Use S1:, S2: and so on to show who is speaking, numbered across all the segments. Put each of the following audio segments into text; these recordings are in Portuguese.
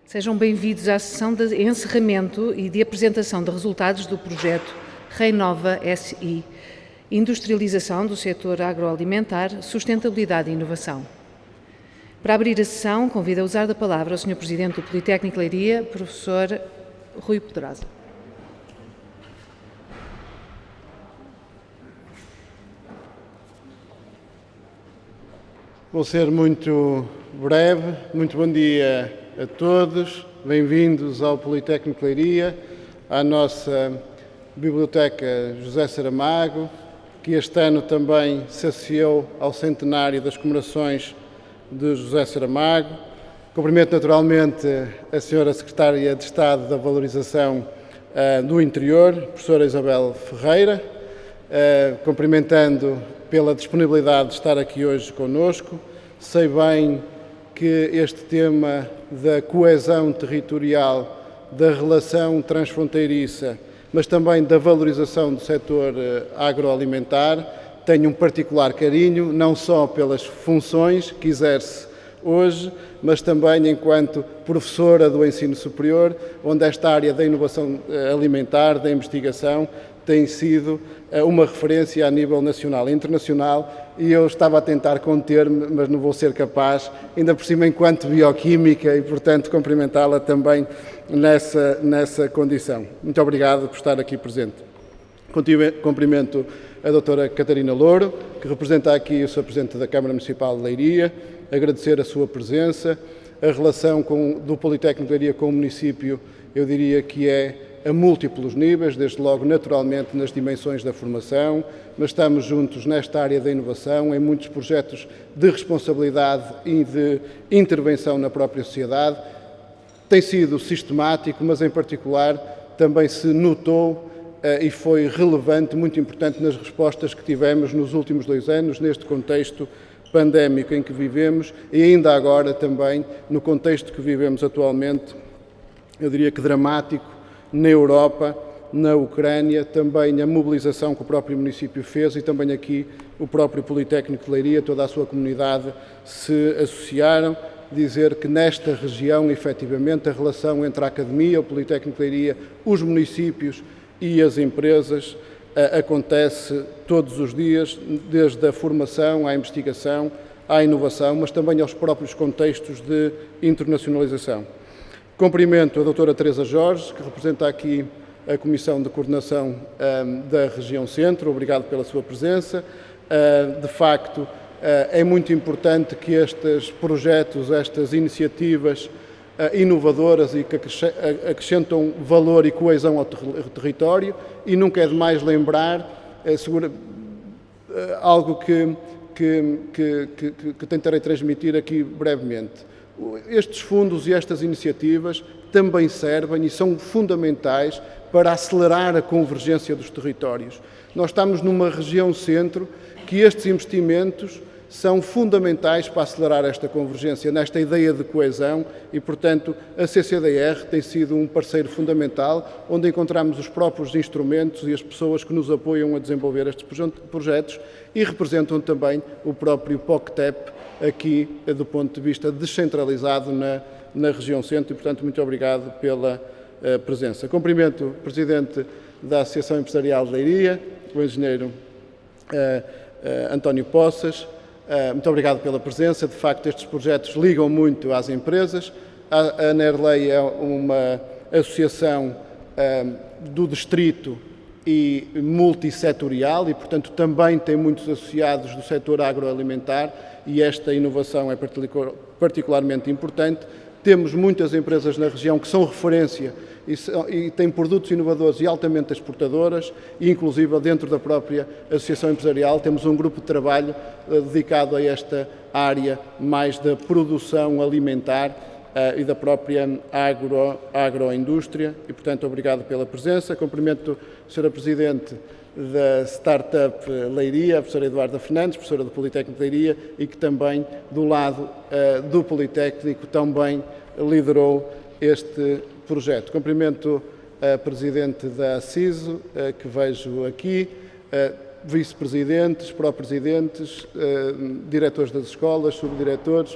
S1: Sejam bem-vindos à sessão de encerramento e de apresentação de resultados do projeto Renova SI, Industrialização do setor agroalimentar, Sustentabilidade e Inovação. Para abrir a sessão, convido a usar da palavra o Sr. Presidente do Politécnico de Leiria, Professor Rui Pedrosa.
S2: Vou ser muito breve. Muito bom dia a todos. Bem-vindos ao Politécnico de Leiria, à nossa Biblioteca José Saramago, que este ano também se associou ao centenário das comemorações de José Saramago. Cumprimento naturalmente a Sra. Secretária de Estado da Valorização do Interior, Professora Isabel Ferreira, cumprimentando pela disponibilidade de estar aqui hoje conosco. Sei bem que este tema da coesão territorial, da relação transfronteiriça, mas também da valorização do setor agroalimentar, tem um particular carinho, não só pelas funções que exerce hoje, mas também enquanto professora do ensino superior, onde esta área da inovação alimentar, da investigação, tem sido uma referência a nível nacional e internacional, e eu estava a tentar conter-me, mas não vou ser capaz, ainda por cima enquanto bioquímica, e portanto cumprimentá-la também nessa condição. Muito obrigado por estar aqui presente. Cumprimento a doutora Catarina Louro, que representa aqui o Sr. Presidente da Câmara Municipal de Leiria, agradecer a sua presença. A relação do Politécnico de Leiria com o município, eu diria que é a múltiplos níveis, desde logo naturalmente nas dimensões da formação, mas estamos juntos nesta área da inovação, em muitos projetos de responsabilidade e de intervenção na própria sociedade. Tem sido sistemático, mas em particular também se notou e foi relevante, muito importante nas respostas que tivemos nos últimos 2 anos, neste contexto pandémico em que vivemos e ainda agora também no contexto que vivemos atualmente, eu diria que dramático, na Europa, na Ucrânia, também a mobilização que o próprio município fez e também aqui o próprio Politécnico de Leiria, toda a sua comunidade se associaram. Dizer que nesta região, efetivamente, a relação entre a Academia, o Politécnico de Leiria, os municípios e as empresas acontece todos os dias, desde a formação à investigação, à inovação, mas também aos próprios contextos de internacionalização. Cumprimento a doutora Teresa Jorge, que representa aqui a Comissão de Coordenação da Região Centro. Obrigado pela sua presença. De facto, é muito importante que estes projetos, estas iniciativas inovadoras e que acrescentam valor e coesão ao território, e nunca é demais lembrar algo que tentarei transmitir aqui brevemente. Estes fundos e estas iniciativas também servem e são fundamentais para acelerar a convergência dos territórios. Nós estamos numa região centro que estes investimentos são fundamentais para acelerar esta convergência, nesta ideia de coesão e, portanto, a CCDR tem sido um parceiro fundamental, onde encontramos os próprios instrumentos e as pessoas que nos apoiam a desenvolver estes projetos e representam também o próprio POCTEP, aqui do ponto de vista descentralizado na região centro e, portanto, muito obrigado pela presença. Cumprimento o Presidente da Associação Empresarial de Leiria, o Engenheiro António Poças. Muito obrigado pela presença. De facto, estes projetos ligam muito às empresas. A NERLEI é uma associação do distrito e multissetorial e, portanto, também tem muitos associados do setor agroalimentar e esta inovação é particularmente importante. Temos muitas empresas na região que são referência e têm produtos inovadores e altamente exportadoras, e inclusive dentro da própria Associação Empresarial temos um grupo de trabalho dedicado a esta área mais da produção alimentar e da própria agroindústria e, portanto, obrigado pela presença. Cumprimento a Sra. Presidente da Startup Leiria, a professora Eduarda Fernandes, professora do Politécnico de Leiria, e que também, do lado do Politécnico, também liderou este projeto. Cumprimento a Presidente da CISO, que vejo aqui, vice-presidentes, pró-presidentes, diretores das escolas, subdiretores,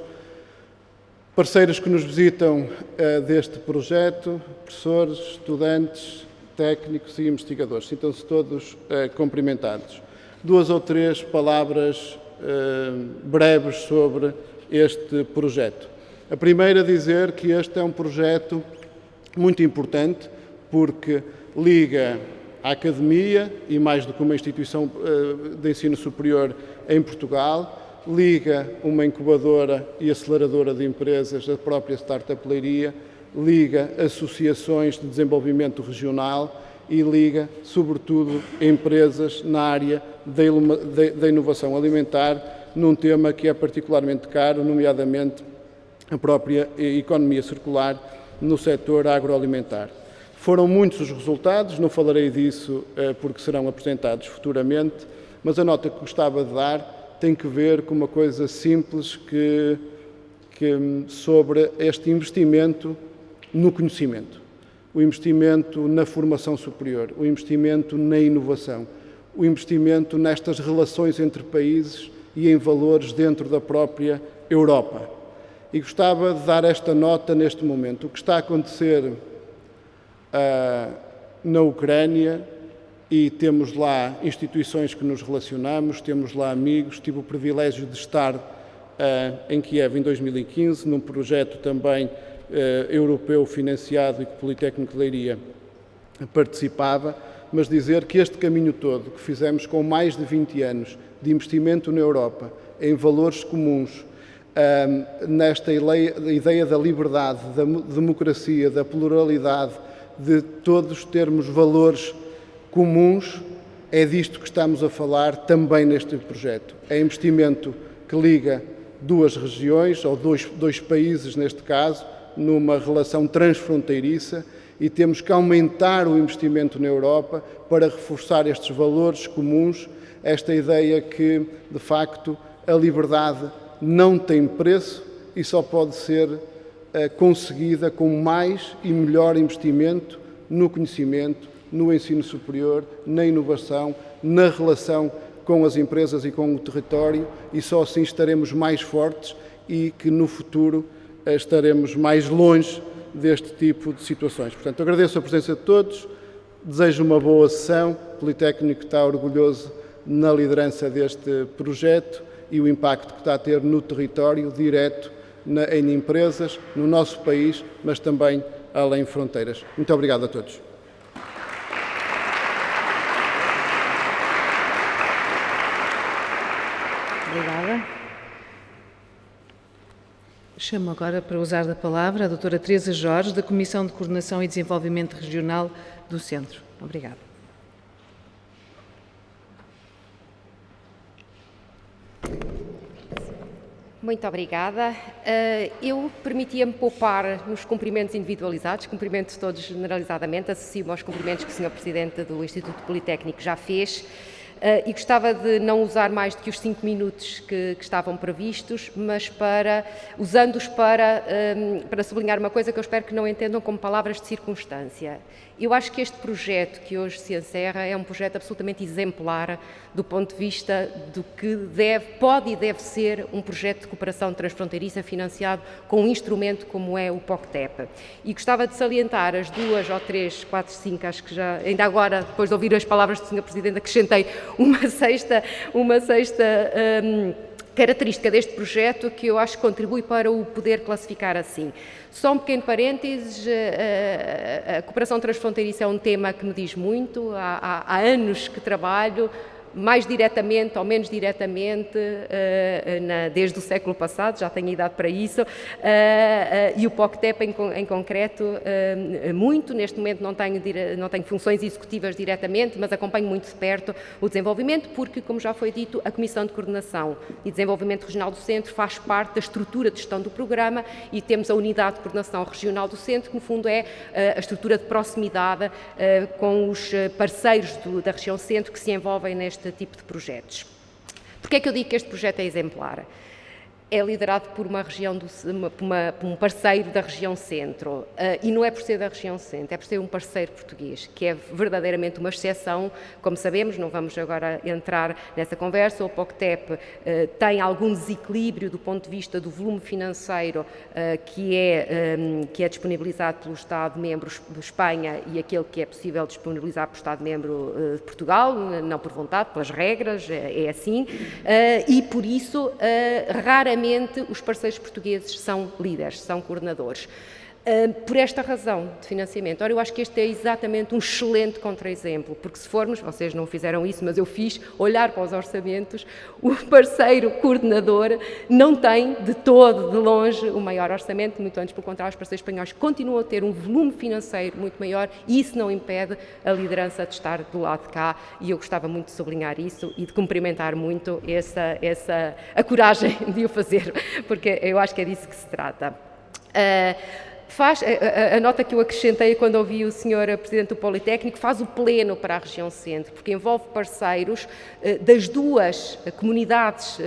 S2: Parceiros que nos visitam deste projeto, professores, estudantes, técnicos e investigadores. Sintam-se todos cumprimentados. 2 ou 3 palavras breves sobre este projeto. A primeira, dizer que este é um projeto muito importante porque liga a academia, e mais do que uma instituição de ensino superior em Portugal, liga uma incubadora e aceleradora de empresas, a própria Startup Leiria, liga associações de desenvolvimento regional e liga, sobretudo, empresas na área da inovação alimentar, num tema que é particularmente caro, nomeadamente a própria economia circular no setor agroalimentar. Foram muitos os resultados, não falarei disso porque serão apresentados futuramente, mas a nota que gostava de dar tem que ver com uma coisa simples sobre este investimento no conhecimento, o investimento na formação superior, o investimento na inovação, o investimento nestas relações entre países e em valores dentro da própria Europa. E gostava de dar esta nota neste momento. O que está a acontecer na Ucrânia, e temos lá instituições que nos relacionamos, temos lá amigos. Tive o privilégio de estar em Kiev em 2015, num projeto também europeu financiado e que o Politécnico de Leiria participava, mas dizer que este caminho todo que fizemos com mais de 20 anos de investimento na Europa, em valores comuns, nesta ideia da liberdade, da democracia, da pluralidade, de todos termos valores comuns, é disto que estamos a falar também neste projeto. É investimento que liga 2 regiões, ou dois países neste caso, numa relação transfronteiriça, e temos que aumentar o investimento na Europa para reforçar estes valores comuns, esta ideia que, de facto, a liberdade não tem preço e só pode ser conseguida com mais e melhor investimento no conhecimento, no ensino superior, na inovação, na relação com as empresas e com o território, e só assim estaremos mais fortes e que no futuro estaremos mais longe deste tipo de situações. Portanto, agradeço a presença de todos, desejo uma boa sessão. O Politécnico está orgulhoso na liderança deste projeto e o impacto que está a ter no território, direto, em empresas, no nosso país, mas também além fronteiras. Muito obrigado a todos.
S1: Obrigada. Chamo agora para usar da palavra a doutora Teresa Jorge, da Comissão de Coordenação e Desenvolvimento Regional do Centro. Obrigada.
S3: Muito obrigada. Eu permitia-me poupar nos cumprimentos individualizados, cumprimentos todos generalizadamente, associo-me aos cumprimentos que o Sr. Presidente do Instituto Politécnico já fez, e gostava de não usar mais do que os 5 minutos que estavam previstos, mas usando-os para sublinhar uma coisa que eu espero que não entendam como palavras de circunstância. Eu acho que este projeto que hoje se encerra é um projeto absolutamente exemplar do ponto de vista do que pode e deve ser um projeto de cooperação transfronteiriça financiado com um instrumento como é o POCTEP. E gostava de salientar as 2 ou 3, 4, 5, acho que já, ainda agora, depois de ouvir as palavras do Sr. Presidente, acrescentei uma sexta característica deste projeto que eu acho que contribui para o poder classificar assim. Só um pequeno parênteses, a cooperação transfronteiriça é um tema que me diz muito, há anos que trabalho, mais diretamente ou menos diretamente, desde o século passado, já tenho idade para isso, e o POCTEP em concreto, muito. Neste momento não tenho funções executivas diretamente, mas acompanho muito de perto o desenvolvimento, porque, como já foi dito, a Comissão de Coordenação e Desenvolvimento Regional do Centro faz parte da estrutura de gestão do programa, e temos a Unidade de Coordenação Regional do Centro, que no fundo é a estrutura de proximidade com os parceiros da região centro que se envolvem neste tipo de projetos. Porquê é que eu digo que este projeto é exemplar? é liderado por uma região, por um parceiro da região centro. E não é por ser da região centro, é por ser um parceiro português, que é verdadeiramente uma exceção. Como sabemos, não vamos agora entrar nessa conversa, o POCTEP tem algum desequilíbrio do ponto de vista do volume financeiro que é disponibilizado pelo Estado-membro de Espanha e aquele que é possível disponibilizar pelo Estado-membro de Portugal, não por vontade, pelas regras, é assim, e por isso raramente os parceiros portugueses são líderes, são coordenadores. Por esta razão de financiamento. Ora, eu acho que este é exatamente um excelente contra-exemplo, porque se formos, vocês não fizeram isso, mas eu fiz, olhar para os orçamentos, o parceiro coordenador não tem de todo, de longe, o maior orçamento, muito antes, pelo contrário, os parceiros espanhóis continuam a ter um volume financeiro muito maior e isso não impede a liderança de estar do lado de cá, e eu gostava muito de sublinhar isso e de cumprimentar muito a coragem de o fazer, porque eu acho que é disso que se trata. A nota que eu acrescentei quando ouvi o Sr. Presidente do Politécnico, faz o pleno para a região centro, porque envolve parceiros das duas comunidades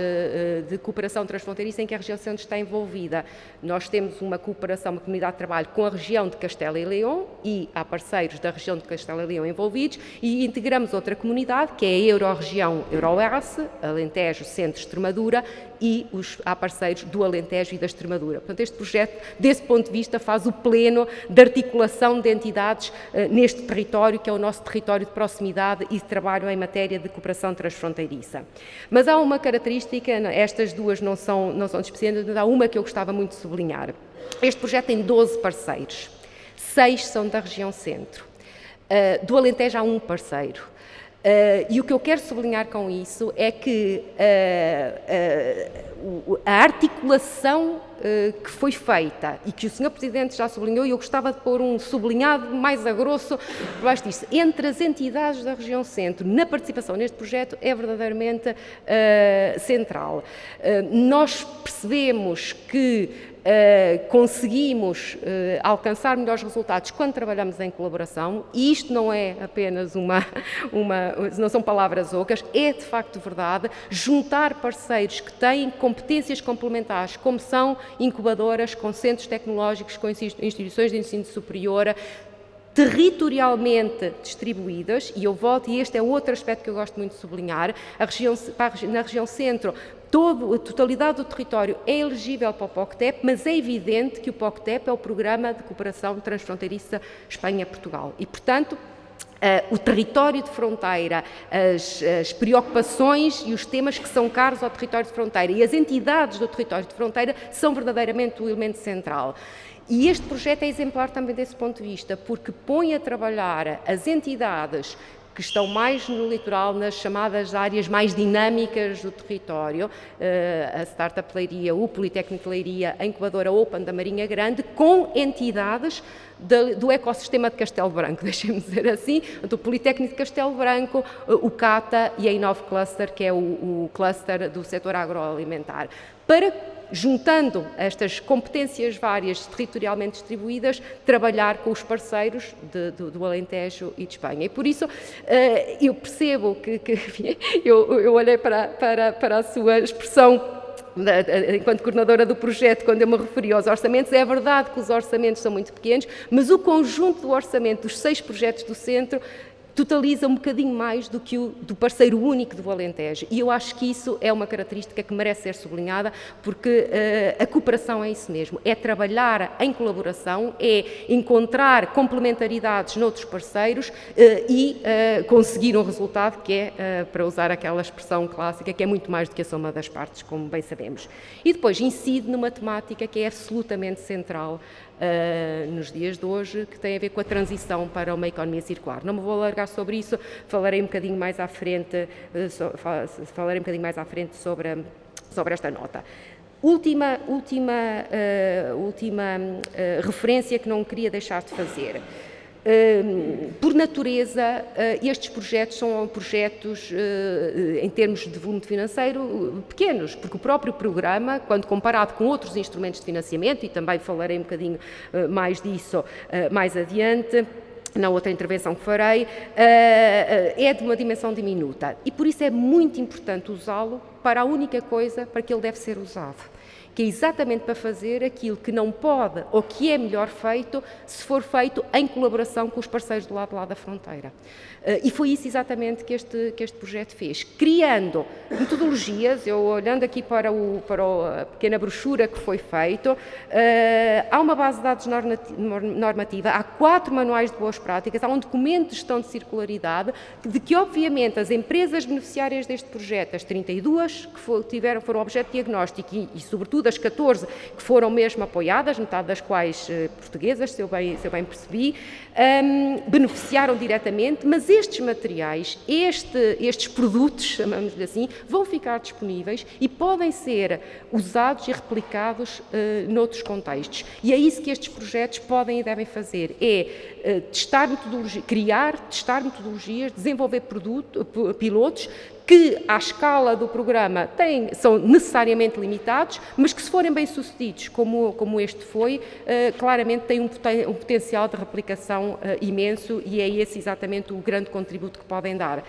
S3: de cooperação transfronteiriça em que a região centro está envolvida. Nós temos uma cooperação, uma comunidade de trabalho com a região de Castela e Leão e há parceiros da região de Castela e Leão envolvidos e integramos outra comunidade que é a Euro-região Euro-ERSE, Alentejo, Centro, Extremadura, e há parceiros do Alentejo e da Extremadura. Portanto, este projeto, desse ponto de vista, faz o pleno de articulação de entidades neste território, que é o nosso território de proximidade e de trabalho em matéria de cooperação transfronteiriça. Mas há uma característica, estas duas não são despecientes, mas há uma que eu gostava muito de sublinhar. Este projeto tem 12 parceiros, 6 são da região centro. Do Alentejo há um parceiro. E o que eu quero sublinhar com isso é que a articulação que foi feita e que o Sr. Presidente já sublinhou, e eu gostava de pôr um sublinhado mais a grosso por baixo disso, entre as entidades da região centro na participação neste projeto é verdadeiramente central. Nós percebemos que conseguimos alcançar melhores resultados quando trabalhamos em colaboração, e isto não é apenas não são palavras ocas, é de facto verdade, juntar parceiros que têm competências complementares, como são incubadoras, com centros tecnológicos, com instituições de ensino superior, territorialmente distribuídas, e eu volto, e este é outro aspecto que eu gosto muito de sublinhar, na região centro, a totalidade do território é elegível para o POCTEP, mas é evidente que o POCTEP é o Programa de Cooperação Transfronteiriça Espanha-Portugal e, portanto, o território de fronteira, as preocupações e os temas que são caros ao território de fronteira e as entidades do território de fronteira são verdadeiramente o elemento central. E este projeto é exemplar também desse ponto de vista, porque põe a trabalhar as entidades que estão mais no litoral, nas chamadas áreas mais dinâmicas do território, a Startup Leiria, o Politécnico de Leiria, a incubadora Open da Marinha Grande, com entidades do ecossistema de Castelo Branco, deixem-me dizer assim, do Politécnico de Castelo Branco, o CATA e a Inove Cluster, que é o cluster do setor agroalimentar, para, juntando estas competências várias territorialmente distribuídas, trabalhar com os parceiros do Alentejo e de Espanha. E por isso eu percebo que eu olhei para a sua expressão enquanto coordenadora do projeto, quando eu me referi aos orçamentos, é verdade que os orçamentos são muito pequenos, mas o conjunto do orçamento dos 6 projetos do centro totaliza um bocadinho mais do que o do parceiro único do Alentejo. E eu acho que isso é uma característica que merece ser sublinhada, porque a cooperação é isso mesmo, é trabalhar em colaboração, é encontrar complementaridades noutros parceiros e conseguir um resultado que é, para usar aquela expressão clássica, que é muito mais do que a soma das partes, como bem sabemos. E depois incide numa temática que é absolutamente central nos dias de hoje, que tem a ver com a transição para uma economia circular. Não me vou alargar sobre isso, falarei um bocadinho mais à frente, sobre esta nota. Última referência que não queria deixar de fazer. Por natureza, estes projetos são projetos, em termos de volume financeiro, pequenos, porque o próprio programa, quando comparado com outros instrumentos de financiamento, e também falarei um bocadinho mais disso mais adiante, na outra intervenção que farei, é de uma dimensão diminuta e por isso é muito importante usá-lo para a única coisa para que ele deve ser usado, que é exatamente para fazer aquilo que não pode ou que é melhor feito se for feito em colaboração com os parceiros do lado de lá da fronteira. E foi isso exatamente que este projeto fez, criando metodologias. Eu olhando aqui para a pequena brochura que foi feito, há uma base de dados normativa, há 4 manuais de boas práticas, há um documento de gestão de circularidade, de que obviamente as empresas beneficiárias deste projeto, as 32 que foram objeto de diagnóstico e sobretudo as 14 que foram mesmo apoiadas, metade das quais portuguesas, se eu bem percebi, beneficiaram diretamente, mas estes materiais, estes produtos, chamamos-lhe assim, vão ficar disponíveis e podem ser usados e replicados noutros contextos. E é isso que estes projetos podem e devem fazer, é testar metodologias, desenvolver pilotos, que, à escala do programa, são necessariamente limitados, mas que, se forem bem-sucedidos, como este foi, claramente têm um potencial de replicação imenso e é esse exatamente o grande contributo que podem dar.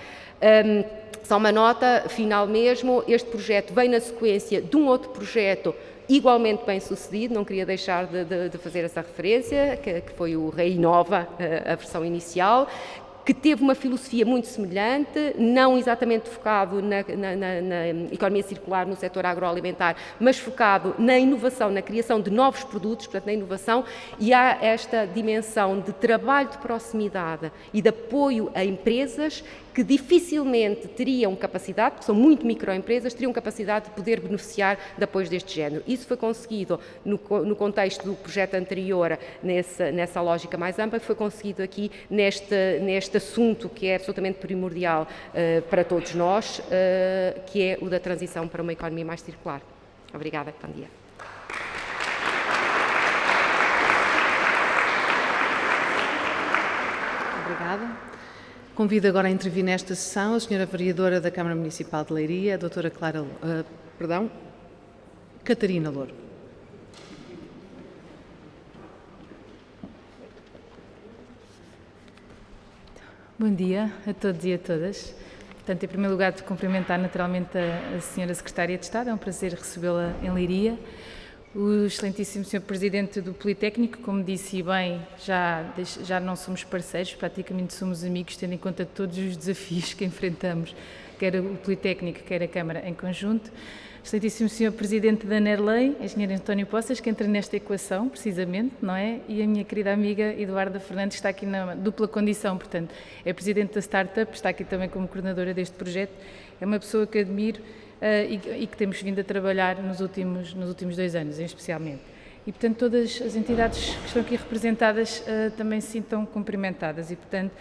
S3: Só uma nota final mesmo, este projeto vem na sequência de um outro projeto igualmente bem sucedido, não queria deixar de fazer essa referência, que foi o Reinova, a versão inicial, que teve uma filosofia muito semelhante, não exatamente focado na economia circular no setor agroalimentar, mas focado na inovação, na criação de novos produtos, portanto na inovação, e há esta dimensão de trabalho de proximidade e de apoio a empresas que dificilmente teriam capacidade, porque são muito microempresas, teriam capacidade de poder beneficiar de apoios deste género. Isso foi conseguido no contexto do projeto anterior, nessa lógica mais ampla, foi conseguido aqui neste assunto que é absolutamente primordial para todos nós, que é o da transição para uma economia mais circular. Obrigada, bom dia.
S1: Obrigada. Convido agora a intervir nesta sessão a Sra. Vereadora da Câmara Municipal de Leiria, a Doutora Catarina Louro.
S4: Bom dia a todos e a todas. Portanto, em primeiro lugar, de cumprimentar naturalmente a Sra. Secretária de Estado, é um prazer recebê-la em Leiria. O excelentíssimo Sr. Presidente do Politécnico, como disse bem, já não somos parceiros, praticamente somos amigos, tendo em conta todos os desafios que enfrentamos, quer o Politécnico, quer a Câmara em conjunto. Excelentíssimo Sr. Presidente da NERLEI, Engenheiro António Poças, que entra nesta equação, precisamente, não é? E a minha querida amiga Eduarda Fernandes, que está aqui na dupla condição, portanto, é Presidente da Startup, está aqui também como coordenadora deste projeto, é uma pessoa que admiro e que temos vindo a trabalhar nos últimos 2 anos, especialmente. E, portanto, todas as entidades que estão aqui representadas também se sintam cumprimentadas e, portanto,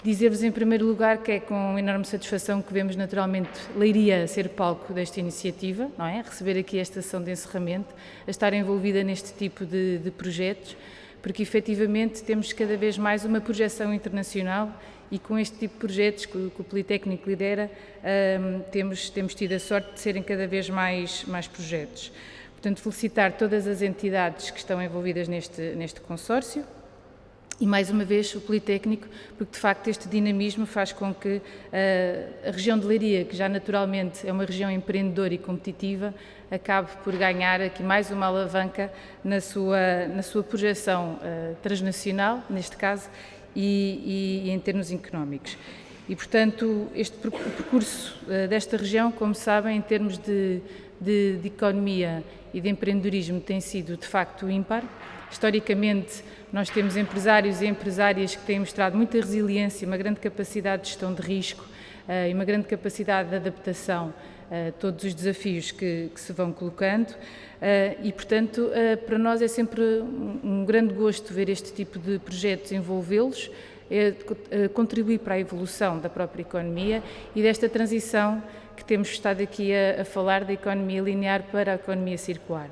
S4: dizer-vos em primeiro lugar que é com enorme satisfação que vemos naturalmente Leiria ser palco desta iniciativa, não é? Receber aqui esta sessão de encerramento, a estar envolvida neste tipo de projetos, porque efetivamente temos cada vez mais uma projeção internacional e com este tipo de projetos que o Politécnico lidera, temos tido a sorte de serem cada vez mais projetos. Portanto, felicitar todas as entidades que estão envolvidas neste consórcio e, mais uma vez, o Politécnico, porque, de facto, este dinamismo faz com que a região de Leiria, que já naturalmente é uma região empreendedora e competitiva, acabe por ganhar aqui mais uma alavanca na sua projeção transnacional, neste caso, e em termos económicos. E, portanto, o percurso desta região, como sabem, em termos de economia e de empreendedorismo tem sido, de facto, ímpar. Historicamente, nós temos empresários e empresárias que têm mostrado muita resiliência, uma grande capacidade de gestão de risco e uma grande capacidade de adaptação a todos os desafios que se vão colocando. E, portanto, para nós é sempre um grande gosto ver este tipo de projetos, envolvê-los, contribuir para a evolução da própria economia e desta transição que temos estado aqui a falar da economia linear para a economia circular.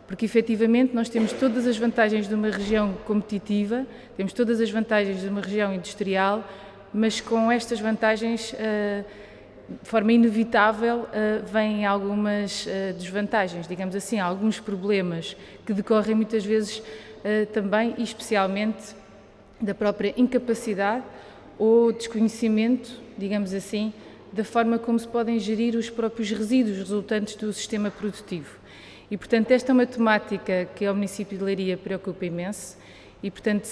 S4: Porque, efetivamente, nós temos todas as vantagens de uma região competitiva, temos todas as vantagens de uma região industrial, mas com estas vantagens, de forma inevitável, vêm algumas desvantagens, digamos assim, alguns problemas que decorrem muitas vezes também e especialmente da própria incapacidade ou desconhecimento, digamos assim, da forma como se podem gerir os próprios resíduos resultantes do sistema produtivo. E, portanto, esta é uma temática que ao município de Leiria preocupa imenso e, portanto,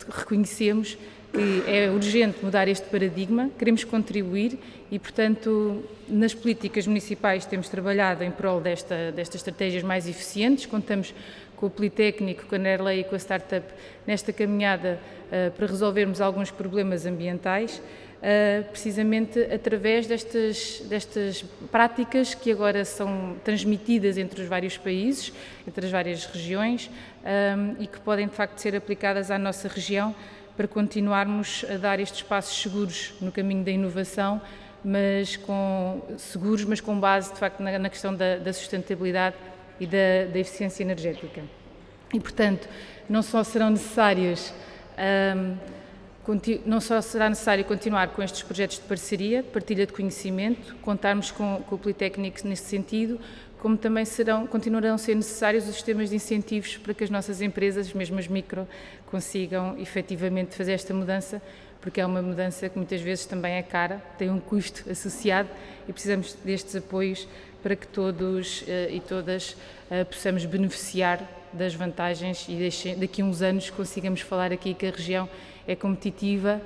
S4: reconhecemos que é urgente mudar este paradigma, queremos contribuir e, portanto, nas políticas municipais temos trabalhado em prol destas estratégias mais eficientes, contamos com o Politécnico, com a Nerlei e com a Startup nesta caminhada para resolvermos alguns problemas ambientais, precisamente através destas práticas que agora são transmitidas entre os vários países, entre as várias regiões e que podem de facto ser aplicadas à nossa região para continuarmos a dar estes passos seguros no caminho da inovação, mas com base de facto na questão da sustentabilidade e da eficiência energética. E portanto, não só será necessário continuar com estes projetos de parceria, de partilha de conhecimento, contarmos com o Politécnico nesse sentido, como também continuarão a ser necessários os sistemas de incentivos para que as nossas empresas, mesmo as micro, consigam efetivamente fazer esta mudança, porque é uma mudança que muitas vezes também é cara, tem um custo associado e precisamos destes apoios para que todos e todas possamos beneficiar das vantagens e daqui a uns anos consigamos falar aqui que a região é competitiva,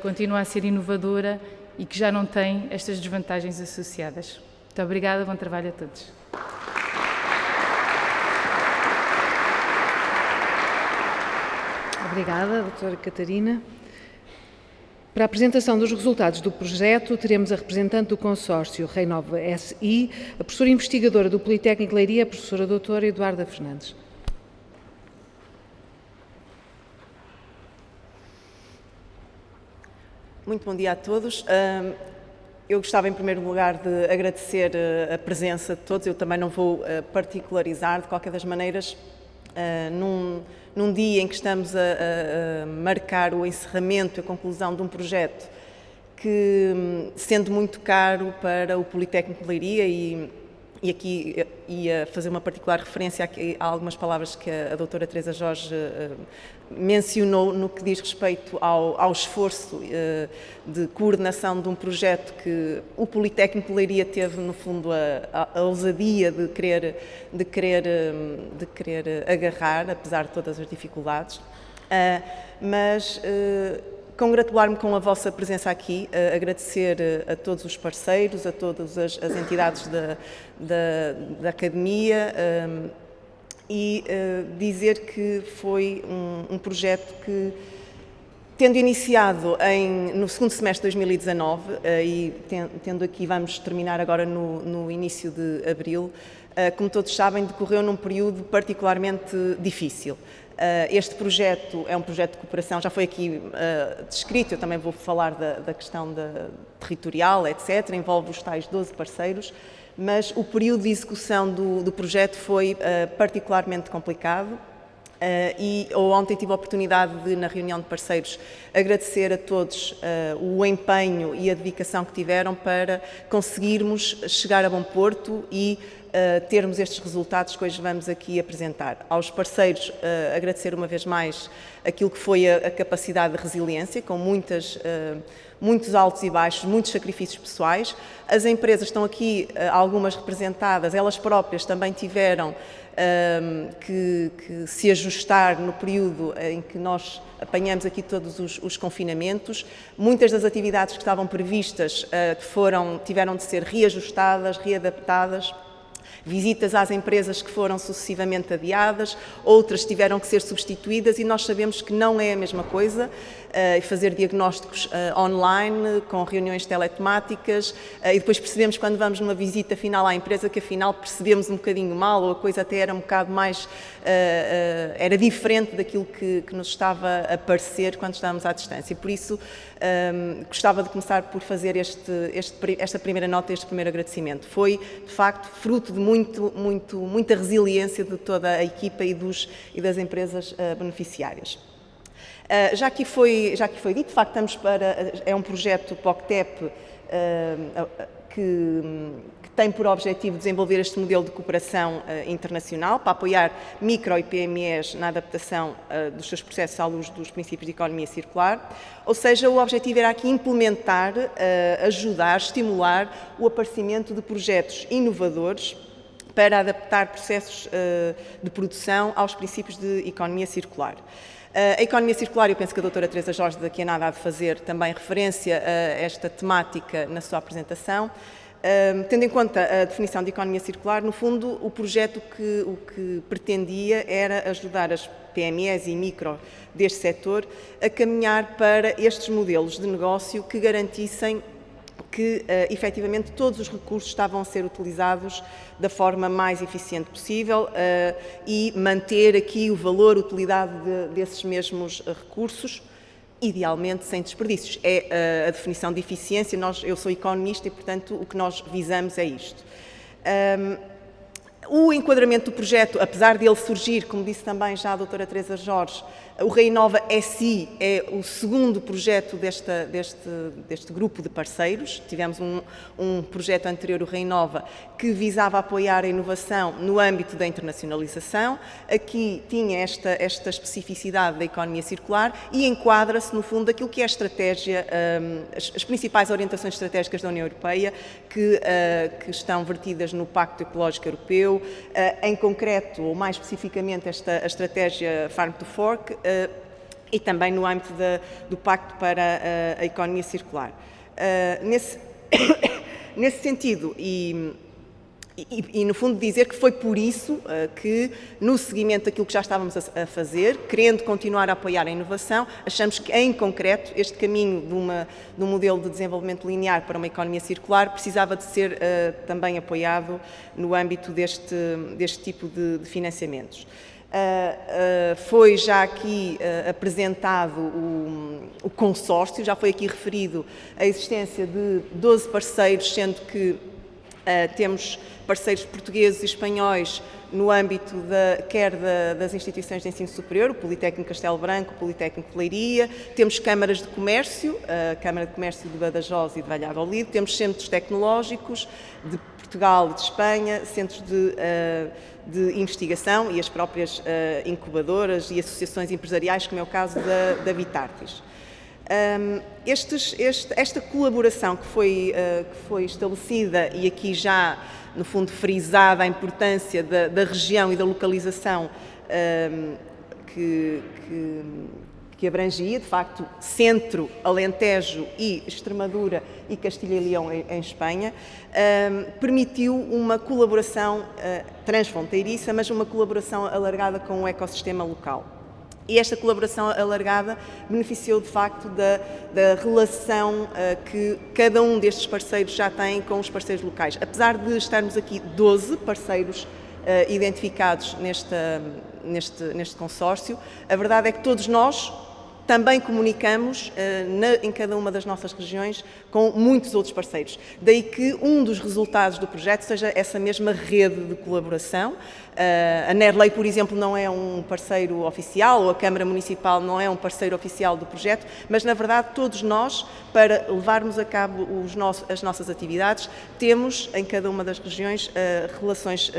S4: continua a ser inovadora e que já não tem estas desvantagens associadas. Muito obrigada, bom trabalho a todos.
S1: Obrigada, doutora Catarina. Para a apresentação dos resultados do projeto, teremos a representante do consórcio Renova SI, a professora investigadora do Politécnico de Leiria, a professora doutora Eduarda Fernandes.
S5: Muito bom dia a todos. Eu gostava, em primeiro lugar, de agradecer a presença de todos. Eu também não vou particularizar, de qualquer das maneiras, num dia em que estamos a marcar o encerramento, a conclusão de um projeto que, sendo muito caro para o Politécnico de Leiria, e aqui ia fazer uma particular referência a algumas palavras que a doutora Teresa Jorge mencionou no que diz respeito ao esforço de coordenação de um projeto que o Politécnico de Leiria teve, no fundo, a ousadia de querer agarrar, apesar de todas as dificuldades. Mas congratular-me com a vossa presença aqui, agradecer a todos os parceiros, a todas as entidades da Academia e dizer que foi um projeto que, tendo iniciado no segundo semestre de 2019 e tendo aqui, vamos terminar agora no início de abril, como todos sabem, decorreu num período particularmente difícil. Este projeto é um projeto de cooperação, já foi aqui descrito, eu também vou falar da questão territorial, etc., envolve os tais 12 parceiros, mas o período de execução do projeto foi particularmente complicado e ontem tive a oportunidade de, na reunião de parceiros, agradecer a todos o empenho e a dedicação que tiveram para conseguirmos chegar a bom porto e termos estes resultados que hoje vamos aqui apresentar. Aos parceiros, agradecer uma vez mais aquilo que foi a capacidade de resiliência, com muitos altos e baixos, muitos sacrifícios pessoais. As empresas estão aqui, algumas representadas, elas próprias também tiveram que se ajustar no período em que nós apanhamos aqui todos os confinamentos. Muitas das atividades que estavam previstas tiveram de ser reajustadas, readaptadas. Visitas às empresas que foram sucessivamente adiadas, outras tiveram que ser substituídas e nós sabemos que não é a mesma coisa fazer diagnósticos online, com reuniões teletemáticas e depois percebemos quando vamos numa visita final à empresa que afinal percebemos um bocadinho mal ou a coisa até era um bocado mais, era diferente daquilo que nos estava a parecer quando estávamos à distância. Por isso, gostava de começar por fazer esta primeira nota, este primeiro agradecimento. Foi, de facto, fruto de muita resiliência de toda a equipa e das empresas beneficiárias. Já aqui foi dito, de facto, é um projeto POCTEP que tem por objetivo desenvolver este modelo de cooperação internacional para apoiar micro e PMEs na adaptação dos seus processos à luz dos princípios de economia circular. Ou seja, o objetivo era aqui implementar, ajudar, estimular o aparecimento de projetos inovadores para adaptar processos de produção aos princípios de economia circular. A economia circular, eu penso que a doutora Teresa Jorge daqui a nada há de fazer também referência a esta temática na sua apresentação. Tendo em conta a definição de economia circular, no fundo, o projeto o que pretendia era ajudar as PMEs e micro deste setor a caminhar para estes modelos de negócio que garantissem que, efetivamente, todos os recursos estavam a ser utilizados da forma mais eficiente possível e manter aqui o valor, a utilidade desses mesmos recursos, idealmente sem desperdícios. É a definição de eficiência. Eu sou economista e, portanto, o que nós visamos é isto. O enquadramento do projeto, apesar de ele surgir, como disse também já a doutora Teresa Jorge, o Reinova SI é o segundo projeto deste grupo de parceiros. Tivemos um projeto anterior, o Reinova, que visava apoiar a inovação no âmbito da internacionalização. Aqui tinha esta especificidade da economia circular e enquadra-se, no fundo, aquilo que é a estratégia, as principais orientações estratégicas da União Europeia que estão vertidas no Pacto Ecológico Europeu, em concreto, ou mais especificamente, a estratégia Farm to Fork, e também no âmbito do Pacto para a Economia Circular. Nesse sentido, e no fundo dizer que foi por isso que, no seguimento daquilo que já estávamos a fazer, querendo continuar a apoiar a inovação, achamos que, em concreto, este caminho de um modelo de desenvolvimento linear para uma economia circular precisava de ser também apoiado no âmbito deste tipo de financiamentos. Foi já aqui apresentado o consórcio, já foi aqui referido a existência de 12 parceiros, sendo que temos parceiros portugueses e espanhóis no âmbito quer das instituições de ensino superior, o Politécnico Castelo Branco, o Politécnico de Leiria, temos câmaras de comércio, a Câmara de Comércio de Badajoz e de Valladolid, temos centros tecnológicos de Portugal e de Espanha, centros de investigação e as próprias incubadoras e associações empresariais, como é o caso da Vitartis. Esta colaboração que foi estabelecida e aqui já, no fundo, frisada a importância da região e da localização que abrangia, de facto, Centro, Alentejo e Extremadura e Castilha e Leão em Espanha, permitiu uma colaboração transfronteiriça, mas uma colaboração alargada com o ecossistema local. E esta colaboração alargada beneficiou, de facto, da relação que cada um destes parceiros já tem com os parceiros locais. Apesar de estarmos aqui 12 parceiros identificados neste consórcio, a verdade é que todos nós também comunicamos em cada uma das nossas regiões com muitos outros parceiros. Daí que um dos resultados do projeto seja essa mesma rede de colaboração. A Nerley, por exemplo, não é um parceiro oficial, ou a Câmara Municipal não é um parceiro oficial do projeto, mas, na verdade, todos nós, para levarmos a cabo as nossas atividades, temos em cada uma das regiões relações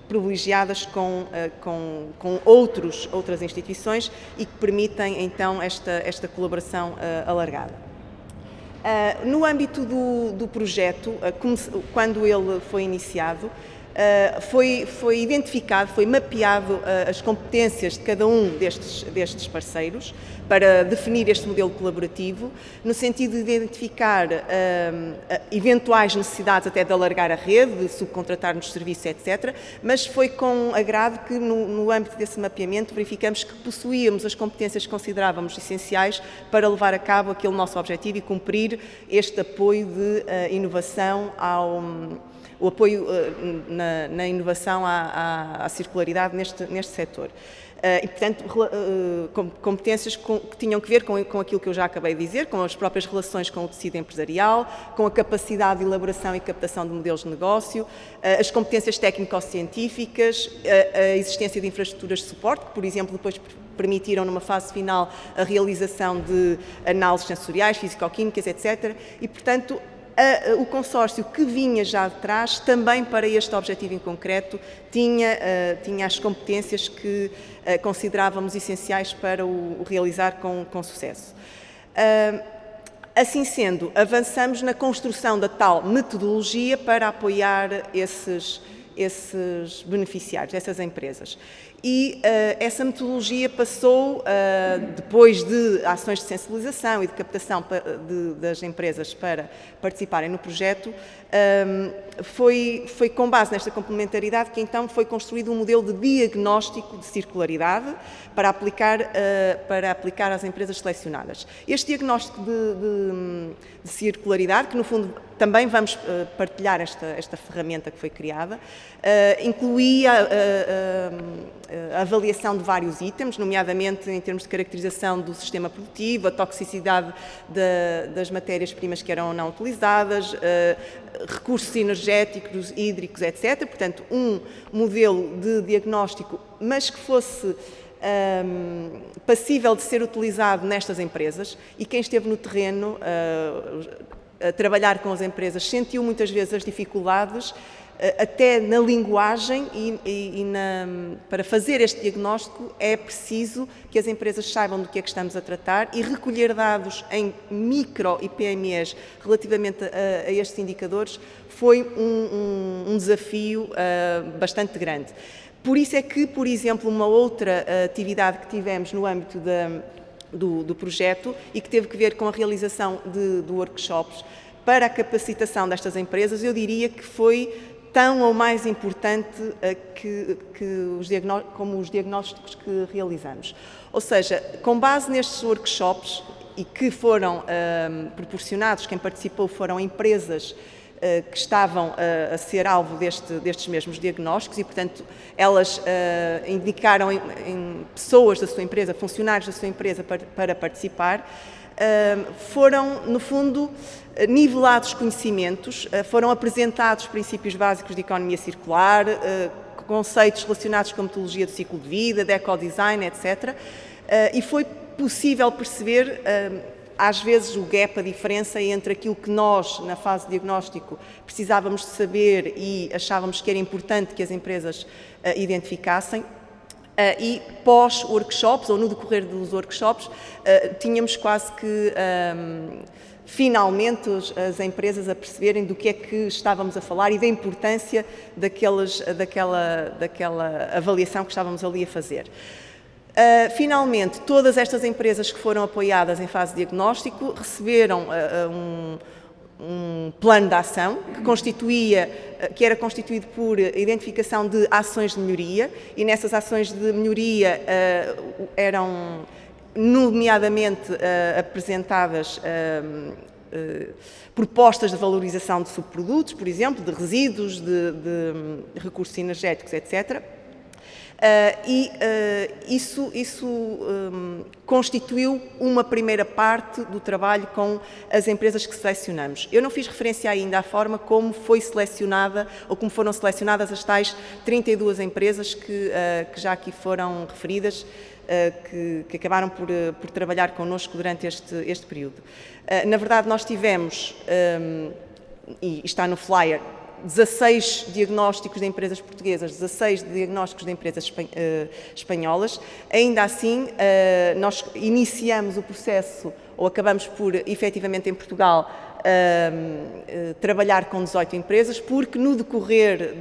S5: privilegiadas com outras instituições e que permitem, então, esta colaboração alargada. No âmbito do projeto, quando ele foi iniciado, foi identificado, foi mapeado as competências de cada um destes parceiros para definir este modelo colaborativo, no sentido de identificar eventuais necessidades até de alargar a rede, de subcontratar-nos serviços, etc. Mas foi com agrado que, no âmbito desse mapeamento, verificamos que possuíamos as competências que considerávamos essenciais para levar a cabo aquele nosso objetivo e cumprir este apoio de inovação o apoio na inovação à circularidade neste setor. E, portanto, competências que tinham que ver com aquilo que eu já acabei de dizer, com as próprias relações com o tecido empresarial, com a capacidade de elaboração e captação de modelos de negócio, as competências técnico-científicas, a existência de infraestruturas de suporte, que, por exemplo, depois permitiram, numa fase final, a realização de análises sensoriais, físico-químicas, etc. E, portanto, O consórcio que vinha já de trás, também para este objetivo em concreto, tinha as competências que considerávamos essenciais para o realizar com sucesso. Assim sendo, avançamos na construção da tal metodologia para apoiar esses beneficiários, essas empresas. E essa metodologia passou, depois de ações de sensibilização e de captação das empresas para participarem no projeto, foi com base nesta complementaridade que então foi construído um modelo de diagnóstico de circularidade para aplicar às empresas selecionadas. Este diagnóstico de circularidade, que no fundo também vamos partilhar esta ferramenta que foi criada, incluía a avaliação de vários itens, nomeadamente em termos de caracterização do sistema produtivo, a toxicidade das matérias-primas que eram não utilizadas, recursos energéticos, hídricos, etc. Portanto, um modelo de diagnóstico, mas que fosse passível de ser utilizado nestas empresas, e quem esteve no terreno a trabalhar com as empresas sentiu muitas vezes as dificuldades até na linguagem para fazer este diagnóstico é preciso que as empresas saibam do que é que estamos a tratar, e recolher dados em micro e PMEs relativamente a estes indicadores foi um desafio bastante grande. Por isso é que, por exemplo, uma outra atividade que tivemos no âmbito do projeto e que teve que ver com a realização de workshops para a capacitação destas empresas, eu diria que foi tão ou mais importante como os diagnósticos que realizamos. Ou seja, com base nestes workshops, e que foram proporcionados, quem participou foram empresas que estavam a ser alvo destes mesmos diagnósticos, e, portanto, elas indicaram em pessoas da sua empresa, funcionários da sua empresa para participar. Foram, no fundo, nivelados conhecimentos, foram apresentados princípios básicos de economia circular, conceitos relacionados com a metodologia do ciclo de vida, de ecodesign, etc. E foi possível perceber, às vezes, o gap, a diferença entre aquilo que nós, na fase de diagnóstico, precisávamos de saber e achávamos que era importante que as empresas identificassem. E pós-workshops, ou no decorrer dos workshops, tínhamos quase que finalmente as empresas a perceberem do que é que estávamos a falar e da importância daquela avaliação que estávamos ali a fazer. Finalmente, todas estas empresas que foram apoiadas em fase de diagnóstico receberam um plano de ação que era constituído por identificação de ações de melhoria, e nessas ações de melhoria eram nomeadamente apresentadas propostas de valorização de subprodutos, por exemplo, de resíduos, de recursos energéticos, etc. Isso constituiu uma primeira parte do trabalho com as empresas que selecionamos. Eu não fiz referência ainda à forma como foi selecionada, ou como foram selecionadas as tais 32 empresas que já aqui foram referidas, que acabaram por trabalhar connosco durante este período. Na verdade, nós tivemos, e está no flyer, 16 diagnósticos de empresas portuguesas, 16 diagnósticos de empresas espanholas. Ainda assim, nós iniciamos o processo, ou acabamos por, efetivamente, em Portugal, trabalhar com 18 empresas, porque no decorrer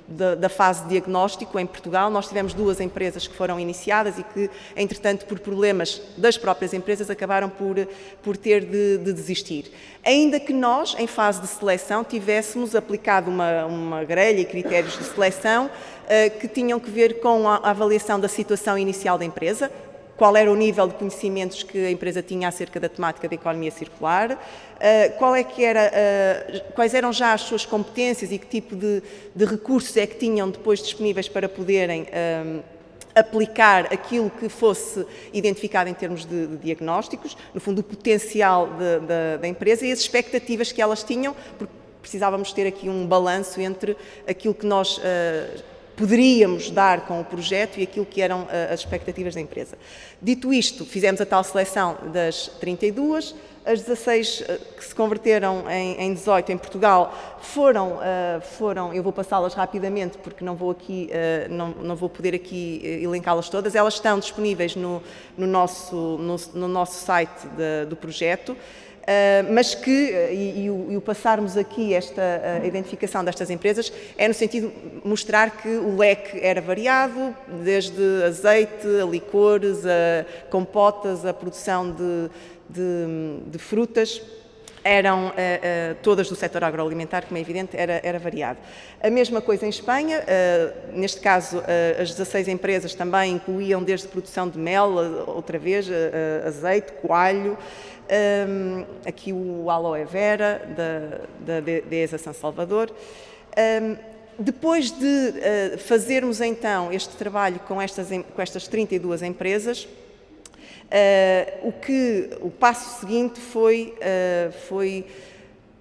S5: da fase de diagnóstico em Portugal, nós tivemos 2 empresas que foram iniciadas e que, entretanto, por problemas das próprias empresas, acabaram por ter de desistir. Ainda que nós, em fase de seleção, tivéssemos aplicado uma grelha e critérios de seleção que tinham que ver com a avaliação da situação inicial da empresa, qual era o nível de conhecimentos que a empresa tinha acerca da temática da economia circular, quais eram já as suas competências e que tipo de recursos é que tinham depois disponíveis para poderem aplicar aquilo que fosse identificado em termos de diagnósticos, no fundo o potencial da empresa e as expectativas que elas tinham, porque precisávamos ter aqui um balanço entre aquilo que nós poderíamos dar com o projeto e aquilo que eram as expectativas da empresa. Dito isto, fizemos a tal seleção das 32, as 16 que se converteram em 18 em Portugal foram, eu vou passá-las rapidamente porque não vou vou poder aqui elencá-las todas, elas estão disponíveis no nosso site do projeto. Mas que, e o passarmos aqui a identificação destas empresas, é no sentido de mostrar que o leque era variado, desde azeite, a licores, a compotas, a produção de frutas, eram todas do setor agroalimentar, como é evidente, era variado. A mesma coisa em Espanha, neste caso as 16 empresas também incluíam desde produção de mel, outra vez, azeite, coalho, aqui o aloe vera da DESA São Salvador. Depois de fazermos então este trabalho com estas 32 empresas, o passo seguinte foi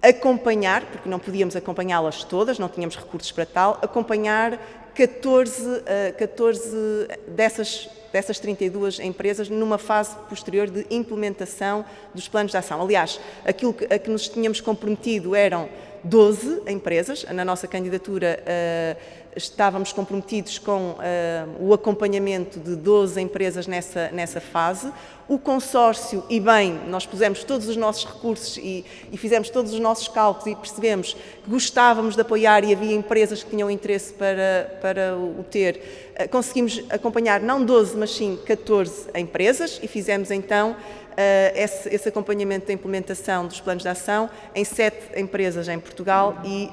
S5: acompanhar, porque não podíamos acompanhá-las todas, não tínhamos recursos para tal, acompanhar 14 dessas 32 empresas numa fase posterior de implementação dos planos de ação. Aliás, aquilo a que nos tínhamos comprometido eram 12 empresas. Na nossa candidatura estávamos comprometidos com o acompanhamento de 12 empresas nessa fase. O consórcio, e bem, nós pusemos todos os nossos recursos e fizemos todos os nossos cálculos e percebemos que gostávamos de apoiar e havia empresas que tinham interesse para o ter. Conseguimos acompanhar não 12, mas sim 14 empresas e fizemos então esse acompanhamento da implementação dos planos de ação em 7 empresas em Portugal e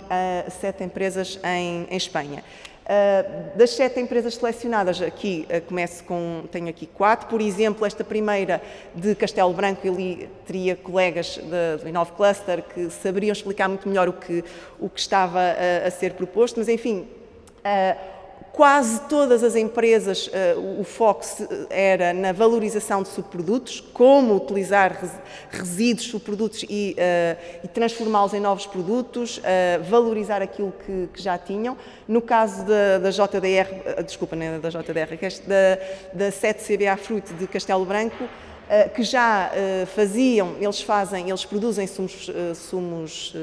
S5: 7 empresas em Espanha. Das 7 empresas selecionadas, aqui tenho aqui 4, por exemplo, esta primeira de Castelo Branco, eu teria colegas do Inove Cluster que saberiam explicar muito melhor o que estava a ser proposto, mas enfim, quase todas as empresas, o foco era na valorização de subprodutos, como utilizar resíduos, subprodutos e transformá-los em novos produtos, valorizar aquilo que já tinham. No caso da JDR, desculpa, não é da JDR, da 7CBA Fruit de Castelo Branco, que já eles produzem sumos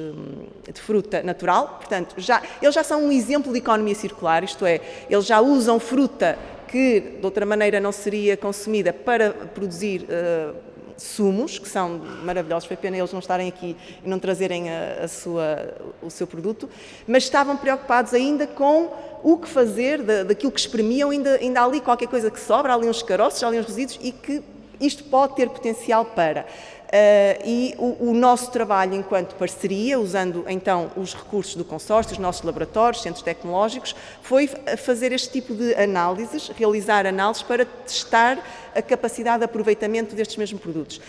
S5: de fruta natural, portanto, eles já são um exemplo de economia circular, isto é, eles já usam fruta que de outra maneira não seria consumida para produzir sumos, que são maravilhosos, foi pena eles não estarem aqui e não trazerem o seu produto, mas estavam preocupados ainda com o que fazer daquilo que espremiam, ainda há ali qualquer coisa que sobra, há ali uns caroços, há ali uns resíduos e que isto pode ter potencial para. E o nosso trabalho enquanto parceria, usando então os recursos do consórcio, os nossos laboratórios, centros tecnológicos, foi fazer este tipo de análises, realizar análises para testar a capacidade de aproveitamento destes mesmos produtos.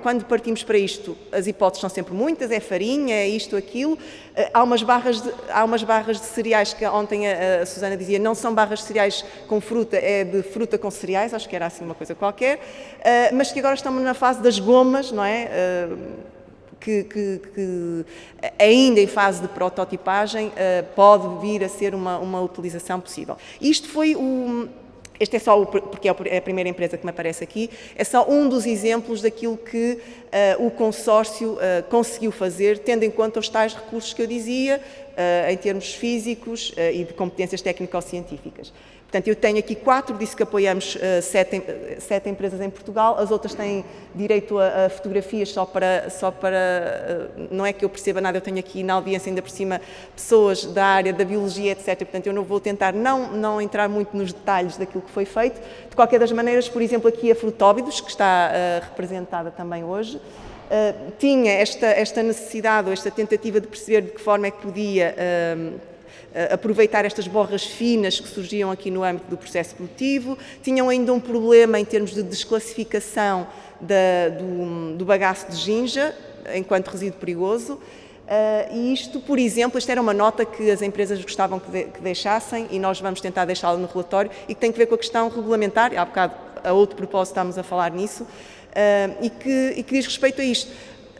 S5: Quando partimos para isto, as hipóteses são sempre muitas, é farinha, é isto, aquilo. Há umas barras de cereais que ontem a Susana dizia, não são barras de cereais com fruta, é de fruta com cereais, acho que era assim uma coisa qualquer, mas que agora estamos na fase das gomas, não é? Que ainda em fase de prototipagem pode vir a ser uma utilização possível. Este é só, porque é a primeira empresa que me aparece aqui, é só um dos exemplos daquilo que o consórcio conseguiu fazer, tendo em conta os tais recursos que eu dizia, em termos físicos e de competências técnico-científicas. Portanto, eu tenho aqui 4, disse que apoiamos 7 empresas em Portugal, as outras têm direito a fotografias só para não é que eu perceba nada, eu tenho aqui na audiência ainda por cima pessoas da área da biologia, etc. Portanto, eu não vou tentar não entrar muito nos detalhes daquilo que foi feito. De qualquer das maneiras, por exemplo, aqui a Frutóbidos, que está representada também hoje, tinha esta necessidade ou esta tentativa de perceber de que forma é que podia aproveitar estas borras finas que surgiam aqui no âmbito do processo produtivo, tinham ainda um problema em termos de desclassificação do bagaço de ginja enquanto resíduo perigoso, e isto, por exemplo, esta era uma nota que as empresas gostavam que deixassem e nós vamos tentar deixá-la no relatório e que tem que ver com a questão regulamentar, há bocado a outro propósito estamos a falar nisso, e que diz respeito a isto.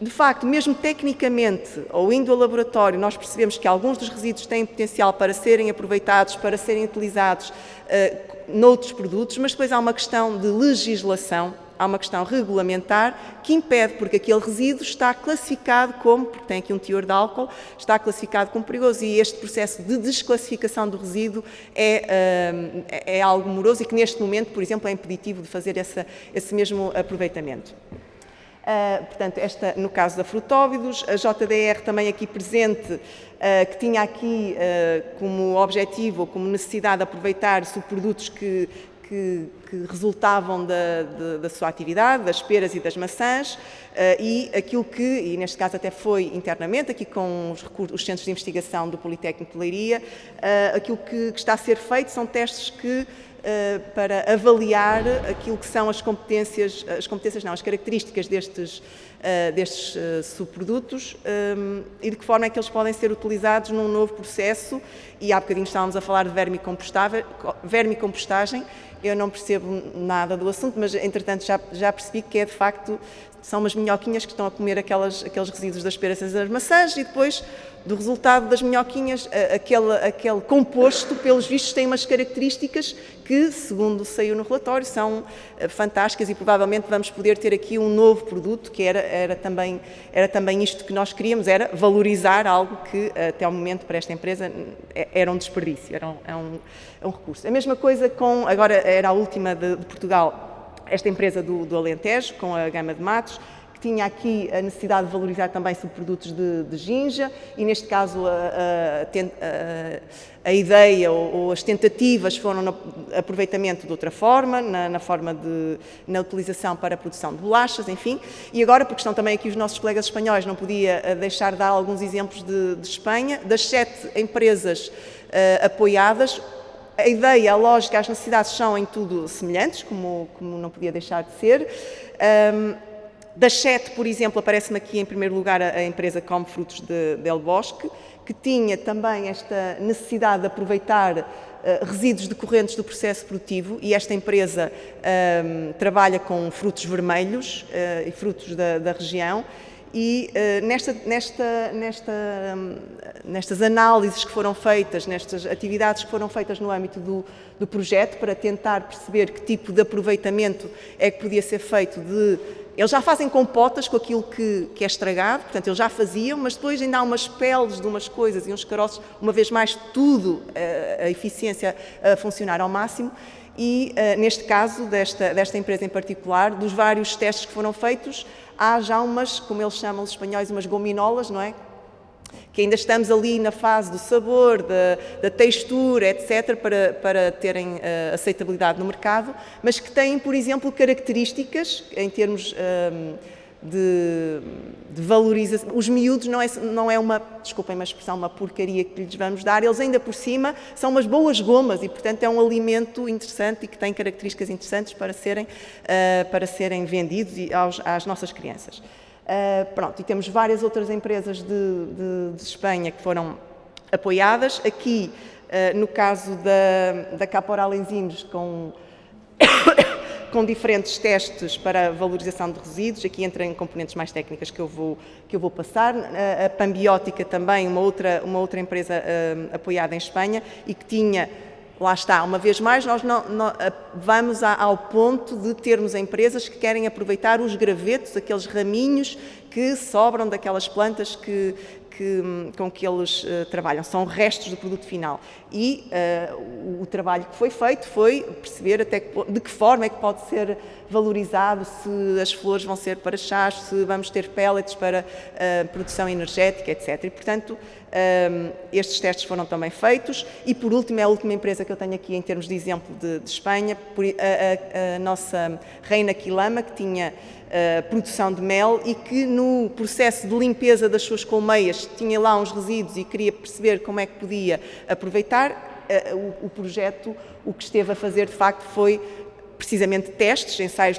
S5: de facto, mesmo tecnicamente, ou indo ao laboratório, nós percebemos que alguns dos resíduos têm potencial para serem aproveitados, para serem utilizados noutros produtos, mas depois há uma questão de legislação, há uma questão regulamentar que impede, porque aquele resíduo está classificado como, porque tem aqui um teor de álcool, está classificado como perigoso, e este processo de desclassificação do resíduo é algo moroso e que neste momento, por exemplo, é impeditivo de fazer esse mesmo aproveitamento. Portanto, no caso da Frutóvidos, a JDR também aqui presente, que tinha aqui como objetivo ou como necessidade de aproveitar subprodutos que resultavam da sua atividade, das peras e das maçãs, e aquilo e neste caso até foi internamente, aqui com os centros de investigação do Politécnico de Leiria, aquilo que está a ser feito são testes para avaliar aquilo que são as características destes subprodutos e de que forma é que eles podem ser utilizados num novo processo. E há bocadinho estávamos a falar de vermicompostagem. Eu não percebo nada do assunto, mas entretanto já percebi que de facto são umas minhoquinhas que estão a comer aqueles resíduos das peras e das maçãs, e depois do resultado das minhoquinhas, aquele composto, pelos vistos, tem umas características que, segundo saiu no relatório, são fantásticas, e provavelmente vamos poder ter aqui um novo produto, que era também isto que nós queríamos, era valorizar algo que até ao momento para esta empresa era um desperdício, era um recurso. A mesma coisa agora era a última de Portugal, esta empresa do Alentejo, com a Gama de Matos, que tinha aqui a necessidade de valorizar também subprodutos de ginja, e neste caso a ideia ou as tentativas foram no aproveitamento de outra forma, na utilização para a produção de bolachas, enfim. E agora, porque estão também aqui os nossos colegas espanhóis, não podia deixar de dar alguns exemplos de Espanha. Das 7 empresas apoiadas, a ideia, a lógica, as necessidades são em tudo semelhantes, como não podia deixar de ser. Das 7, por exemplo, aparece-me aqui em primeiro lugar a empresa Come Frutos del Bosque, que tinha também esta necessidade de aproveitar resíduos decorrentes do processo produtivo, e esta empresa trabalha com frutos vermelhos e frutos da região. E nestas análises que foram feitas, nestas atividades que foram feitas no âmbito do projeto, para tentar perceber que tipo de aproveitamento é que podia ser feito Eles já fazem compotas com aquilo que é estragado, portanto, eles já faziam, mas depois ainda há umas peles de umas coisas e uns caroços, uma vez mais, tudo, a eficiência a funcionar ao máximo. E, neste caso, desta empresa em particular, dos vários testes que foram feitos, há já umas, como eles chamam os espanhóis, umas gominolas, não é? Que ainda estamos ali na fase do sabor, da textura, etc., para terem aceitabilidade no mercado, mas que têm, por exemplo, características em termos de valorização. Os miúdos não é uma, desculpem-me a expressão, uma porcaria que lhes vamos dar, eles ainda por cima são umas boas gomas e, portanto, é um alimento interessante e que tem características interessantes para serem vendidos às nossas crianças. Pronto, e temos várias outras empresas de Espanha que foram apoiadas. Aqui, no caso da Caporal Enzinos, com diferentes testes para valorização de resíduos. Aqui entra em componentes mais técnicas que eu vou passar. A Pambiótica também, uma outra empresa apoiada em Espanha e que tinha... Lá está, uma vez mais, nós vamos ao ponto de termos empresas que querem aproveitar os gravetos, aqueles raminhos que sobram daquelas plantas com que eles trabalham. São restos do produto final. E o trabalho que foi feito foi perceber de que forma é que pode ser valorizado, se as flores vão ser para chás, se vamos ter pellets para produção energética, etc. E, portanto, estes testes foram também feitos. E, por último, é a última empresa que eu tenho aqui em termos de exemplo de Espanha, a nossa Reina Quilama, que tinha produção de mel e que no processo de limpeza das suas colmeias tinha lá uns resíduos e queria perceber como é que podia aproveitar. O projeto, o que esteve a fazer de facto foi precisamente testes, ensaios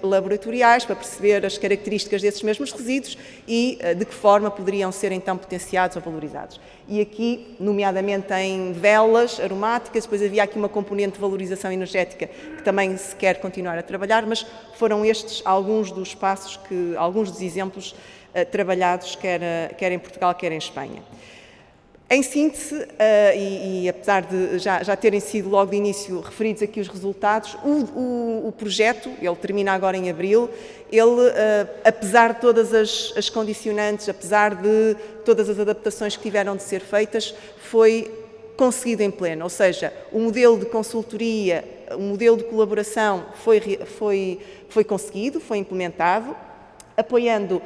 S5: laboratoriais para perceber as características desses mesmos resíduos e de que forma poderiam ser então potenciados ou valorizados. E aqui, nomeadamente em velas aromáticas, depois havia aqui uma componente de valorização energética que também se quer continuar a trabalhar, mas foram estes alguns dos passos, alguns dos exemplos trabalhados, quer em Portugal, quer em Espanha. Em síntese, e apesar de já terem sido logo de início referidos aqui os resultados, o projeto, ele termina agora em abril, ele, apesar de todas as condicionantes, apesar de todas as adaptações que tiveram de ser feitas, foi conseguido em pleno, ou seja, o modelo de consultoria, o modelo de colaboração foi conseguido, foi implementado, apoiando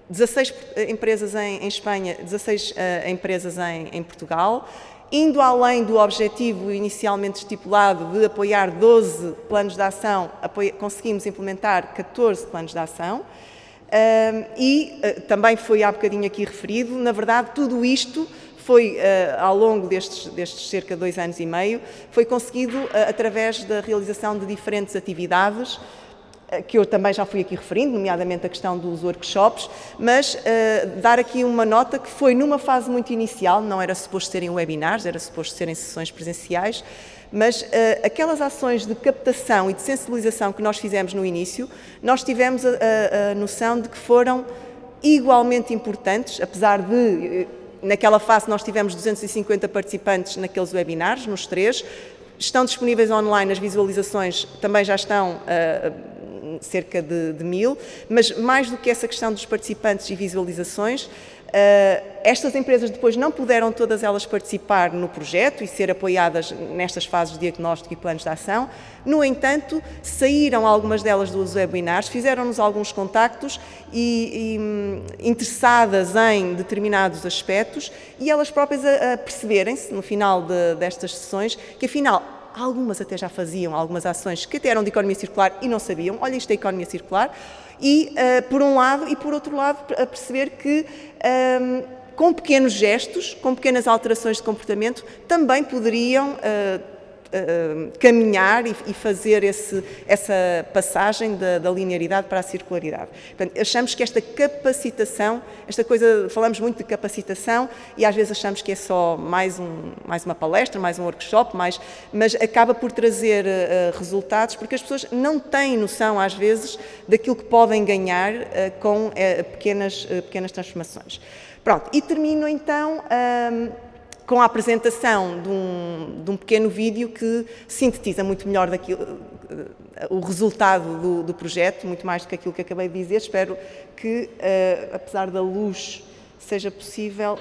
S5: 16 empresas em Espanha, 16 empresas em Portugal, indo além do objetivo inicialmente estipulado de apoiar 12 planos de ação, conseguimos implementar 14 planos de ação e também foi há bocadinho aqui referido, na verdade tudo isto foi, ao longo destes cerca de 2 anos e meio, foi conseguido através da realização de diferentes atividades, que eu também já fui aqui referindo, nomeadamente a questão dos workshops, mas dar aqui uma nota que foi numa fase muito inicial, não era suposto serem webinars, era suposto serem sessões presenciais, mas aquelas ações de captação e de sensibilização que nós fizemos no início, nós tivemos a noção de que foram igualmente importantes, apesar de, naquela fase nós tivemos 250 participantes naqueles webinars, nos 3, estão disponíveis online, as visualizações também já estão cerca de 1000, mas mais do que essa questão dos participantes e visualizações, estas empresas depois não puderam todas elas participar no projeto e ser apoiadas nestas fases de diagnóstico e planos de ação. No entanto, saíram algumas delas dos webinars, fizeram-nos alguns contactos e interessadas em determinados aspectos e elas próprias a perceberem-se, no final destas sessões, que afinal algumas até já faziam algumas ações que até eram de economia circular e não sabiam, olha, isto é economia circular, e por um lado, e por outro lado, a perceber que com pequenos gestos, com pequenas alterações de comportamento, também poderiam caminhar e fazer essa passagem da linearidade para a circularidade. Portanto, achamos que esta capacitação, esta coisa, falamos muito de capacitação e às vezes achamos que é só mais uma palestra, mais um workshop, mas acaba por trazer resultados porque as pessoas não têm noção às vezes daquilo que podem ganhar com pequenas transformações. Pronto, e termino então com a apresentação de um pequeno vídeo que sintetiza muito melhor o resultado do projeto, muito mais do que aquilo que acabei de dizer. Espero que, apesar da luz, seja possível.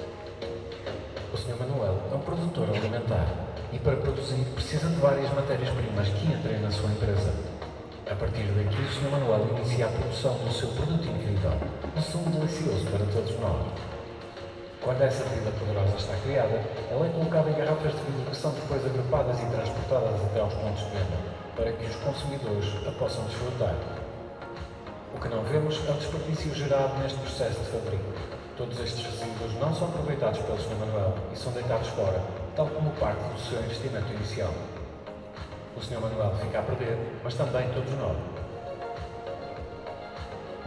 S6: O Sr. Manuel é um produtor alimentar e para produzir precisa de várias matérias-primas que entrem na sua empresa. A partir daqui, o Sr. Manuel inicia a produção do seu produto incrível, um sumo delicioso para todos nós. Quando essa bebida poderosa está criada, ela é colocada em garrafas de vidro que são depois agrupadas e transportadas até aos pontos de venda, para que os consumidores a possam desfrutar. O que não vemos é o desperdício gerado neste processo de fabrico. Todos estes resíduos não são aproveitados pelo Sr. Manuel e são deitados fora, tal como parte do seu investimento inicial. O Sr. Manuel fica a perder, mas também todos nós.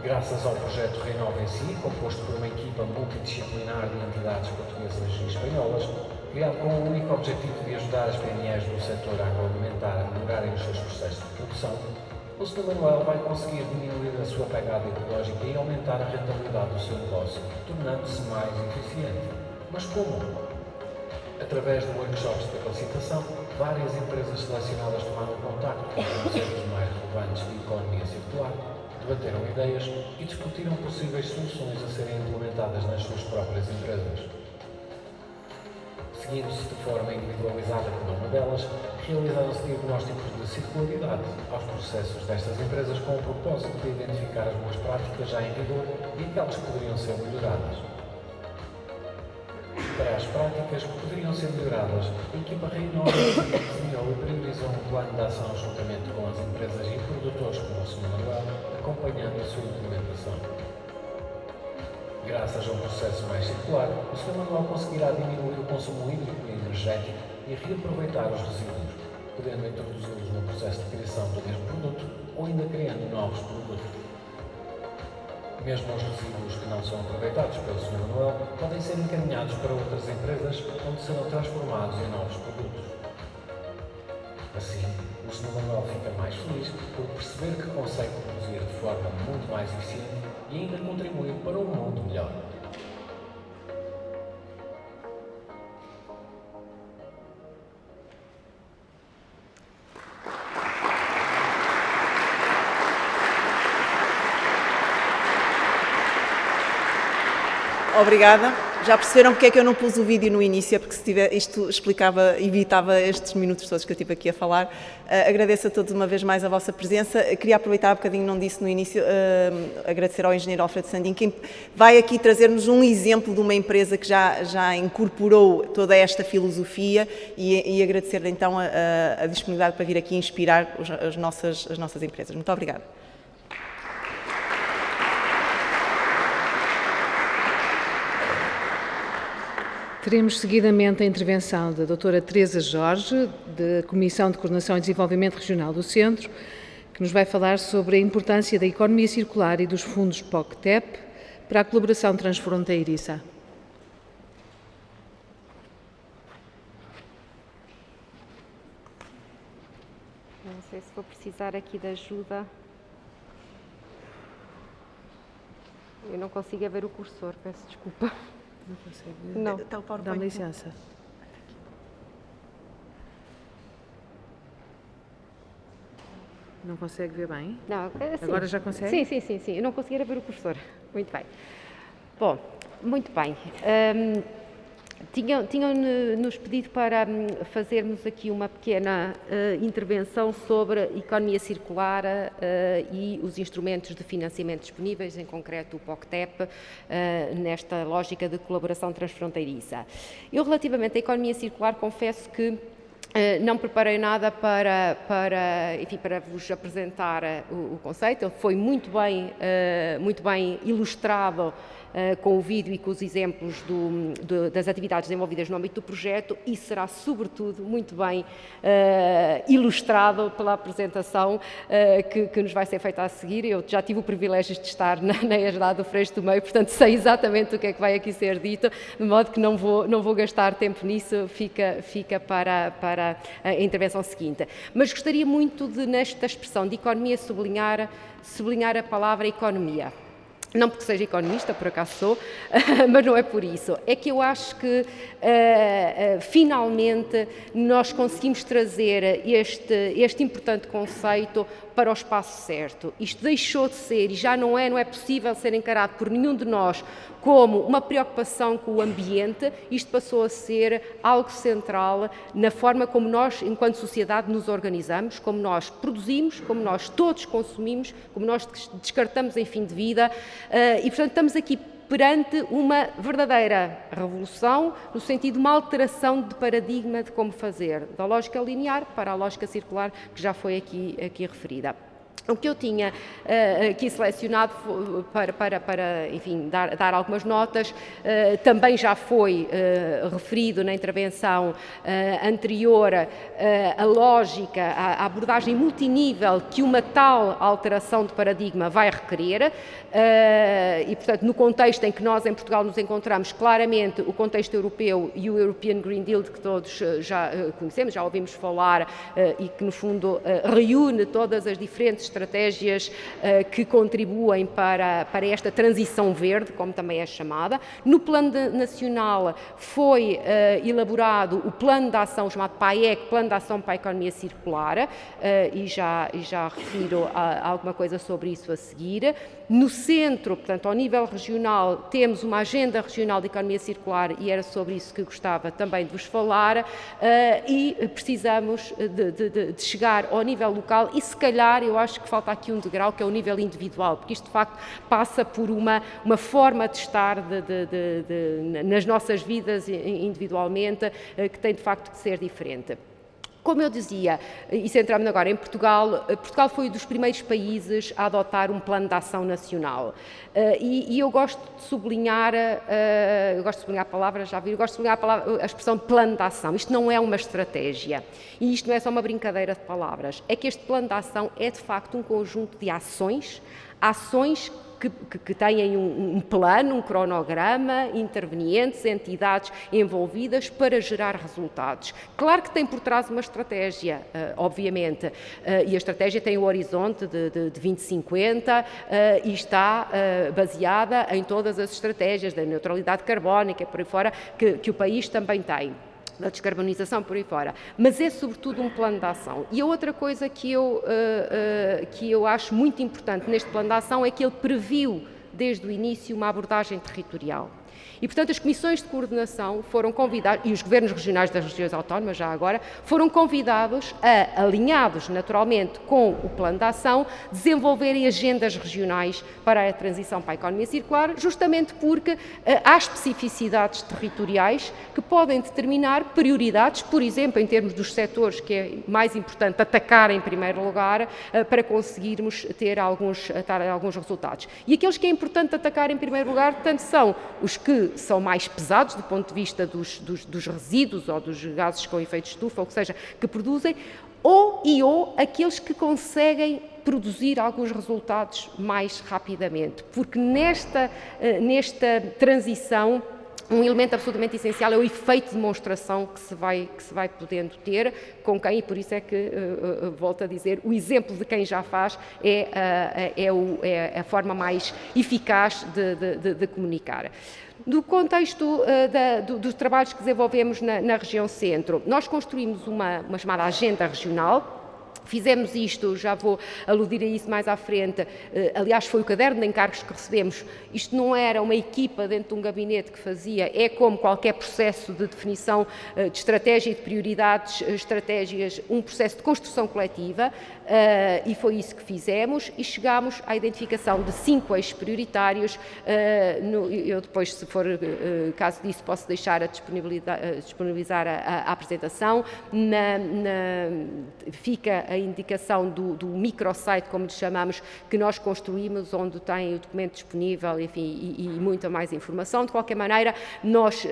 S6: Graças ao projeto Renova em si, composto por uma equipa multidisciplinar de entidades portuguesas e espanholas, criado com o único objetivo de ajudar as PMEs do setor agroalimentar a melhorarem os seus processos de produção, o Sr. Manuel vai conseguir diminuir a sua pegada ecológica e aumentar a rentabilidade do seu negócio, tornando-se mais eficiente. Mas como? Através de workshops de capacitação, várias empresas selecionadas tomaram contacto com os conceitos mais relevantes de economia circular, debateram ideias e discutiram possíveis soluções a serem implementadas nas suas próprias empresas. Seguindo-se de forma individualizada cada uma delas, realizaram-se diagnósticos de circularidade aos processos destas empresas com o propósito de identificar as boas práticas já em vigor e aquelas que poderiam ser melhoradas. Para as práticas que poderiam ser melhoradas, a equipa Renova desenhou e priorizou um plano de ação juntamente com as empresas e produtores como o Sr. Manuel, acompanhando a sua implementação. Graças a um processo mais circular, o Sr. Manuel conseguirá diminuir o consumo hídrico e energético e reaproveitar os resíduos, podendo introduzi-los no processo de criação do mesmo produto ou ainda criando novos produtos. Mesmo os resíduos que não são aproveitados pelo Sr. Manuel podem ser encaminhados para outras empresas onde serão transformados em novos produtos. Assim, o Sr. Manuel fica mais feliz por perceber que consegue produzir de forma muito mais eficiente e ainda contribuir para um mundo melhor.
S5: Obrigada. Já perceberam porque é que eu não pus o vídeo no início? Porque se tiver, isto evitava estes minutos todos que eu tive aqui a falar. Agradeço a todos uma vez mais a vossa presença. Queria aproveitar um bocadinho, não disse no início, agradecer ao engenheiro Alfredo Sandin, que vai aqui trazer-nos um exemplo de uma empresa que já incorporou toda esta filosofia e agradecer-lhe então a disponibilidade para vir aqui inspirar as nossas empresas. Muito obrigada.
S1: Teremos seguidamente a intervenção da doutora Teresa Jorge, da Comissão de Coordenação e Desenvolvimento Regional do Centro, que nos vai falar sobre a importância da economia circular e dos fundos POCTEP para a colaboração transfronteiriça.
S3: Não sei se vou precisar aqui de ajuda. Eu não consigo ver o cursor, peço desculpa.
S1: Não consegue ver?
S3: Não.
S5: Está o PowerPoint.
S1: Dá-me licença. Não consegue ver bem?
S3: Não, assim,
S1: Agora já consegue?
S3: Sim. Eu não conseguia ver o cursor. Muito bem. Bom, muito bem. Tinham-nos pedido para fazermos aqui uma pequena intervenção sobre a economia circular e os instrumentos de financiamento disponíveis, em concreto o POCTEP, nesta lógica de colaboração transfronteiriça. Eu, relativamente à economia circular, confesso que não preparei nada para vos apresentar o conceito. Ele foi muito bem ilustrado com o vídeo e com os exemplos das atividades desenvolvidas no âmbito do projeto e será, sobretudo, muito bem ilustrado pela apresentação que nos vai ser feita a seguir. Eu já tive o privilégio de estar na ESDA do Freixo do Meio, portanto sei exatamente o que é que vai aqui ser dito, de modo que não vou gastar tempo nisso, fica para a intervenção seguinte. Mas gostaria muito de, nesta expressão de economia, sublinhar a palavra economia. Não porque seja economista, por acaso sou, mas não é por isso. É que eu acho que, finalmente, nós conseguimos trazer este importante conceito para o espaço certo. Isto deixou de ser, e já não é possível ser encarado por nenhum de nós como uma preocupação com o ambiente. Isto passou a ser algo central na forma como nós, enquanto sociedade, nos organizamos, como nós produzimos, como nós todos consumimos, como nós descartamos em fim de vida, e, portanto, estamos aqui perante uma verdadeira revolução, no sentido de uma alteração de paradigma de como fazer, da lógica linear para a lógica circular, que já foi aqui referida. O que eu tinha aqui selecionado para enfim, dar algumas notas, também já foi referido na intervenção anterior a lógica, a abordagem multinível que uma tal alteração de paradigma vai requerer e, portanto, no contexto em que nós em Portugal nos encontramos, claramente o contexto europeu e o European Green Deal, que todos já conhecemos, já ouvimos falar e que, no fundo, reúne todas as diferentes estratégias que contribuem para esta transição verde, como também é chamada. No plano nacional foi elaborado o plano de ação chamado PAEC, Plano de Ação para a Economia Circular, e já refiro alguma coisa sobre isso a seguir. No centro, portanto, ao nível regional, temos uma agenda regional de economia circular e era sobre isso que gostava também de vos falar, e precisamos de chegar ao nível local e, se calhar, eu acho que falta aqui um degrau, que é o nível individual, porque isto, de facto, passa por uma forma de estar nas nossas vidas individualmente que tem, de facto, de ser diferente. Como eu dizia, e centramos agora em Portugal, Portugal foi um dos primeiros países a adotar um plano de ação nacional. E eu gosto de sublinhar, a palavra, já viram, gosto de sublinhar a expressão plano de ação. Isto não é uma estratégia. E isto não é só uma brincadeira de palavras. É que este plano de ação é, de facto, um conjunto de ações que têm um plano, um cronograma, intervenientes, entidades envolvidas para gerar resultados. Claro que tem por trás uma estratégia, obviamente, e a estratégia tem o horizonte de 2050 e está baseada em todas as estratégias da neutralidade carbónica, por aí fora, que o país também tem, da descarbonização por aí fora, mas é sobretudo um plano de ação. E a outra coisa que eu acho muito importante neste plano de ação é que ele previu desde o início uma abordagem territorial. E, portanto, as comissões de coordenação foram convidadas, e os governos regionais das regiões autónomas, já agora, foram convidados alinhados naturalmente com o plano de ação, desenvolverem agendas regionais para a transição para a economia circular, justamente porque há especificidades territoriais que podem determinar prioridades, por exemplo, em termos dos setores que é mais importante atacar em primeiro lugar, para conseguirmos ter alguns resultados. E aqueles que é importante atacar em primeiro lugar, tanto são os que são mais pesados do ponto de vista dos resíduos ou dos gases com efeito de estufa, ou que seja, que produzem, ou aqueles que conseguem produzir alguns resultados mais rapidamente, porque nesta transição um elemento absolutamente essencial é o efeito de demonstração que se vai podendo ter com quem, e por isso é que, volto a dizer, o exemplo de quem já faz é a forma mais eficaz de comunicar. No contexto dos trabalhos que desenvolvemos na região centro, nós construímos uma chamada agenda regional. Fizemos isto, já vou aludir a isso mais à frente, aliás foi o caderno de encargos que recebemos, isto não era uma equipa dentro de um gabinete que fazia, é como qualquer processo de definição de estratégia e de prioridades, estratégias, um processo de construção coletiva, e foi isso que fizemos e chegámos à identificação de 5 eixos prioritários. Eu depois, se for caso disso, posso deixar disponibilizar a apresentação. Fica a indicação do microsite, como lhe chamamos, que nós construímos, onde tem o documento disponível, enfim, e muita mais informação. De qualquer maneira, nós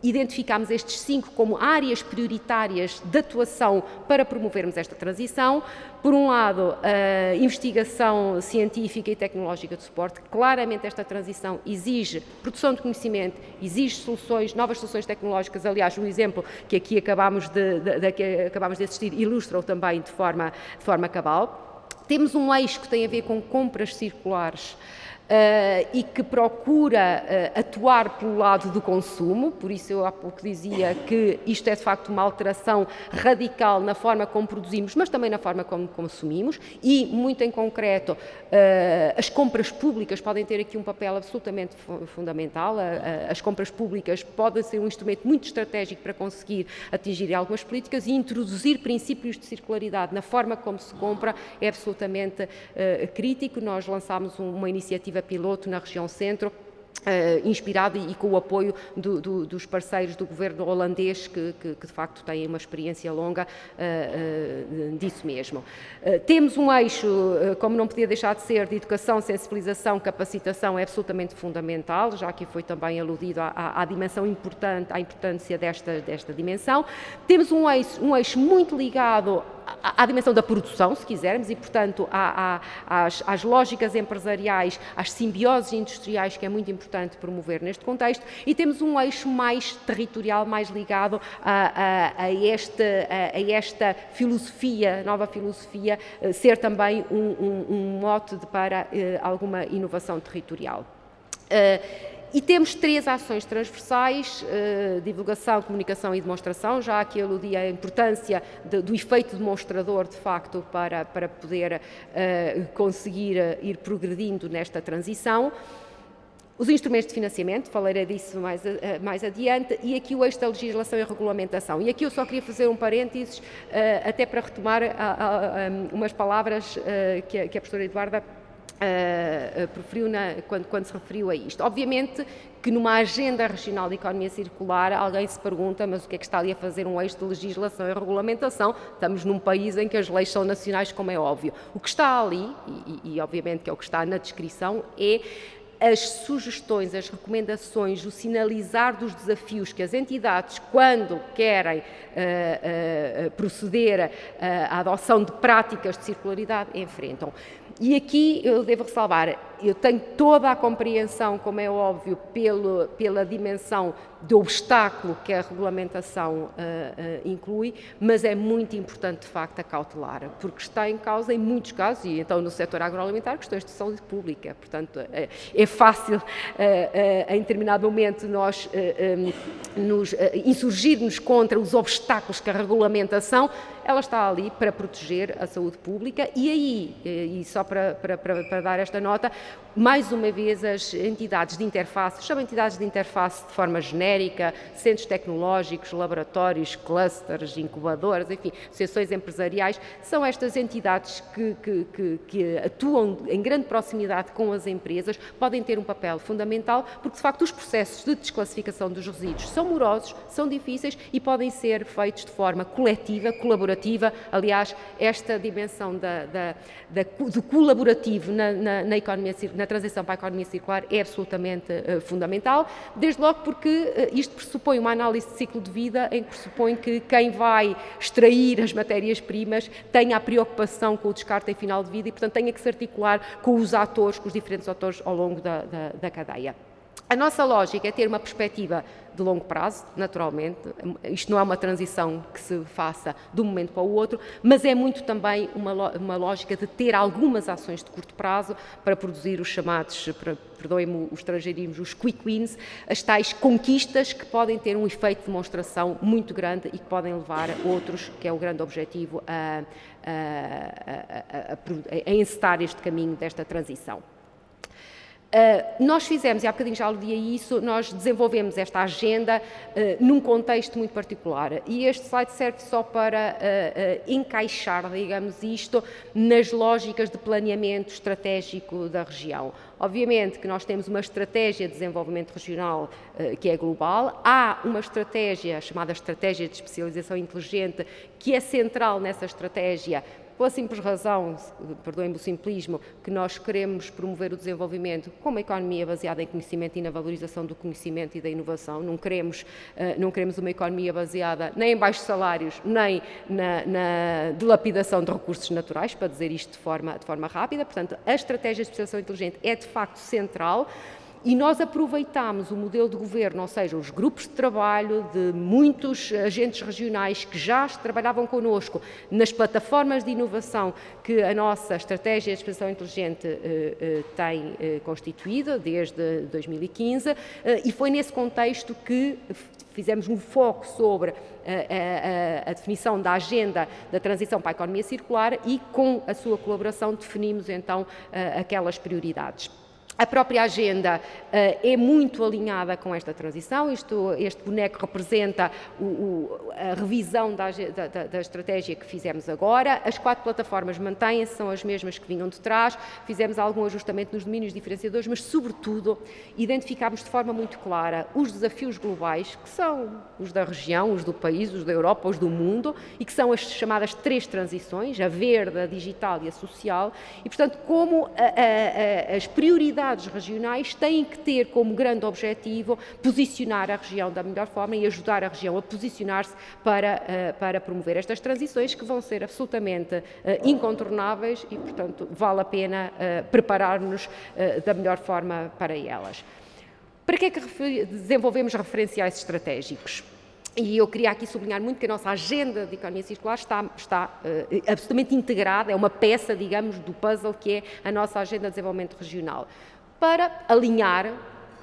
S3: identificámos estes 5 como áreas prioritárias de atuação para promovermos esta transição. Por um lado, a investigação científica e tecnológica de suporte. Claramente esta transição exige produção de conhecimento, exige novas soluções tecnológicas. Aliás, o exemplo que aqui acabámos de assistir ilustra-o também de forma cabal. Temos um eixo que tem a ver com compras circulares, e que procura atuar pelo lado do consumo, por isso eu há pouco dizia que isto é de facto uma alteração radical na forma como produzimos, mas também na forma como consumimos, e muito em concreto as compras públicas podem ter aqui um papel absolutamente fundamental. As compras públicas podem ser um instrumento muito estratégico para conseguir atingir algumas políticas, e introduzir princípios de circularidade na forma como se compra é absolutamente crítico. Nós lançámos uma iniciativa piloto na região centro, inspirado e com o apoio dos parceiros do governo holandês, que de facto têm uma experiência longa disso mesmo. Temos um eixo, como não podia deixar de ser, de educação, sensibilização, capacitação, é absolutamente fundamental, já que foi também aludido à dimensão importante, à importância desta dimensão. Temos um eixo muito ligado à dimensão da produção, se quisermos, e, portanto, às lógicas empresariais, às simbioses industriais, que é muito importante promover neste contexto, e temos um eixo mais territorial, mais ligado a esta filosofia, nova filosofia, ser também um mote para alguma inovação territorial. E temos 3 ações transversais: divulgação, comunicação e demonstração. Já aqui aludi à importância do efeito demonstrador, de facto, para poder conseguir ir progredindo nesta transição. Os instrumentos de financiamento, falarei disso mais adiante, e aqui o eixo da legislação e regulamentação. E aqui eu só queria fazer um parênteses, até para retomar umas palavras que a professora Eduarda proferiu quando se referiu a isto. Obviamente que numa agenda regional de economia circular alguém se pergunta, mas o que é que está ali a fazer um eixo de legislação e regulamentação? Estamos num país em que as leis são nacionais, como é óbvio. O que está ali, e obviamente que é o que está na descrição, é as sugestões, as recomendações, o sinalizar dos desafios que as entidades, quando querem proceder à adoção de práticas de circularidade, enfrentam. E aqui eu devo ressalvar, eu tenho toda a compreensão, como é óbvio, pela dimensão do obstáculo que a regulamentação inclui, mas é muito importante, de facto, acautelar, porque está em causa, em muitos casos, e então no setor agroalimentar, questões de saúde pública. Portanto, é fácil, em determinado momento, nós nos insurgirmos contra os obstáculos que a regulamentação, ela está ali para proteger a saúde pública e aí, e só para dar esta nota, mais uma vez as entidades de interface, chamo entidades de interface de forma genérica, centros tecnológicos, laboratórios, clusters, incubadoras, enfim, associações empresariais, são estas entidades que atuam em grande proximidade com as empresas, podem ter um papel fundamental, porque de facto os processos de desclassificação dos resíduos são morosos, são difíceis e podem ser feitos de forma coletiva, colaborativa. Aliás, esta dimensão do colaborativo na economia, na transição para a economia circular é absolutamente fundamental, desde logo porque isto pressupõe uma análise de ciclo de vida em que pressupõe que quem vai extrair as matérias-primas tenha a preocupação com o descarte em final de vida e, portanto, tenha que se articular com os atores, com os diferentes atores ao longo da cadeia. A nossa lógica é ter uma perspectiva de longo prazo, naturalmente. Isto não é uma transição que se faça de um momento para o outro, mas é muito também uma lógica de ter algumas ações de curto prazo para produzir os chamados, perdoem-me o estrangeirismo, os quick wins, as tais conquistas que podem ter um efeito de demonstração muito grande e que podem levar outros, que é o grande objetivo, a encetar este caminho desta transição. Nós fizemos, e há bocadinho já aludia isso, nós desenvolvemos esta agenda num contexto muito particular e este slide serve só para encaixar, digamos, isto nas lógicas de planeamento estratégico da região. Obviamente que nós temos uma estratégia de desenvolvimento regional que é global, há uma estratégia chamada Estratégia de Especialização Inteligente que é central nessa estratégia, pela simples razão, perdoem-me o simplismo, que nós queremos promover o desenvolvimento com uma economia baseada em conhecimento e na valorização do conhecimento e da inovação. Não queremos uma economia baseada nem em baixos salários, nem na dilapidação de recursos naturais, para dizer isto de forma rápida. Portanto, a estratégia de especialização inteligente é de facto central. E nós aproveitamos o modelo de governo, ou seja, os grupos de trabalho de muitos agentes regionais que já trabalhavam connosco nas plataformas de inovação que a nossa estratégia de expansão inteligente tem constituído desde 2015 e foi nesse contexto que fizemos um foco sobre a definição da agenda da transição para a economia circular e com a sua colaboração definimos então aquelas prioridades. A própria agenda é muito alinhada com esta transição, este boneco representa a revisão da estratégia que fizemos agora, as 4 plataformas mantêm-se, são as mesmas que vinham de trás, fizemos algum ajustamento nos domínios diferenciadores, mas sobretudo identificámos de forma muito clara os desafios globais, que são os da região, os do país, os da Europa, os do mundo, e que são as chamadas 3 transições, a verde, a digital e a social, e portanto como as prioridades regionais têm que ter como grande objetivo posicionar a região da melhor forma e ajudar a região a posicionar-se para promover estas transições que vão ser absolutamente incontornáveis e, portanto, vale a pena preparar-nos da melhor forma para elas. Para que é que desenvolvemos referenciais estratégicos? E eu queria aqui sublinhar muito que a nossa agenda de economia circular está absolutamente integrada, é uma peça, digamos, do puzzle que é a nossa agenda de desenvolvimento regional, para alinhar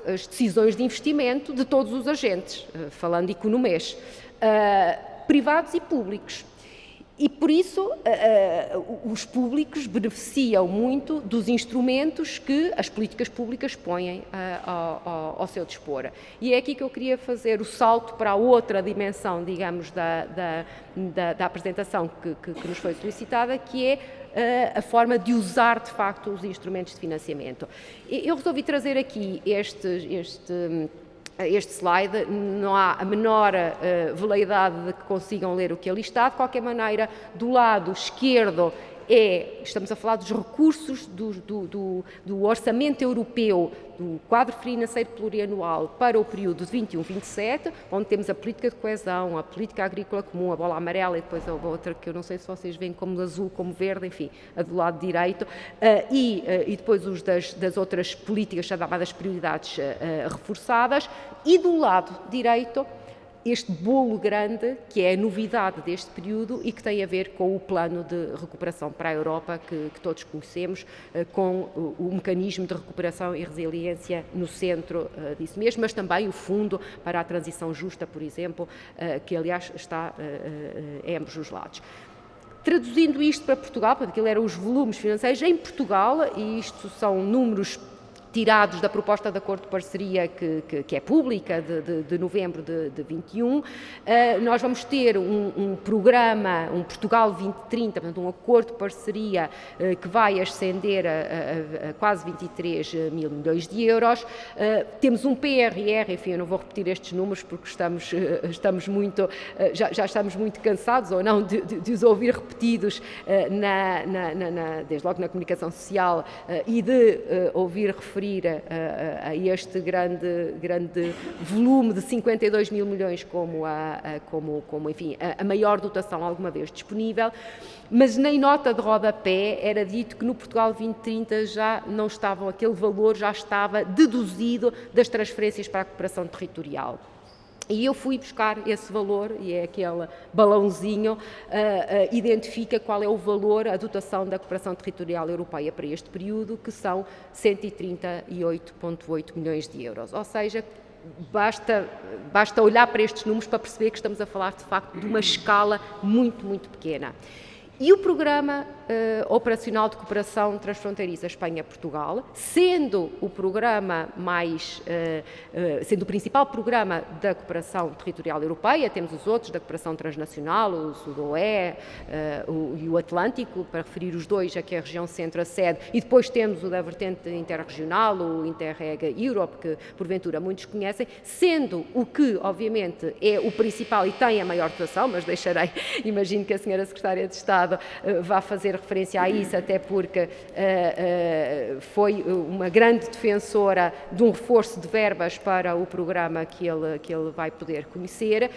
S3: as decisões de investimento de todos os agentes, falando de economês, privados e públicos. E, por isso, os públicos beneficiam muito dos instrumentos que as políticas públicas põem ao seu dispor. E é aqui que eu queria fazer o salto para a outra dimensão, digamos, da apresentação que nos foi solicitada, que é a forma de usar, de facto, os instrumentos de financiamento. Eu resolvi trazer aqui este slide, não há a menor veleidade de que consigam ler o que ali está. De qualquer maneira, do lado esquerdo estamos a falar dos recursos do orçamento europeu, do quadro financeiro plurianual para o período de 21-27, onde temos a política de coesão, a política agrícola comum, a bola amarela e depois a outra que eu não sei se vocês veem como azul, como verde, enfim, a do lado direito, e depois os das outras políticas chamadas prioridades reforçadas, e do lado direito este bolo grande, que é a novidade deste período e que tem a ver com o plano de recuperação para a Europa, que todos conhecemos, com o mecanismo de recuperação e resiliência no centro disso mesmo, mas também o Fundo para a Transição Justa, por exemplo, que aliás está a ambos os lados. Traduzindo isto para Portugal, porque aquilo eram os volumes financeiros, em Portugal, e isto são números tirados da proposta de acordo de parceria que é pública, de novembro de 21, nós vamos ter um programa, um Portugal 2030, portanto um acordo de parceria que vai ascender a quase 23 mil milhões de euros. Temos um PRR, enfim, eu não vou repetir estes números porque estamos muito, já estamos muito cansados ou não de os ouvir repetidos desde logo na comunicação social e de ouvir referir a este grande volume de 52 mil milhões como enfim, a maior dotação alguma vez disponível, mas nem nota de rodapé era dito que no Portugal 2030 já não estava, aquele valor já estava deduzido das transferências para a cooperação territorial. E eu fui buscar esse valor, e é aquele balãozinho, identifica qual é o valor, a dotação da cooperação territorial europeia para este período, que são 138,8 milhões de euros. Ou seja, basta olhar para estes números para perceber que estamos a falar, de facto, de uma escala muito, muito pequena. E o Programa Operacional de Cooperação Transfronteiriça Espanha-Portugal, sendo o programa sendo o principal programa da cooperação territorial europeia, temos os outros da cooperação transnacional, o Sudoé e o Atlântico, para referir os dois a que a região centro acede, e depois temos o da vertente interregional, o Interreg Europe, que porventura muitos conhecem, sendo o que, obviamente, é o principal e tem a maior dotação, mas deixarei, imagino que a senhora Secretária de Estado vai fazer referência a isso, até porque foi uma grande defensora de um reforço de verbas para o programa que ele vai poder conhecer.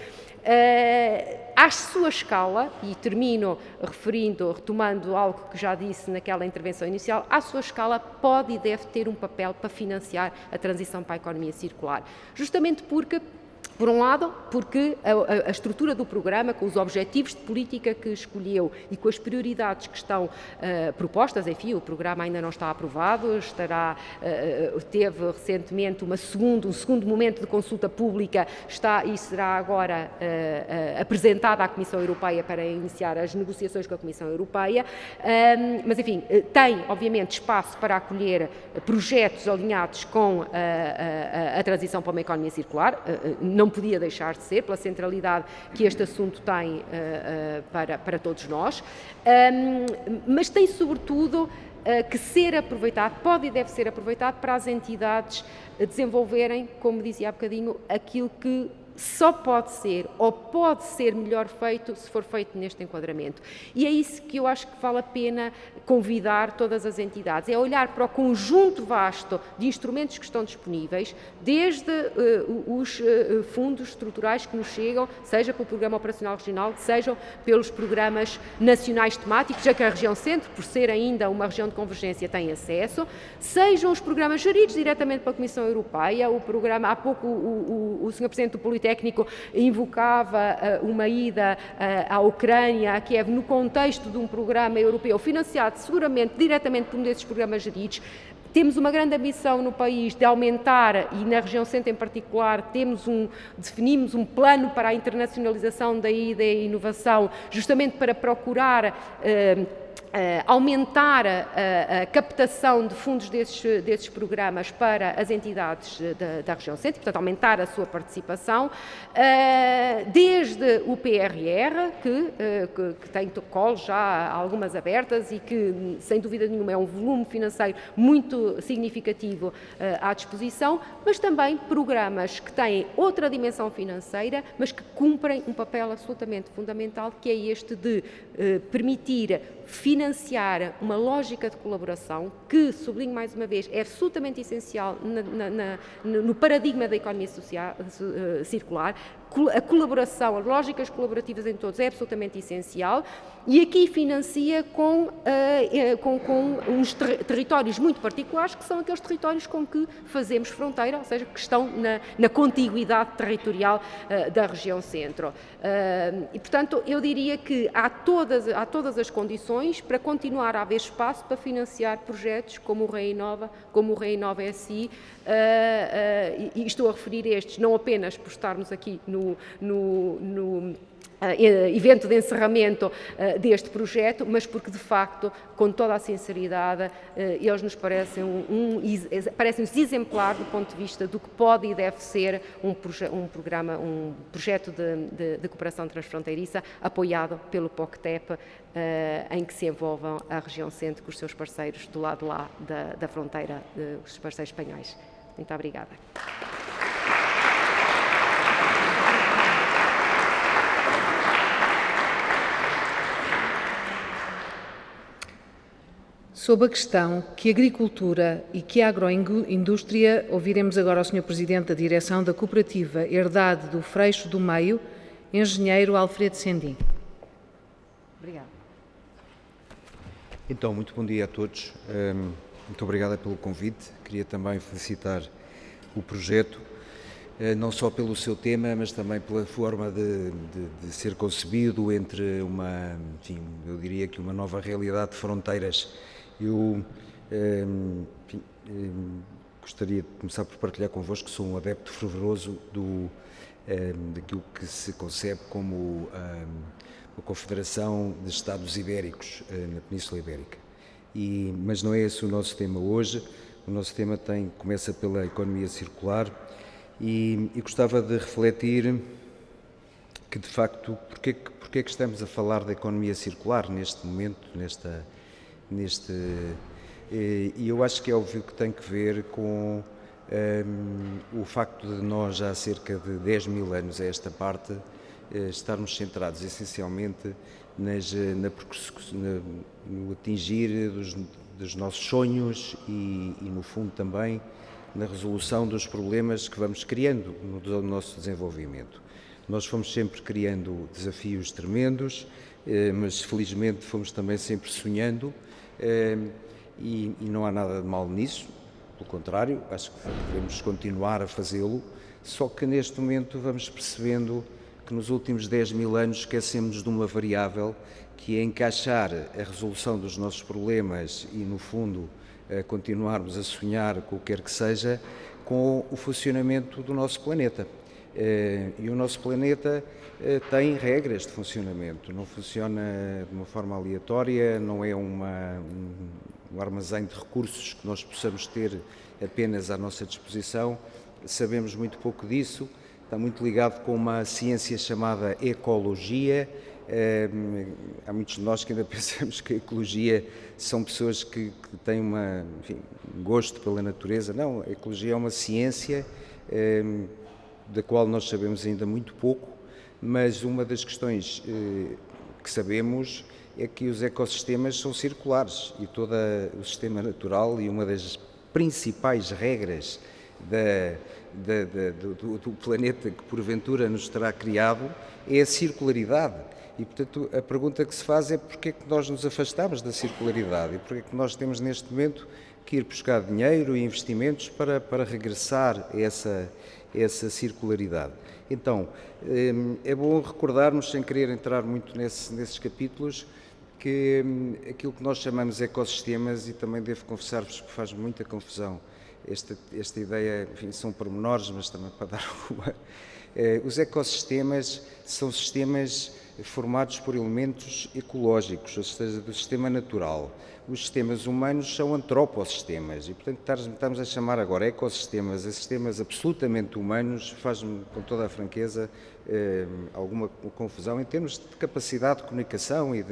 S3: À sua escala, e termino retomando algo que já disse naquela intervenção inicial, à sua escala pode e deve ter um papel para financiar a transição para a economia circular, justamente porque, por um lado, porque a estrutura do programa, com os objetivos de política que escolheu e com as prioridades que estão propostas, enfim, o programa ainda não está aprovado, teve recentemente um segundo momento de consulta pública, e será agora apresentada à Comissão Europeia para iniciar as negociações com a Comissão Europeia, mas, enfim, tem, obviamente, espaço para acolher projetos alinhados com a transição para uma economia circular. Não podia deixar de ser, pela centralidade que este assunto tem para todos nós, mas tem sobretudo que ser aproveitado, pode e deve ser aproveitado para as entidades desenvolverem, como dizia há bocadinho, aquilo que só pode ser ou pode ser melhor feito se for feito neste enquadramento. E é isso que eu acho que vale a pena convidar todas as entidades, é olhar para o conjunto vasto de instrumentos que estão disponíveis, desde os fundos estruturais que nos chegam, seja pelo Programa Operacional Regional, sejam pelos programas nacionais temáticos, já que a região centro, por ser ainda uma região de convergência, tem acesso, sejam os programas geridos diretamente pela Comissão Europeia, o programa, há pouco o Sr. Presidente do Politécnico invocava uma ida à Ucrânia, a Kiev, no contexto de um programa europeu financiado seguramente diretamente por um desses programas geridos. Temos uma grande ambição no país de aumentar, e na região centro em particular, definimos um plano para a internacionalização da ida e inovação, justamente para procurar aumentar a captação de fundos desses programas para as entidades da região centro, portanto aumentar a sua participação, desde o PRR, que tem calls já algumas abertas e que, sem dúvida nenhuma, é um volume financeiro muito significativo à disposição, mas também programas que têm outra dimensão financeira, mas que cumprem um papel absolutamente fundamental, que é este de permitir financiar uma lógica de colaboração que, sublinho mais uma vez, é absolutamente essencial no paradigma da economia social, circular. A colaboração, as lógicas colaborativas em todos é absolutamente essencial, e aqui financia com uns territórios muito particulares, que são aqueles territórios com que fazemos fronteira, ou seja, que estão na contiguidade territorial da região centro. E, portanto, eu diria que há todas as condições para continuar a haver espaço para financiar projetos como o Reinova, como o Reinova SI, e estou a referir estes não apenas por estarmos aqui no evento de encerramento deste projeto, mas porque, de facto, com toda a sinceridade, eles nos parecem-nos exemplar do ponto de vista do que pode e deve ser um projeto de cooperação transfronteiriça apoiado pelo POCTEP, em que se envolvam a região centro com os seus parceiros do lado lá da fronteira, os parceiros espanhóis. Muito obrigada.
S1: Sob a questão que agricultura e que agroindústria, ouviremos agora o Sr. Presidente da Direção da Cooperativa Herdade do Freixo do Meio, Engenheiro Alfredo Sendim. Obrigada.
S7: Então, muito bom dia a todos. Muito obrigada pelo convite. Queria também felicitar o projeto, não só pelo seu tema, mas também pela forma de ser concebido entre eu diria que uma nova realidade de fronteiras. Eu gostaria de começar por partilhar convosco que sou um adepto fervoroso daquilo que se concebe como a Confederação de Estados Ibéricos na Península Ibérica. Mas não é esse o nosso tema hoje. O nosso tema começa pela economia circular e gostava de refletir que, de facto, porque é que estamos a falar da economia circular neste momento, e eu acho que é óbvio que tem que ver com o facto de nós, já há cerca de 10 mil anos a esta parte, estarmos centrados essencialmente no atingir dos nossos sonhos e, no fundo, também na resolução dos problemas que vamos criando no nosso desenvolvimento. Nós fomos sempre criando desafios tremendos, mas felizmente fomos também sempre sonhando, e não há nada de mal nisso, pelo contrário, acho que devemos continuar a fazê-lo, só que neste momento vamos percebendo que nos últimos 10 mil anos esquecemos de uma variável, que é encaixar a resolução dos nossos problemas e, no fundo, continuarmos a sonhar com o que quer que seja, com o funcionamento do nosso planeta. E o nosso planeta tem regras de funcionamento, não funciona de uma forma aleatória, não é um armazém de recursos que nós possamos ter apenas à nossa disposição. Sabemos muito pouco disso, está muito ligado com uma ciência chamada ecologia. Há muitos de nós que ainda pensamos que a ecologia são pessoas que têm um gosto pela natureza. Não, a ecologia é uma ciência da qual nós sabemos ainda muito pouco, mas uma das questões que sabemos é que os ecossistemas são circulares e todo o sistema natural, e uma das principais regras do planeta que porventura nos terá criado é a circularidade. E, portanto, a pergunta que se faz é porque é que nós nos afastamos da circularidade e porque é que nós temos neste momento que ir buscar dinheiro e investimentos para regressar a essa circularidade. Então, é bom recordarmos, sem querer entrar muito nesses capítulos, que aquilo que nós chamamos de ecossistemas, e também devo confessar-vos que faz muita confusão esta ideia, enfim, são pormenores, mas também para dar uma... Os ecossistemas são sistemas formados por elementos ecológicos, ou seja, do sistema natural. Os sistemas humanos são antropossistemas e, portanto, estamos a chamar agora ecossistemas a sistemas absolutamente humanos, faz-me, com toda a franqueza, alguma confusão em termos de capacidade de comunicação e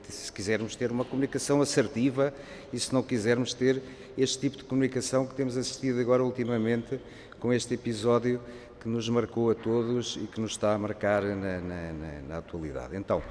S7: se quisermos ter uma comunicação assertiva e se não quisermos ter este tipo de comunicação que temos assistido agora ultimamente com este episódio que nos marcou a todos e que nos está a marcar na atualidade. Então,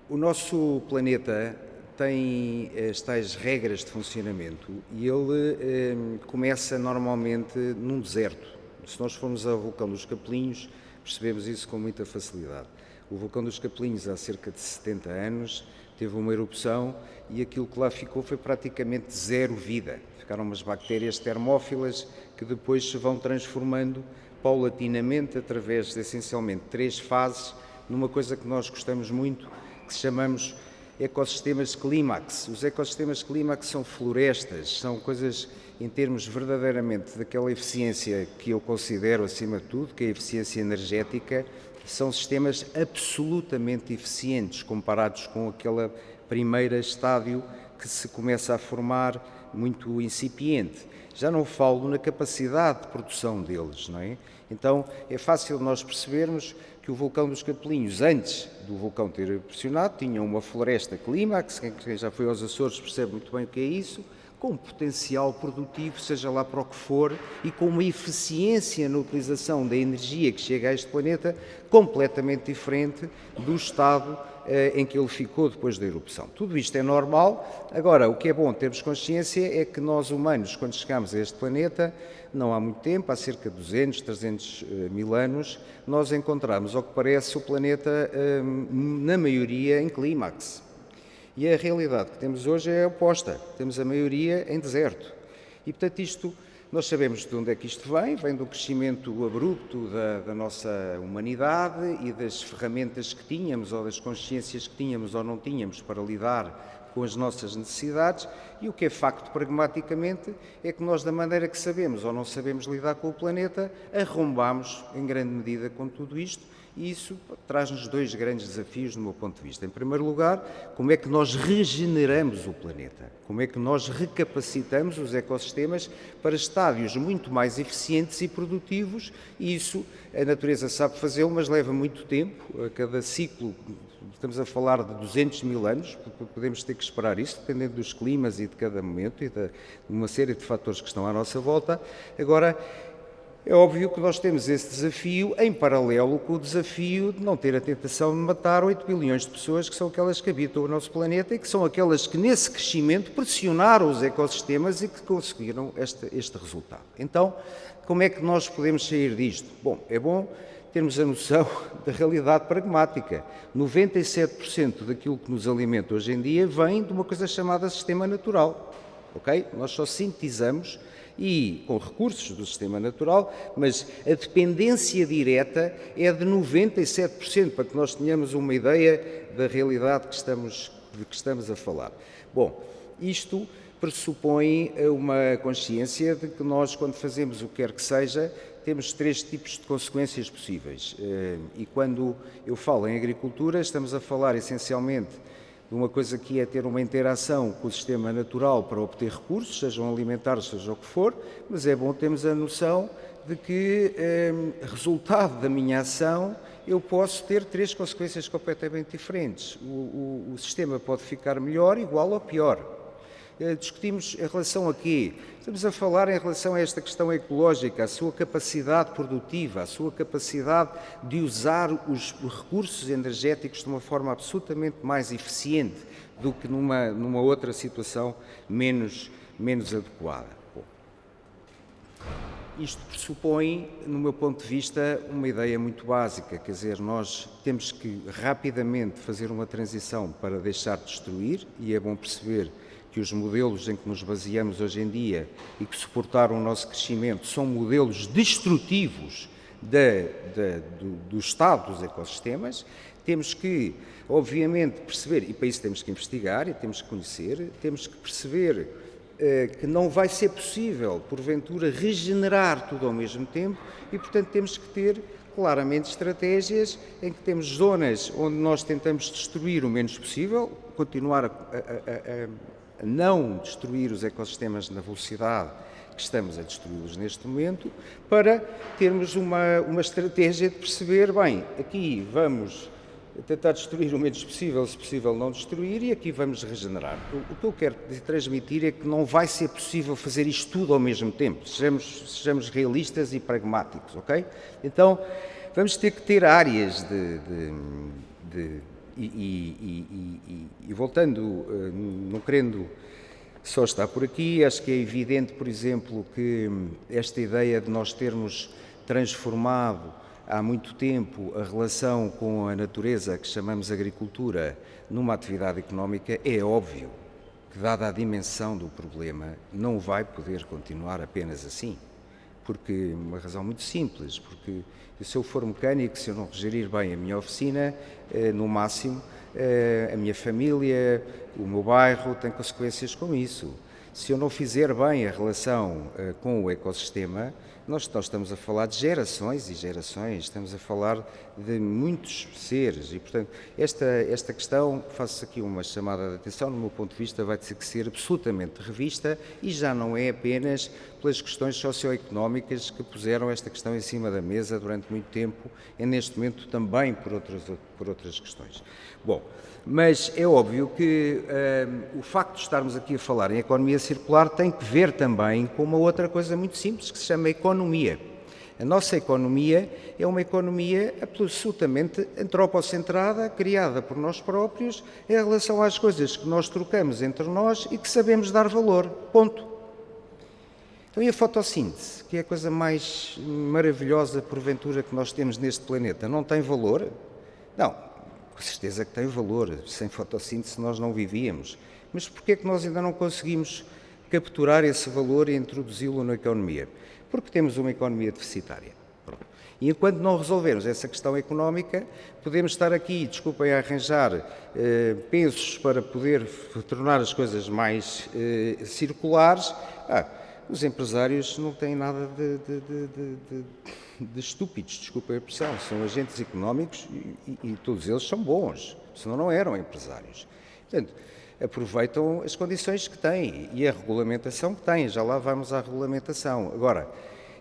S7: O nosso planeta tem as tais regras de funcionamento e ele começa normalmente num deserto. Se nós formos ao vulcão dos Capelinhos, percebemos isso com muita facilidade. O vulcão dos Capelinhos, há cerca de 70 anos, teve uma erupção e aquilo que lá ficou foi praticamente zero vida. Ficaram umas bactérias termófilas que depois se vão transformando paulatinamente através de essencialmente 3 fases numa coisa que nós gostamos muito, que chamamos ecossistemas clímax. Os ecossistemas clímax são florestas, são coisas em termos verdadeiramente daquela eficiência que eu considero acima de tudo, que é a eficiência energética, são sistemas absolutamente eficientes comparados com aquele primeiro estádio que se começa a formar muito incipiente. Já não falo na capacidade de produção deles, não é? Então é fácil nós percebermos que o vulcão dos Capelinhos, antes do vulcão ter erupcionado, tinha uma floresta clímax, quem já foi aos Açores percebe muito bem o que é isso, com um potencial produtivo, seja lá para o que for, e com uma eficiência na utilização da energia que chega a este planeta completamente diferente do estado em que ele ficou depois da erupção. Tudo isto é normal. Agora, o que é bom termos consciência é que nós humanos, quando chegamos a este planeta, não há muito tempo, há cerca de 200, 300 mil anos, nós encontramos, ao que parece, o planeta, na maioria, em clímax. E a realidade que temos hoje é oposta. Temos a maioria em deserto. E, portanto, isto, nós sabemos de onde é que isto vem do crescimento abrupto da nossa humanidade e das ferramentas que tínhamos, ou das consciências que tínhamos ou não tínhamos para lidar com as nossas necessidades, e o que é facto pragmaticamente é que nós, da maneira que sabemos ou não sabemos lidar com o planeta, arrombamos em grande medida com tudo isto, e isso traz-nos 2 grandes desafios do meu ponto de vista. Em primeiro lugar, como é que nós regeneramos o planeta? Como é que nós recapacitamos os ecossistemas para estádios muito mais eficientes e produtivos? E isso a natureza sabe fazê-lo, mas leva muito tempo. A cada ciclo, estamos a falar de 200 mil anos, podemos ter que esperar isso, dependendo dos climas e de cada momento e de uma série de fatores que estão à nossa volta. Agora, é óbvio que nós temos esse desafio em paralelo com o desafio de não ter a tentação de matar 8 bilhões de pessoas, que são aquelas que habitam o nosso planeta e que são aquelas que, nesse crescimento, pressionaram os ecossistemas e que conseguiram este resultado. Então, como é que nós podemos sair disto? Bom, é bom termos a noção da realidade pragmática. 97% daquilo que nos alimenta hoje em dia vem de uma coisa chamada sistema natural. Ok? Nós só sintetizamos e com recursos do sistema natural, mas a dependência direta é de 97%, para que nós tenhamos uma ideia da realidade de que estamos a falar. Bom, isto pressupõe uma consciência de que nós, quando fazemos o que quer que seja, temos 3 tipos de consequências possíveis. E quando eu falo em agricultura, estamos a falar essencialmente de uma coisa que é ter uma interação com o sistema natural para obter recursos, sejam alimentares, seja o que for, mas é bom termos a noção de que, resultado da minha ação, eu posso ter 3 consequências completamente diferentes. O sistema pode ficar melhor, igual ou pior. Discutimos em relação a quê? Estamos a falar em relação a esta questão ecológica, a sua capacidade produtiva, a sua capacidade de usar os recursos energéticos de uma forma absolutamente mais eficiente do que numa outra situação menos adequada. Bom, isto pressupõe, no meu ponto de vista, uma ideia muito básica, quer dizer, nós temos que rapidamente fazer uma transição para deixar de destruir, e é bom perceber que os modelos em que nos baseamos hoje em dia e que suportaram o nosso crescimento são modelos destrutivos do estado dos ecossistemas. Temos que, obviamente, perceber, e para isso temos que investigar e temos que conhecer, temos que perceber que não vai ser possível, porventura, regenerar tudo ao mesmo tempo e, portanto, temos que ter claramente estratégias em que temos zonas onde nós tentamos destruir o menos possível, continuar a não destruir os ecossistemas na velocidade que estamos a destruí-los neste momento, para termos uma estratégia de perceber, bem, aqui vamos tentar destruir o menos possível, se possível não destruir, e aqui vamos regenerar. O que eu quero transmitir é que não vai ser possível fazer isto tudo ao mesmo tempo, sejamos realistas e pragmáticos, ok? Então, vamos ter que ter áreas de voltando, não querendo só estar por aqui, acho que é evidente, por exemplo, que esta ideia de nós termos transformado há muito tempo a relação com a natureza, que chamamos agricultura, numa atividade económica, é óbvio que, dada a dimensão do problema, não vai poder continuar apenas assim. Porque, uma razão muito simples, porque se eu for mecânico, se eu não gerir bem a minha oficina, no máximo, a minha família, o meu bairro tem consequências com isso. Se eu não fizer bem a relação com o ecossistema, nós estamos a falar de gerações e gerações, estamos a falar de muitos seres e, portanto, esta questão, faço aqui uma chamada de atenção, no meu ponto de vista, vai ter que ser absolutamente revista e já não é apenas pelas questões socioeconómicas que puseram esta questão em cima da mesa durante muito tempo, é neste momento também por outras questões. Bom, mas é óbvio que o facto de estarmos aqui a falar em economia circular tem que ver também com uma outra coisa muito simples, que se chama economia. A nossa economia é uma economia absolutamente antropocentrada, criada por nós próprios, em relação às coisas que nós trocamos entre nós e que sabemos dar valor. Ponto. Então, e a fotossíntese, que é a coisa mais maravilhosa, porventura, que nós temos neste planeta, não tem valor? Não, com certeza que tem valor. Sem fotossíntese nós não vivíamos. Mas porquê é que nós ainda não conseguimos capturar esse valor e introduzi-lo na economia? Porque temos uma economia deficitária. E enquanto não resolvermos essa questão económica, podemos estar aqui, desculpem, a arranjar pensos para poder tornar as coisas mais circulares. Os empresários não têm nada de estúpidos, desculpem a expressão, são agentes económicos e todos eles são bons, senão não eram empresários. Portanto, aproveitam as condições que têm e a regulamentação que têm, já lá vamos à regulamentação. Agora,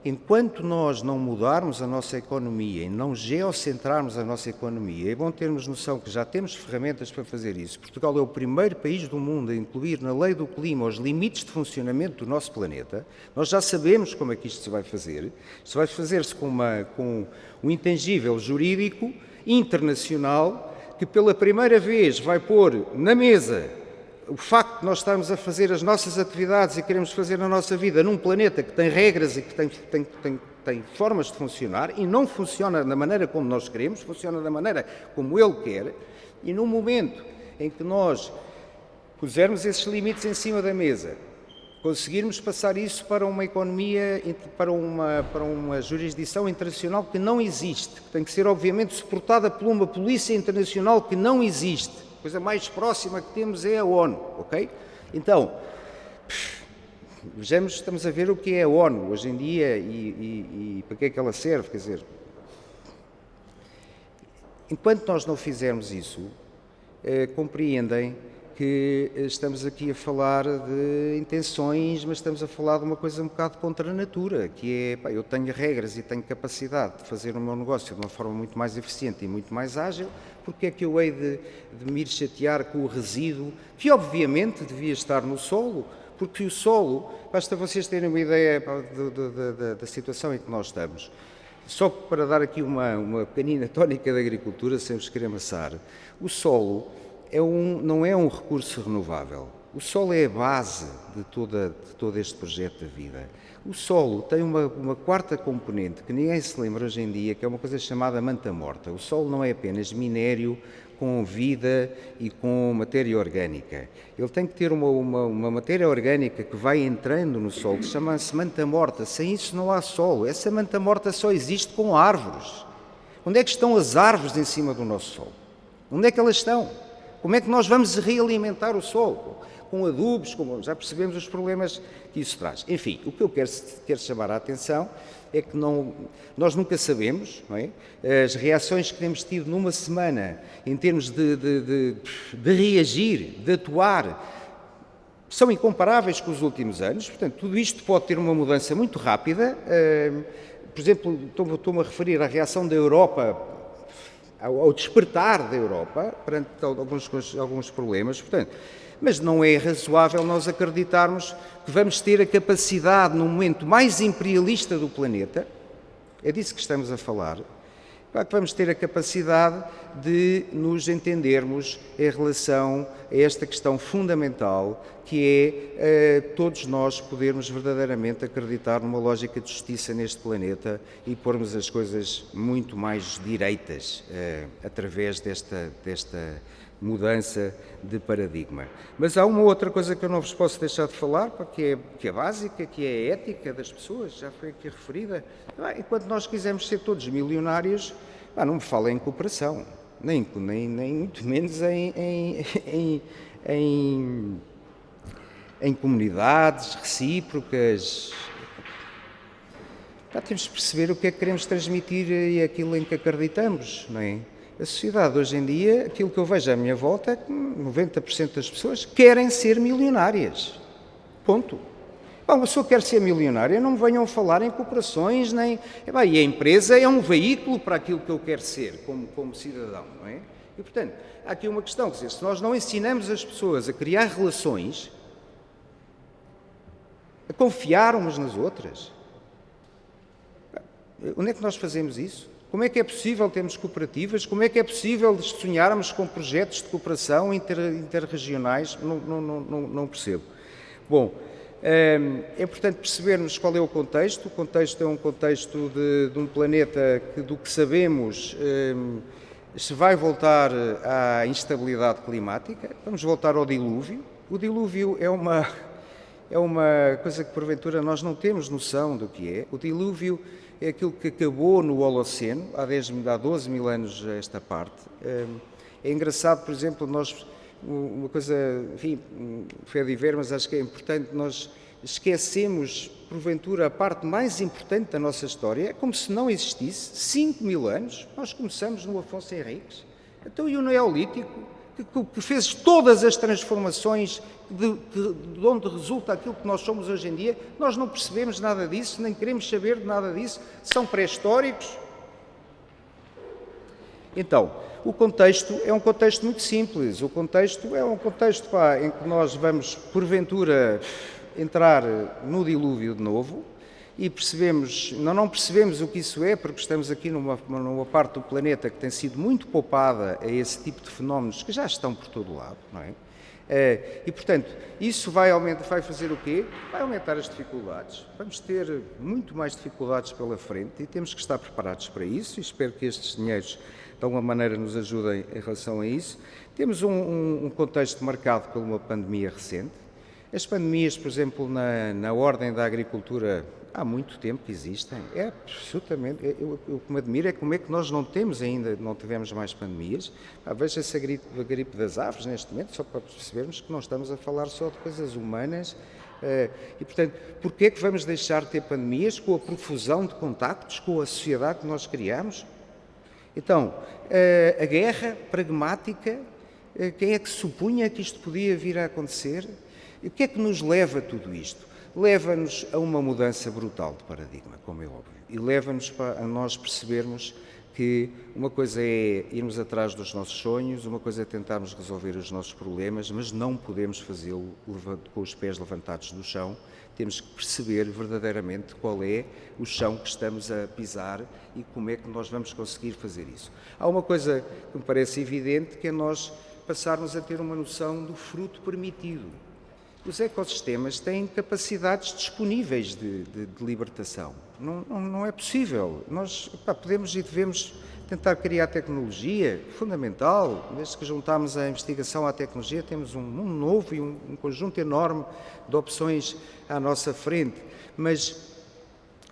S7: enquanto nós não mudarmos a nossa economia e não geocentrarmos a nossa economia, é bom termos noção que já temos ferramentas para fazer isso. Portugal é o primeiro país do mundo a incluir na lei do clima os limites de funcionamento do nosso planeta. Nós já sabemos como é que isto se vai fazer. Isto vai fazer-se com um intangível jurídico internacional que pela primeira vez vai pôr na mesa o facto de nós estarmos a fazer as nossas atividades e queremos fazer a nossa vida num planeta que tem regras e que tem formas de funcionar e não funciona da maneira como nós queremos, funciona da maneira como ele quer, e no momento em que nós pusermos esses limites em cima da mesa, conseguirmos passar isso para uma economia, para uma jurisdição internacional que não existe, que tem que ser obviamente suportada por uma polícia internacional que não existe. A coisa mais próxima que temos é a ONU, ok? Então, vejamos, estamos a ver o que é a ONU hoje em dia e para que é que ela serve, quer dizer, enquanto nós não fizermos isso, compreendem que estamos aqui a falar de intenções, mas estamos a falar de uma coisa um bocado contra a natura, que é, eu tenho regras e tenho capacidade de fazer o meu negócio de uma forma muito mais eficiente e muito mais ágil, porque é que eu hei de me ir chatear com o resíduo, que obviamente devia estar no solo, porque o solo, basta vocês terem uma ideia da situação em que nós estamos. Só para dar aqui uma pequenina tónica da agricultura, sem vos querer amassar, o solo não é um recurso renovável. O solo é a base de todo este projeto da vida. O solo tem uma quarta componente que ninguém se lembra hoje em dia, que é uma coisa chamada manta morta. O solo não é apenas minério com vida e com matéria orgânica. Ele tem que ter uma matéria orgânica que vai entrando no solo, que chama-se manta morta. Sem isso não há solo. Essa manta morta só existe com árvores. Onde é que estão as árvores em cima do nosso solo? Onde é que elas estão? Como é que nós vamos realimentar o solo? Com adubos, já percebemos os problemas que isso traz. Enfim, o que eu quero chamar a atenção é que nós nunca sabemos, não é? As reações que temos tido numa semana em termos de reagir, de atuar, são incomparáveis com os últimos anos. Portanto, tudo isto pode ter uma mudança muito rápida. Por exemplo, estou-me a referir à reação da Europa, ao despertar da Europa perante alguns problemas, portanto, mas não é razoável nós acreditarmos que vamos ter a capacidade, no momento mais imperialista do planeta, é disso que estamos a falar, Claro que vamos ter a capacidade de nos entendermos em relação a esta questão fundamental, que é todos nós podermos verdadeiramente acreditar numa lógica de justiça neste planeta e pormos as coisas muito mais direitas através desta mudança de paradigma. Mas há uma outra coisa que eu não vos posso deixar de falar, que é básica, que é a ética das pessoas, já foi aqui referida. Enquanto nós quisermos ser todos milionários, não me falem em cooperação, nem muito menos em comunidades recíprocas. Temos de perceber o que é que queremos transmitir e aquilo em que acreditamos, não é? A sociedade hoje em dia, aquilo que eu vejo à minha volta é que 90% das pessoas querem ser milionárias. Ponto. Uma pessoa quer ser milionária, não me venham falar em cooperações, nem... E a empresa é um veículo para aquilo que eu quero ser, como cidadão, não é? E, portanto, há aqui uma questão, quer dizer, se nós não ensinamos as pessoas a criar relações, a confiar umas nas outras, onde é que nós fazemos isso? Como é que é possível termos cooperativas? Como é que é possível sonharmos com projetos de cooperação interregionais? Não percebo. Bom, é importante percebermos qual é o contexto. O contexto é um contexto de um planeta que, do que sabemos, se vai voltar à instabilidade climática. Vamos voltar ao dilúvio. O dilúvio é uma coisa que, porventura, nós não temos noção do que é. O dilúvio é aquilo que acabou no Holoceno, há 12 mil anos a esta parte. É engraçado, por exemplo, uma coisa, enfim, foi a diver, mas acho que é importante, nós esquecemos, porventura, a parte mais importante da nossa história, é como se não existisse. 5 mil anos, nós começamos no Afonso Henriques. Então, e o Neolítico, que fez todas as transformações de onde resulta aquilo que nós somos hoje em dia, nós não percebemos nada disso, nem queremos saber de nada disso, são pré-históricos. Então, o contexto é um contexto muito simples, o contexto é um contexto em que nós vamos, porventura, entrar no dilúvio de novo, e não percebemos o que isso é, porque estamos aqui numa parte do planeta que tem sido muito poupada a esse tipo de fenómenos que já estão por todo lado, não é? E, portanto, isso vai fazer o quê? Vai aumentar as dificuldades. Vamos ter muito mais dificuldades pela frente e temos que estar preparados para isso, e espero que estes dinheiros, de alguma maneira, nos ajudem em relação a isso. Temos um contexto marcado por uma pandemia recente. As pandemias, por exemplo, na ordem da agricultura, há muito tempo que existem. É absolutamente... O que me admira é como é que nós não tivemos mais pandemias. Veja-se a gripe das aves neste momento, só para percebermos que não estamos a falar só de coisas humanas. E, portanto, porquê é que vamos deixar de ter pandemias com a profusão de contactos com a sociedade que nós criamos? Então, a guerra pragmática, quem é que supunha que isto podia vir a acontecer? E o que é que nos leva a tudo isto? Leva-nos a uma mudança brutal de paradigma, como é óbvio, e leva-nos a nós percebermos que uma coisa é irmos atrás dos nossos sonhos, uma coisa é tentarmos resolver os nossos problemas, mas não podemos fazê-lo com os pés levantados do chão. Temos que perceber verdadeiramente qual é o chão que estamos a pisar e como é que nós vamos conseguir fazer isso. Há uma coisa que me parece evidente, que é nós passarmos a ter uma noção do fruto permitido. Os ecossistemas têm capacidades disponíveis de libertação. Não é possível. Nós podemos e devemos tentar criar tecnologia fundamental. Desde que juntámos a investigação à tecnologia, temos um mundo novo e um conjunto enorme de opções à nossa frente. Mas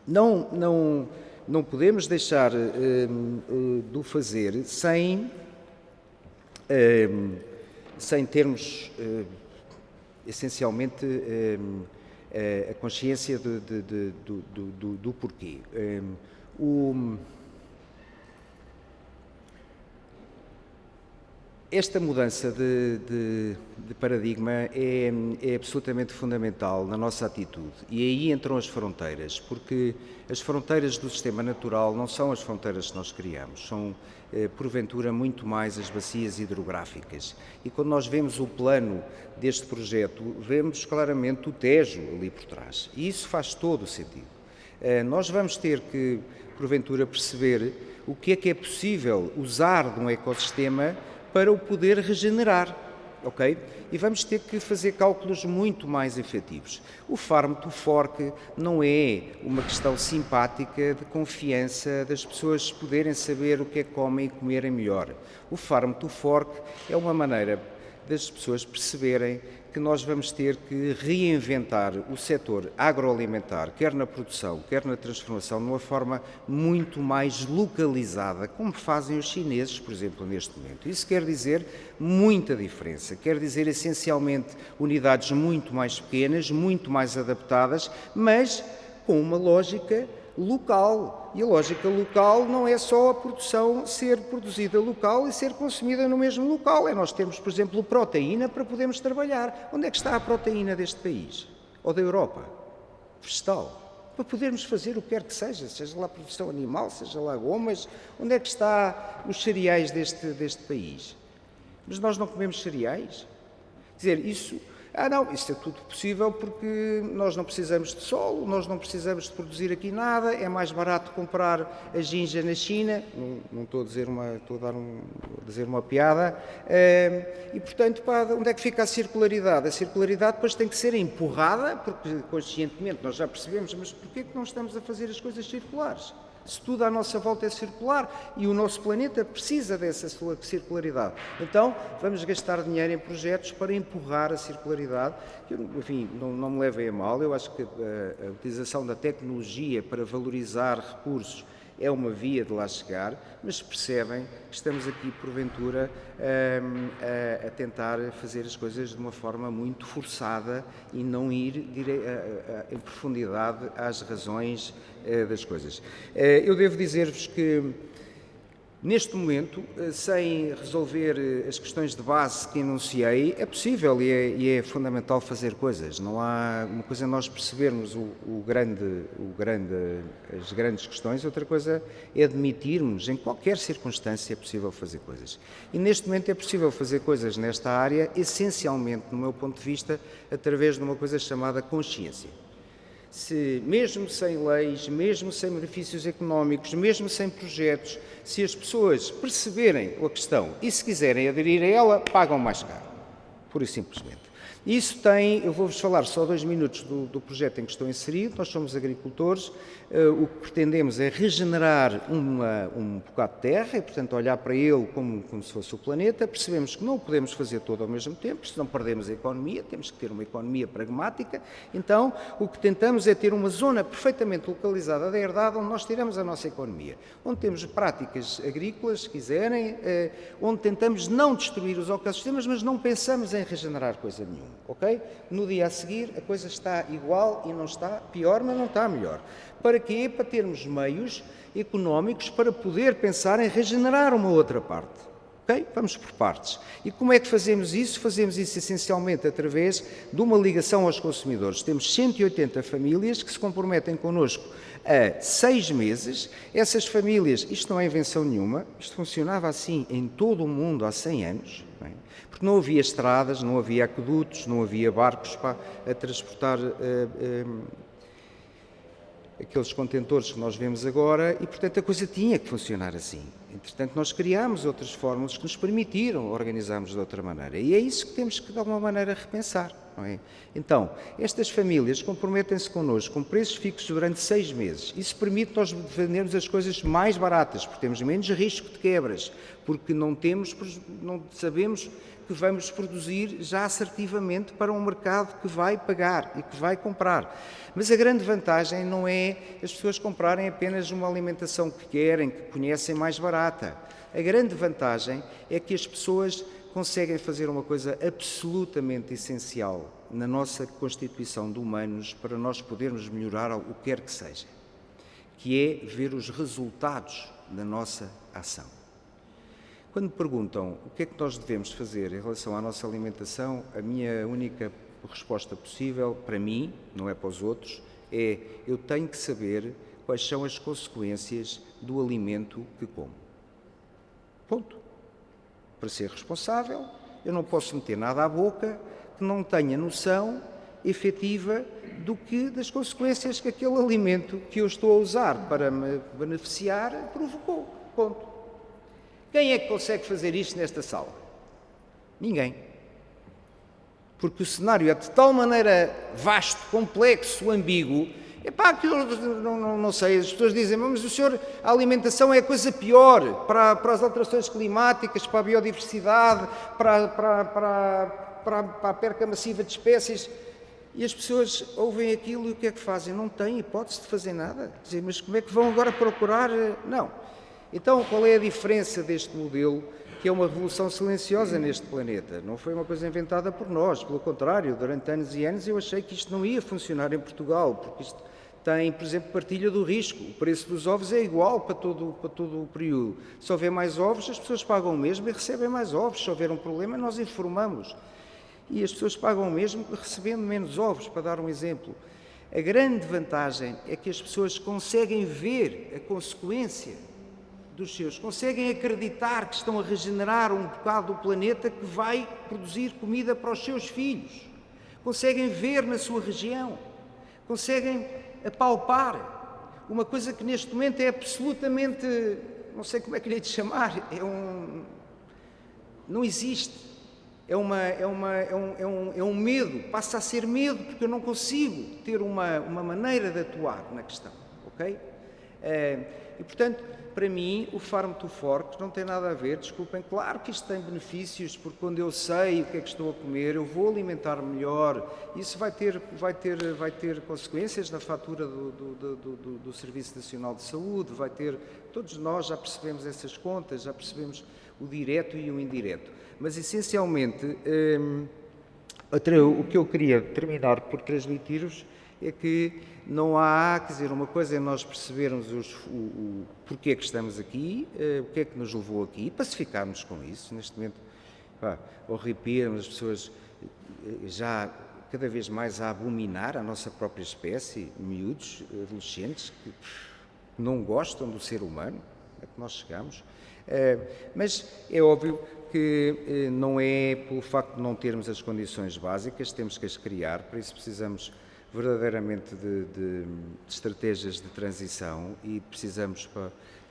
S7: não podemos deixar de o fazer sem termos... essencialmente a consciência do porquê. Esta mudança de paradigma é absolutamente fundamental na nossa atitude, e aí entram as fronteiras, porque as fronteiras do sistema natural não são as fronteiras que nós criamos, são porventura muito mais as bacias hidrográficas. E quando nós vemos o plano deste projeto, vemos claramente o Tejo ali por trás, e isso faz todo o sentido. Nós vamos ter que, porventura, perceber o que é possível usar de um ecossistema para o poder regenerar, ok? E vamos ter que fazer cálculos muito mais efetivos. O Farm to Fork não é uma questão simpática de confiança das pessoas poderem saber o que é que comem e comerem melhor. O Farm to Fork é uma maneira das pessoas perceberem que nós vamos ter que reinventar o setor agroalimentar, quer na produção, quer na transformação, de uma forma muito mais localizada, como fazem os chineses, por exemplo, neste momento. Isso quer dizer muita diferença, quer dizer essencialmente unidades muito mais pequenas, muito mais adaptadas, mas com uma lógica local. E a lógica local não é só a produção ser produzida local e ser consumida no mesmo local. Nós temos, por exemplo, proteína para podermos trabalhar. Onde é que está a proteína deste país? Ou da Europa? Vegetal. Para podermos fazer o que quer que seja lá produção animal, seja lá gomas. Onde é que está os cereais deste país? Mas nós não comemos cereais? Quer dizer, isso é tudo possível porque nós não precisamos de solo, nós não precisamos de produzir aqui nada, é mais barato comprar a ginja na China, não estou a dizer uma piada, e portanto, onde é que fica a circularidade? A circularidade depois tem que ser empurrada, porque conscientemente nós já percebemos, mas porquê que não estamos a fazer as coisas circulares? Se tudo à nossa volta é circular e o nosso planeta precisa dessa circularidade. Então, vamos gastar dinheiro em projetos para empurrar a circularidade. Enfim, não me levem a mal, eu acho que a utilização da tecnologia para valorizar recursos é uma via de lá chegar, mas percebem que estamos aqui, porventura, a tentar fazer as coisas de uma forma muito forçada e não ir em profundidade às razões das coisas. Eu devo dizer-vos que, neste momento, sem resolver as questões de base que enunciei, é possível e é fundamental fazer coisas. Não há uma coisa nós percebermos as grandes questões, outra coisa é admitirmos, em qualquer circunstância é possível fazer coisas. E neste momento é possível fazer coisas nesta área, essencialmente, no meu ponto de vista, através de uma coisa chamada consciência. Se, mesmo sem leis, mesmo sem benefícios económicos, mesmo sem projetos, se as pessoas perceberem a questão e se quiserem aderir a ela, pagam mais caro, pura e simplesmente. Isso eu vou-vos falar só 2 minutos do projeto em que estou inserido. Nós somos agricultores, o que pretendemos é regenerar um bocado de terra e, portanto, olhar para ele como se fosse o planeta. Percebemos que não o podemos fazer todo ao mesmo tempo, senão perdemos a economia, temos que ter uma economia pragmática. Então, o que tentamos é ter uma zona perfeitamente localizada da herdade onde nós tiramos a nossa economia, onde temos práticas agrícolas, se quiserem, onde tentamos não destruir os ecossistemas, mas não pensamos em regenerar coisa nenhuma. Ok? No dia a seguir a coisa está igual e não está pior, mas não está melhor. Para quê? Para termos meios económicos para poder pensar em regenerar uma outra parte. Ok? Vamos por partes. E como é que fazemos isso? Fazemos isso essencialmente através de uma ligação aos consumidores. Temos 180 famílias que se comprometem connosco a 6 meses. Essas famílias, isto não é invenção nenhuma, isto funcionava assim em todo o mundo há 100 anos, não é? Porque não havia estradas, não havia aquedutos, não havia barcos a transportar aqueles contentores que nós vemos agora e, portanto, a coisa tinha que funcionar assim. Entretanto, nós criámos outras fórmulas que nos permitiram organizarmos de outra maneira. E é isso que temos que, de alguma maneira, repensar. Não é? Então, estas famílias comprometem-se connosco com preços fixos durante 6 meses. Isso permite nós vendermos as coisas mais baratas, porque temos menos risco de quebras, porque não sabemos que vamos produzir já assertivamente para um mercado que vai pagar e que vai comprar. Mas a grande vantagem não é as pessoas comprarem apenas uma alimentação que querem, que conhecem mais barata. A grande vantagem é que as pessoas conseguem fazer uma coisa absolutamente essencial na nossa constituição de humanos para nós podermos melhorar o que quer que seja, que é ver os resultados da nossa ação. Quando me perguntam o que é que nós devemos fazer em relação à nossa alimentação, a minha única resposta possível, para mim, não é para os outros, é eu tenho que saber quais são as consequências do alimento que como. Ponto. Para ser responsável, eu não posso meter nada à boca que não tenha noção efetiva do que das consequências que aquele alimento que eu estou a usar para me beneficiar provocou. Ponto. Quem é que consegue fazer isto nesta sala? Ninguém. Porque o cenário é de tal maneira vasto, complexo, ambíguo, que eu não sei, as pessoas dizem, mas o senhor, a alimentação é a coisa pior para as alterações climáticas, para a biodiversidade, para a perca massiva de espécies. E as pessoas ouvem aquilo e o que é que fazem? Não têm hipótese de fazer nada. Dizem, mas como é que vão agora procurar? Não. Então, qual é a diferença deste modelo, que é uma revolução silenciosa neste planeta? Não foi uma coisa inventada por nós, pelo contrário, durante anos e anos eu achei que isto não ia funcionar em Portugal, porque isto tem, por exemplo, partilha do risco. O preço dos ovos é igual para todo o período. Se houver mais ovos, as pessoas pagam o mesmo e recebem mais ovos. Se houver um problema, nós informamos. E as pessoas pagam o mesmo recebendo menos ovos, para dar um exemplo. A grande vantagem é que as pessoas conseguem ver a consequência dos seus, conseguem acreditar que estão a regenerar um bocado do planeta que vai produzir comida para os seus filhos. Conseguem ver na sua região, conseguem apalpar uma coisa que neste momento é absolutamente, não sei como é que lhe hei de chamar, não existe. É um medo, passa a ser medo, porque eu não consigo ter uma maneira de atuar na questão, ok? E, portanto, para mim, o Farm to Fork não tem nada a ver, desculpem, claro que isto tem benefícios, porque quando eu sei o que é que estou a comer, eu vou alimentar melhor, isso vai ter consequências na fatura do Serviço Nacional de Saúde, todos nós já percebemos essas contas, já percebemos o direto e o indireto. Mas, essencialmente, o que eu queria terminar por transmitir-vos é que não há, quer dizer, uma coisa é nós percebermos o porquê que estamos aqui, o que é que nos levou aqui, pacificarmos com isso. Neste momento, horripia-me as pessoas já cada vez mais a abominar a nossa própria espécie, miúdos, adolescentes, que não gostam do ser humano, é que nós chegamos. Mas é óbvio que não é pelo facto de não termos as condições básicas, temos que as criar, para isso precisamos verdadeiramente de estratégias de transição e precisamos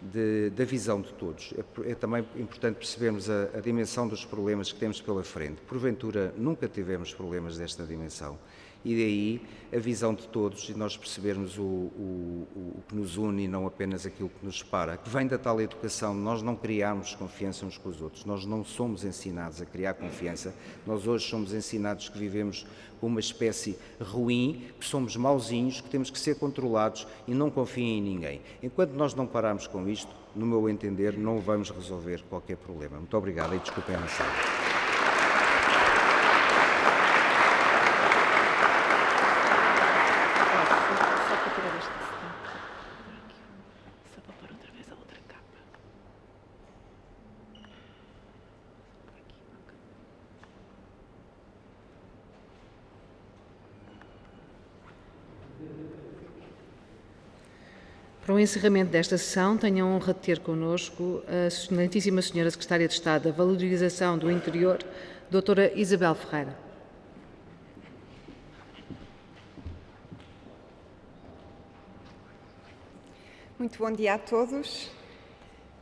S7: da visão de todos. É também importante percebermos a dimensão dos problemas que temos pela frente. Porventura, nunca tivemos problemas desta dimensão. E daí a visão de todos e nós percebermos o que nos une e não apenas aquilo que nos separa, que vem da tal educação, nós não criarmos confiança uns com os outros, nós não somos ensinados a criar confiança, nós hoje somos ensinados que vivemos com uma espécie ruim, que somos mauzinhos, que temos que ser controlados e não confiem em ninguém. Enquanto nós não pararmos com isto, no meu entender, não vamos resolver qualquer problema. Muito obrigado e desculpem a menção.
S1: Para o encerramento desta sessão, tenho a honra de ter connosco a excelentíssima Senhora Secretária de Estado da Valorização do Interior, Doutora Isabel Ferreira.
S8: Muito bom dia a todos.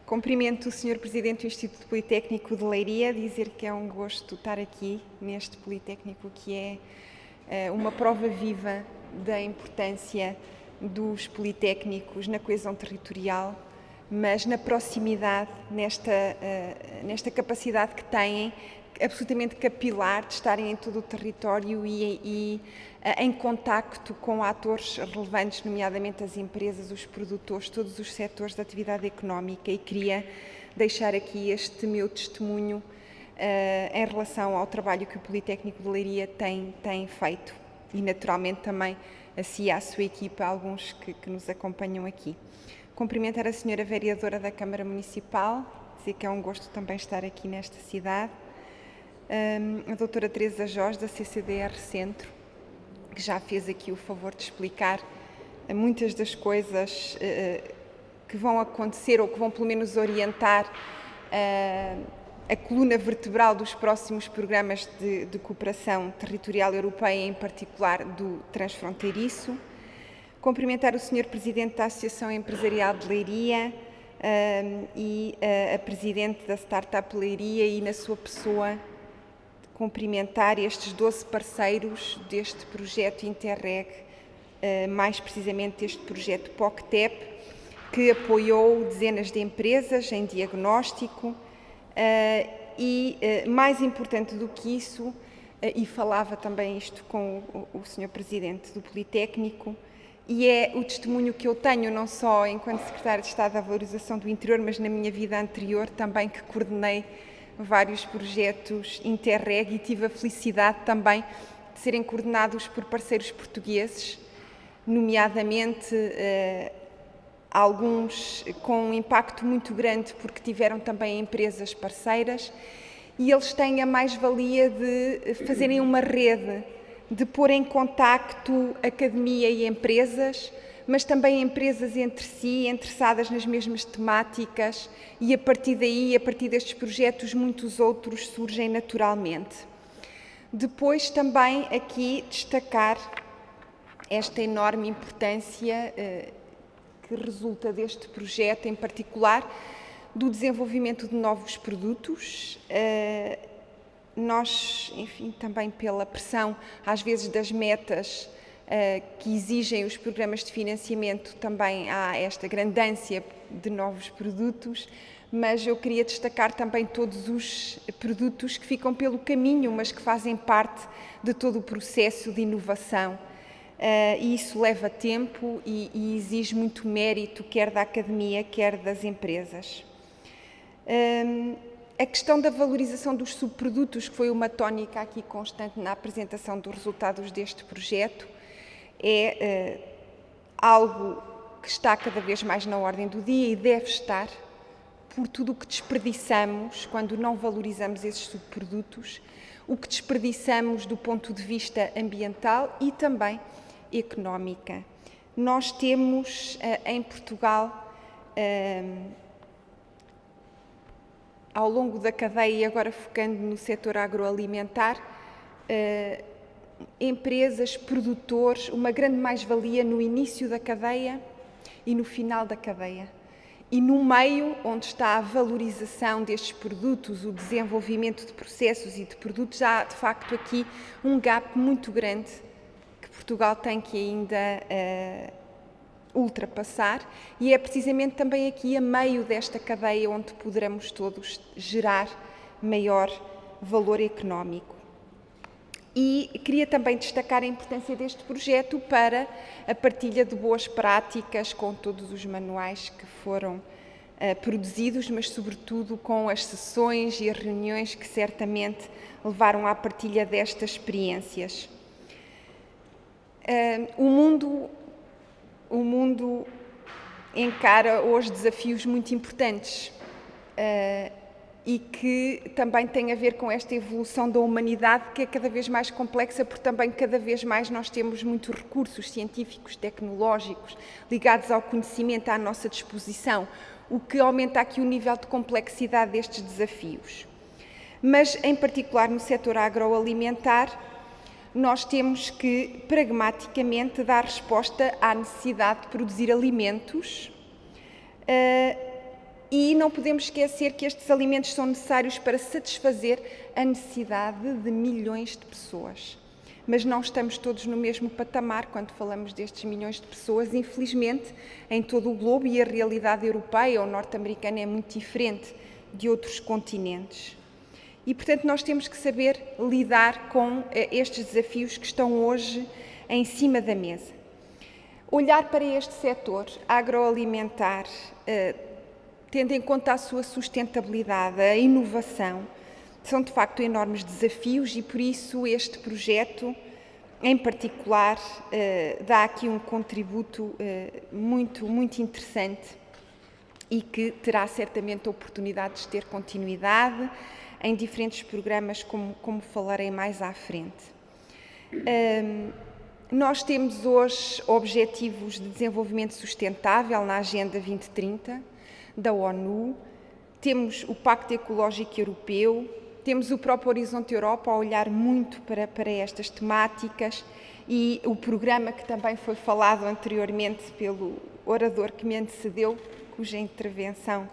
S8: Cumprimento o Sr. Presidente do Instituto Politécnico de Leiria, dizer que é um gosto estar aqui neste Politécnico que é uma prova viva da importância dos politécnicos na coesão territorial, mas na proximidade, nesta capacidade que têm, absolutamente capilar, de estarem em todo o território e em contacto com atores relevantes, nomeadamente as empresas, os produtores, todos os setores da atividade económica, e queria deixar aqui este meu testemunho em relação ao trabalho que o Politécnico de Leiria tem feito e naturalmente também a si e à sua equipa, alguns que nos acompanham aqui. Cumprimentar a Senhora Vereadora da Câmara Municipal, dizer que é um gosto também estar aqui nesta cidade, a Doutora Teresa Jorge, da CCDR Centro, que já fez aqui o favor de explicar muitas das coisas que vão acontecer ou que vão pelo menos orientar a coluna vertebral dos próximos programas de cooperação territorial europeia, em particular do transfronteiriço. Cumprimentar o Sr. Presidente da Associação Empresarial de Leiria e a Presidente da Startup Leiria e, na sua pessoa, cumprimentar estes 12 parceiros deste projeto Interreg, mais precisamente deste projeto POCTEP, que apoiou dezenas de empresas em diagnóstico e, mais importante do que isso, e falava também isto com o Sr. Presidente do Politécnico, e é o testemunho que eu tenho, não só enquanto Secretária de Estado da Valorização do Interior, mas na minha vida anterior também, que coordenei vários projetos Interreg e tive a felicidade também de serem coordenados por parceiros portugueses, nomeadamente alguns com um impacto muito grande porque tiveram também empresas parceiras, e eles têm a mais-valia de fazerem uma rede, de pôr em contacto academia e empresas, mas também empresas entre si, interessadas nas mesmas temáticas, e a partir daí, a partir destes projetos, muitos outros surgem naturalmente. Depois também aqui destacar esta enorme importância que resulta deste projeto, em particular, do desenvolvimento de novos produtos. Nós, enfim, também pela pressão, às vezes, das metas que exigem os programas de financiamento, também há esta grande ânsia de novos produtos, mas eu queria destacar também todos os produtos que ficam pelo caminho, mas que fazem parte de todo o processo de inovação. E isso leva tempo e exige muito mérito, quer da academia, quer das empresas. A questão da valorização dos subprodutos, que foi uma tónica aqui constante na apresentação dos resultados deste projeto, é algo que está cada vez mais na ordem do dia e deve estar, por tudo o que desperdiçamos quando não valorizamos esses subprodutos, o que desperdiçamos do ponto de vista ambiental e também económica. Nós temos em Portugal, ao longo da cadeia, e agora focando no setor agroalimentar, empresas, produtores, uma grande mais-valia no início da cadeia e no final da cadeia. E no meio, onde está a valorização destes produtos, o desenvolvimento de processos e de produtos, há de facto aqui um gap muito grande que Portugal tem que ainda ultrapassar, e é precisamente também aqui a meio desta cadeia onde poderemos todos gerar maior valor económico. E queria também destacar a importância deste projeto para a partilha de boas práticas com todos os manuais que foram produzidos, mas sobretudo com as sessões e as reuniões que certamente levaram à partilha destas experiências. O mundo encara hoje desafios muito importantes e que também têm a ver com esta evolução da humanidade, que é cada vez mais complexa, porque também cada vez mais nós temos muitos recursos científicos, tecnológicos, ligados ao conhecimento à nossa disposição, o que aumenta aqui o nível de complexidade destes desafios. Mas, em particular no setor agroalimentar, nós temos que, pragmaticamente, dar resposta à necessidade de produzir alimentos e não podemos esquecer que estes alimentos são necessários para satisfazer a necessidade de milhões de pessoas. Mas não estamos todos no mesmo patamar quando falamos destes milhões de pessoas, infelizmente, em todo o globo, e a realidade europeia ou norte-americana é muito diferente de outros continentes. E, portanto, nós temos que saber lidar com estes desafios que estão hoje em cima da mesa. Olhar para este setor agroalimentar, tendo em conta a sua sustentabilidade, a inovação, são de facto enormes desafios, e por isso este projeto, em particular, dá aqui um contributo muito interessante e que terá certamente oportunidades de ter continuidade em diferentes programas, como falarei mais à frente. Nós temos hoje objetivos de desenvolvimento sustentável na Agenda 2030 da ONU, temos o Pacto Ecológico Europeu, temos o próprio Horizonte Europa a olhar muito para estas temáticas e o programa que também foi falado anteriormente pelo orador que me antecedeu, cuja intervenção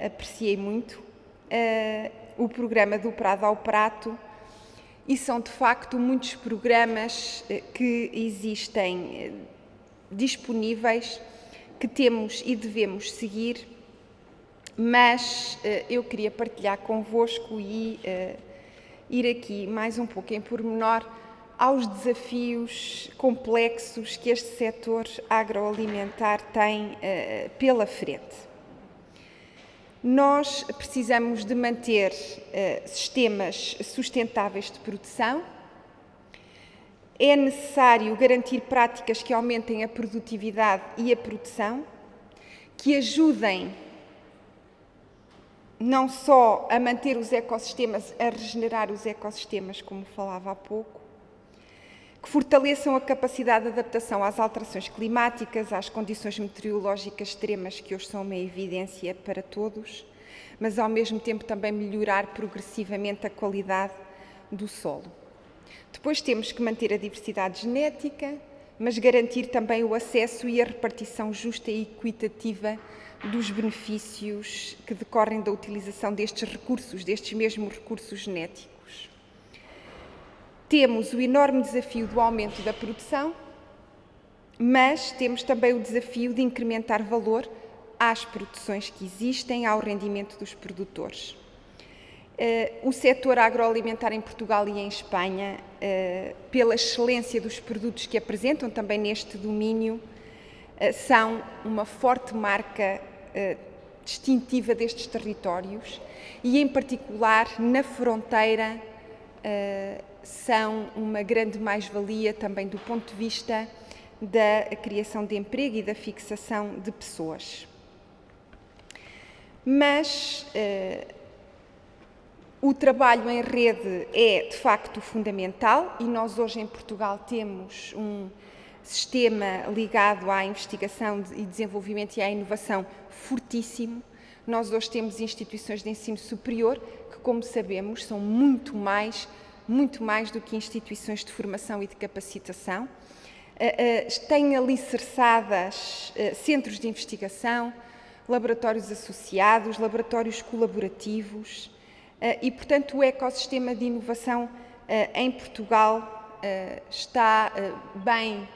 S8: apreciei muito, o programa do Prado ao Prato, e são de facto muitos programas que existem disponíveis, que temos e devemos seguir, mas eu queria partilhar convosco e ir aqui mais um pouco em pormenor aos desafios complexos que este setor agroalimentar tem pela frente. Nós precisamos de manter sistemas sustentáveis de produção. É necessário garantir práticas que aumentem a produtividade e a produção, que ajudem não só a manter os ecossistemas, a regenerar os ecossistemas, como falava há pouco, que fortaleçam a capacidade de adaptação às alterações climáticas, às condições meteorológicas extremas que hoje são uma evidência para todos, mas ao mesmo tempo também melhorar progressivamente a qualidade do solo. Depois temos que manter a diversidade genética, mas garantir também o acesso e a repartição justa e equitativa dos benefícios que decorrem da utilização destes recursos, destes mesmos recursos genéticos. Temos o enorme desafio do aumento da produção, mas temos também o desafio de incrementar valor às produções que existem, ao rendimento dos produtores. O setor agroalimentar em Portugal e em Espanha, pela excelência dos produtos que apresentam também neste domínio, são uma forte marca distintiva destes territórios e, em particular, na fronteira, são uma grande mais-valia também do ponto de vista da criação de emprego e da fixação de pessoas. Mas o trabalho em rede é, de facto, fundamental e nós hoje em Portugal temos um sistema ligado à investigação e desenvolvimento e à inovação fortíssimo. Nós hoje temos instituições de ensino superior que, como sabemos, são muito mais do que instituições de formação e de capacitação. Têm alicerçadas centros de investigação, laboratórios associados, laboratórios colaborativos e, portanto, o ecossistema de inovação em Portugal está bem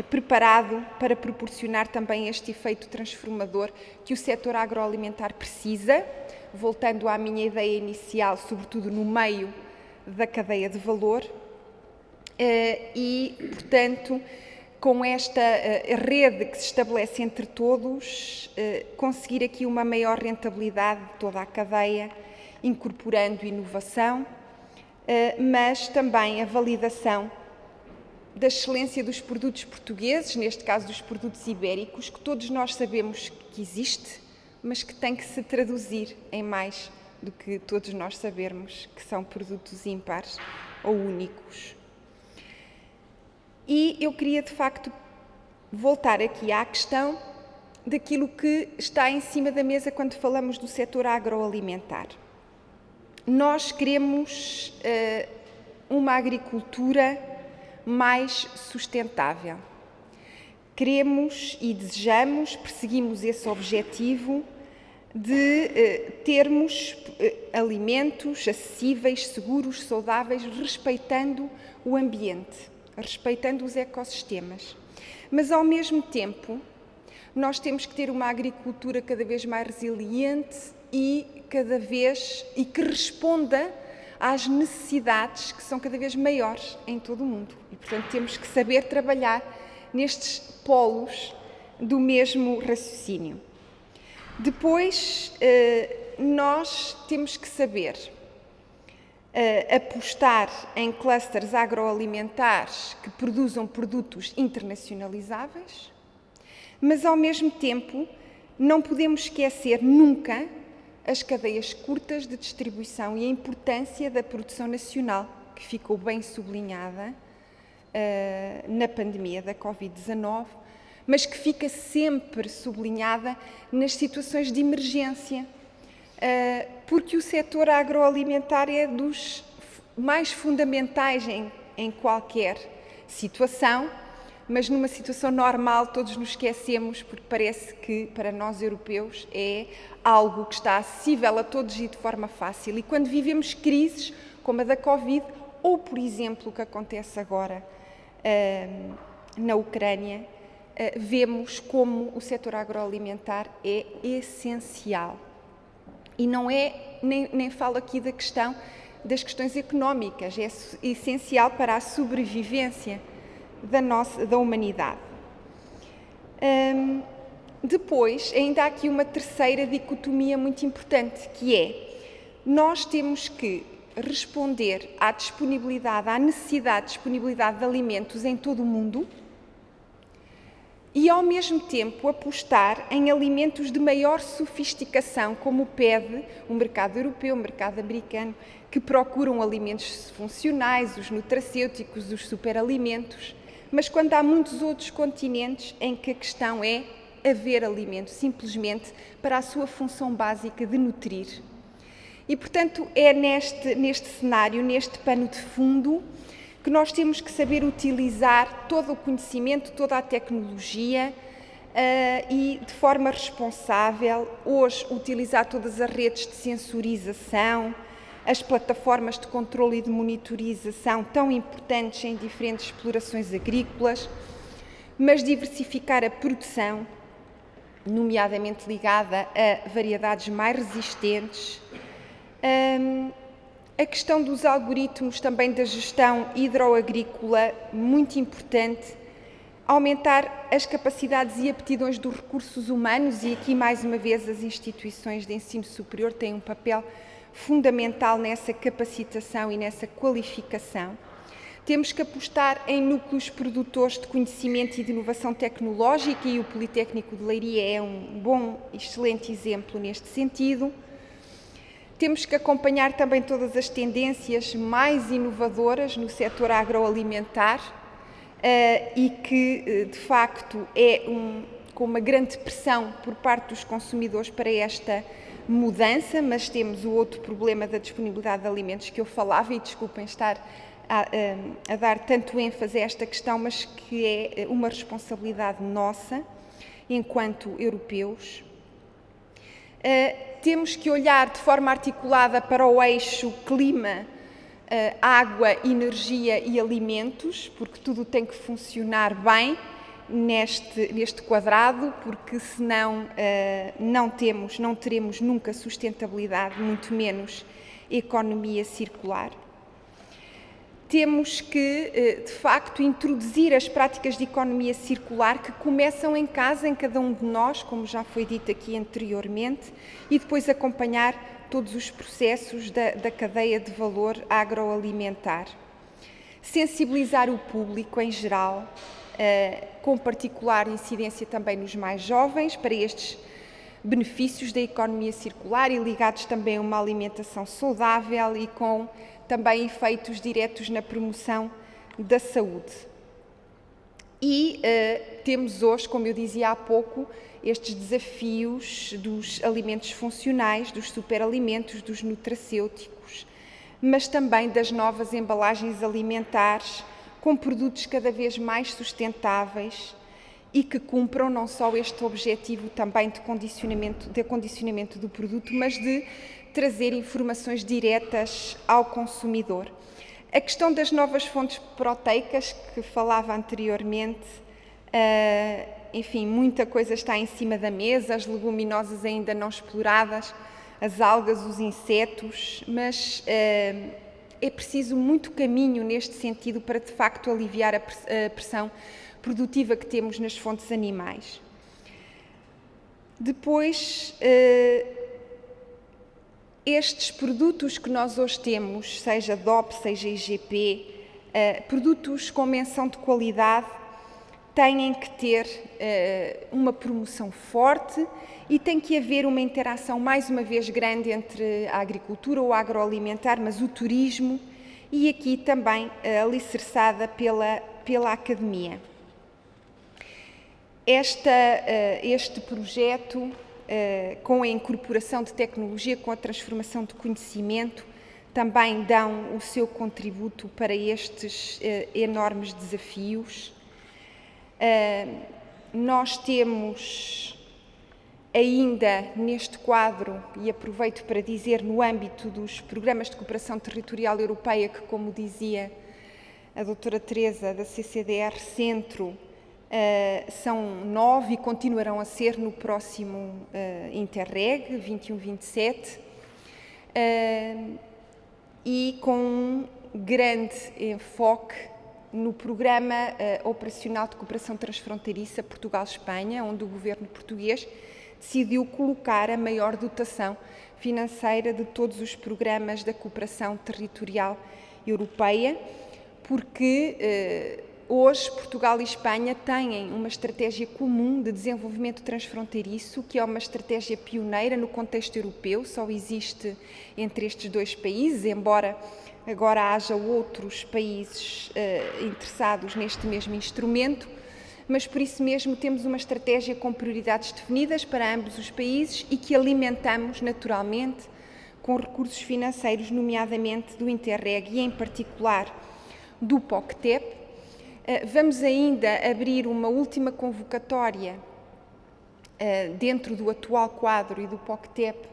S8: preparado para proporcionar também este efeito transformador que o setor agroalimentar precisa, voltando à minha ideia inicial, sobretudo no meio da cadeia de valor, e, portanto, com esta rede que se estabelece entre todos, conseguir aqui uma maior rentabilidade de toda a cadeia, incorporando inovação, mas também a validação da excelência dos produtos portugueses, neste caso dos produtos ibéricos, que todos nós sabemos que existe, mas que tem que se traduzir em mais do que todos nós sabermos que são produtos ímpares ou únicos. E eu queria, de facto, voltar aqui à questão daquilo que está em cima da mesa quando falamos do setor agroalimentar. Nós queremos uma agricultura mais sustentável. Queremos e desejamos, perseguimos esse objetivo de termos alimentos acessíveis, seguros, saudáveis, respeitando o ambiente, respeitando os ecossistemas. Mas, ao mesmo tempo, nós temos que ter uma agricultura cada vez mais resiliente e que responda às necessidades que são cada vez maiores em todo o mundo. E, portanto, temos que saber trabalhar nestes polos do mesmo raciocínio. Depois, nós temos que saber apostar em clusters agroalimentares que produzam produtos internacionalizáveis, mas, ao mesmo tempo, não podemos esquecer nunca as cadeias curtas de distribuição e a importância da produção nacional, que ficou bem sublinhada na pandemia da Covid-19, mas que fica sempre sublinhada nas situações de emergência, porque o setor agroalimentar é dos mais fundamentais em qualquer situação, mas numa situação normal todos nos esquecemos, porque parece que para nós europeus é algo que está acessível a todos e de forma fácil. E quando vivemos crises como a da Covid, ou por exemplo o que acontece agora na Ucrânia, vemos como o setor agroalimentar é essencial. E não é, nem falo aqui das questões económicas, é essencial para a sobrevivência da humanidade. Depois, ainda há aqui uma terceira dicotomia muito importante, que é, nós temos que responder à necessidade de disponibilidade de alimentos em todo o mundo e, ao mesmo tempo, apostar em alimentos de maior sofisticação, como pede o mercado europeu, o mercado americano, que procuram alimentos funcionais, os nutracêuticos, os superalimentos, mas quando há muitos outros continentes em que a questão é haver alimento, simplesmente para a sua função básica de nutrir. E, portanto, é neste cenário, neste pano de fundo, que nós temos que saber utilizar todo o conhecimento, toda a tecnologia e, de forma responsável, hoje utilizar todas as redes de sensorização, as plataformas de controle e de monitorização tão importantes em diferentes explorações agrícolas, mas diversificar a produção, nomeadamente ligada a variedades mais resistentes, a questão dos algoritmos também da gestão hidroagrícola, muito importante, aumentar as capacidades e aptidões dos recursos humanos, e aqui mais uma vez as instituições de ensino superior têm um papel fundamental nessa capacitação e nessa qualificação. Temos que apostar em núcleos produtores de conhecimento e de inovação tecnológica, e o Politécnico de Leiria é um bom, excelente exemplo neste sentido. Temos que acompanhar também todas as tendências mais inovadoras no setor agroalimentar e que, de facto, com uma grande pressão por parte dos consumidores para esta mudança, mas temos o outro problema da disponibilidade de alimentos que eu falava, e desculpem estar a dar tanto ênfase a esta questão, mas que é uma responsabilidade nossa, enquanto europeus. Temos que olhar de forma articulada para o eixo clima, água, energia e alimentos, porque tudo tem que funcionar bem neste quadrado, porque senão não teremos nunca sustentabilidade, muito menos economia circular. Temos que, de facto, introduzir as práticas de economia circular que começam em casa, em cada um de nós, como já foi dito aqui anteriormente, e depois acompanhar todos os processos da cadeia de valor agroalimentar. Sensibilizar o público em geral, com particular incidência também nos mais jovens, para estes benefícios da economia circular e ligados também a uma alimentação saudável e com também efeitos diretos na promoção da saúde. E temos hoje, como eu dizia há pouco, estes desafios dos alimentos funcionais, dos superalimentos, dos nutracêuticos, mas também das novas embalagens alimentares, com produtos cada vez mais sustentáveis e que cumpram não só este objetivo também de acondicionamento do produto, mas de trazer informações diretas ao consumidor. A questão das novas fontes proteicas, que falava anteriormente, enfim, muita coisa está em cima da mesa, as leguminosas ainda não exploradas, as algas, os insetos, mas é preciso muito caminho neste sentido para, de facto, aliviar a pressão produtiva que temos nas fontes animais. Depois, estes produtos que nós hoje temos, seja DOP, seja IGP, produtos com menção de qualidade, têm que ter uma promoção forte e tem que haver uma interação, mais uma vez, grande entre a agricultura, o agroalimentar, mas o turismo, e aqui também alicerçada pela academia. Este projeto com a incorporação de tecnologia, com a transformação de conhecimento, também dão o seu contributo para estes enormes desafios. Nós temos ainda neste quadro, e aproveito para dizer, no âmbito dos programas de cooperação territorial europeia, que, como dizia a doutora Teresa da CCDR Centro, são 9 e continuarão a ser no próximo Interreg 21-27, e com um grande enfoque no Programa Operacional de Cooperação Transfronteiriça Portugal-Espanha, onde o governo português decidiu colocar a maior dotação financeira de todos os programas da cooperação territorial europeia, porque hoje Portugal e Espanha têm uma estratégia comum de desenvolvimento transfronteiriço, que é uma estratégia pioneira no contexto europeu, só existe entre estes dois países, embora agora haja outros países interessados neste mesmo instrumento, mas por isso mesmo temos uma estratégia com prioridades definidas para ambos os países e que alimentamos naturalmente com recursos financeiros, nomeadamente do Interreg e em particular do POCTEP. Vamos ainda abrir uma última convocatória dentro do atual quadro e do POCTEP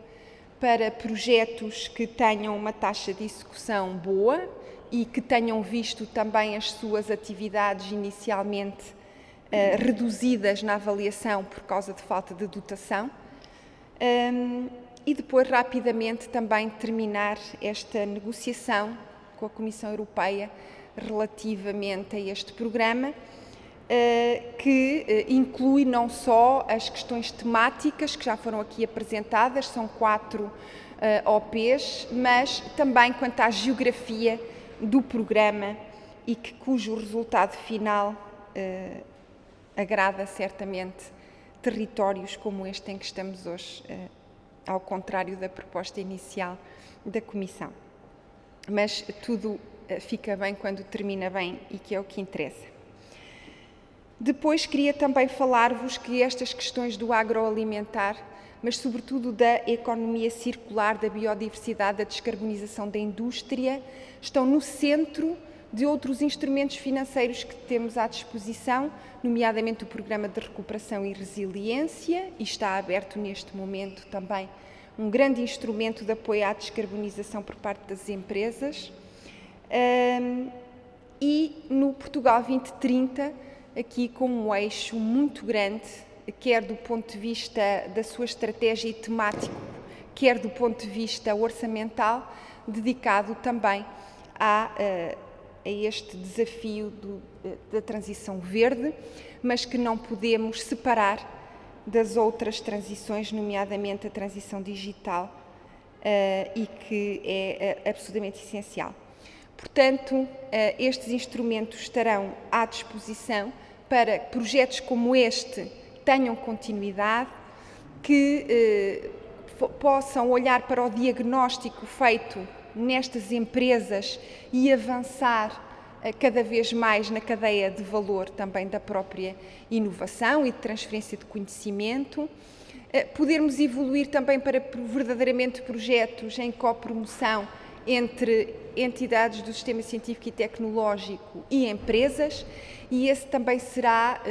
S8: para projetos que tenham uma taxa de execução boa e que tenham visto também as suas atividades inicialmente reduzidas na avaliação por causa de falta de dotação, e depois rapidamente também terminar esta negociação com a Comissão Europeia relativamente a este programa, que inclui não só as questões temáticas que já foram aqui apresentadas, são 4 OPs, mas também quanto à geografia do programa e cujo resultado final agrada certamente territórios como este em que estamos hoje, ao contrário da proposta inicial da Comissão. Mas tudo fica bem quando termina bem e que é o que interessa. Depois queria também falar-vos que estas questões do agroalimentar, mas sobretudo da economia circular, da biodiversidade, da descarbonização da indústria, estão no centro de outros instrumentos financeiros que temos à disposição, nomeadamente o Programa de Recuperação e Resiliência, e está aberto neste momento também um grande instrumento de apoio à descarbonização por parte das empresas, e no Portugal 2030, aqui com um eixo muito grande, quer do ponto de vista da sua estratégia e temático, quer do ponto de vista orçamental, dedicado também a este desafio da transição verde, mas que não podemos separar das outras transições, nomeadamente a transição digital, e que é absolutamente essencial. Portanto, estes instrumentos estarão à disposição para que projetos como este tenham continuidade, que possam olhar para o diagnóstico feito nestas empresas e avançar cada vez mais na cadeia de valor também da própria inovação e de transferência de conhecimento, podermos evoluir também para verdadeiramente projetos em copromoção entre entidades do sistema científico e tecnológico e empresas, e esse também será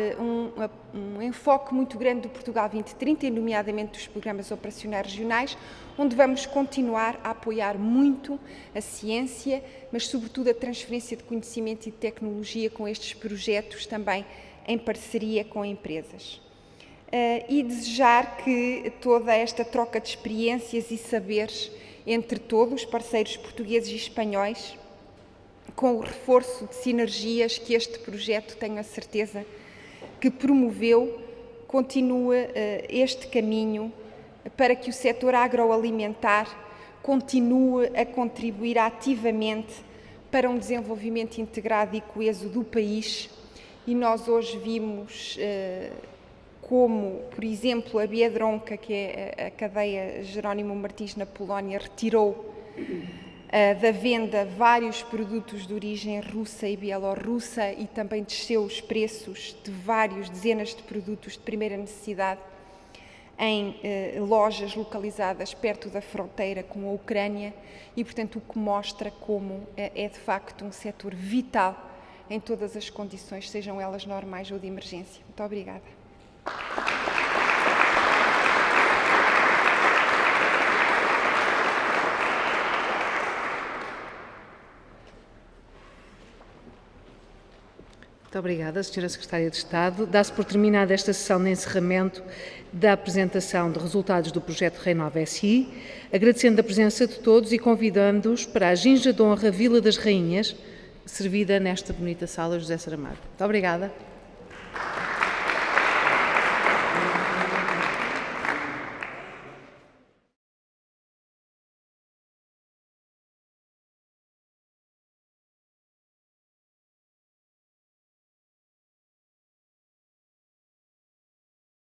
S8: um enfoque muito grande do Portugal 2030, nomeadamente dos programas operacionais regionais, onde vamos continuar a apoiar muito a ciência, mas sobretudo a transferência de conhecimento e de tecnologia com estes projetos também em parceria com empresas. E desejar que toda esta troca de experiências e saberes entre todos os parceiros portugueses e espanhóis, com o reforço de sinergias que este projeto, tenho a certeza, que promoveu, continua este caminho para que o setor agroalimentar continue a contribuir ativamente para um desenvolvimento integrado e coeso do país. E nós hoje vimos como, por exemplo, a Biedronka, que é a cadeia Jerónimo Martins na Polónia, retirou da venda vários produtos de origem russa e bielorrussa e também desceu os preços de vários dezenas de produtos de primeira necessidade em lojas localizadas perto da fronteira com a Ucrânia e, portanto, o que mostra como é de facto um setor vital em todas as condições, sejam elas normais ou de emergência. Muito obrigada.
S1: Muito obrigada, Sra. Secretária de Estado. Dá-se por terminada esta sessão de encerramento da apresentação de resultados do projeto Renova SI, agradecendo a presença de todos e convidando-os para a Ginja de Honra Vila das Rainhas, servida nesta bonita sala José Saramago. Muito obrigada.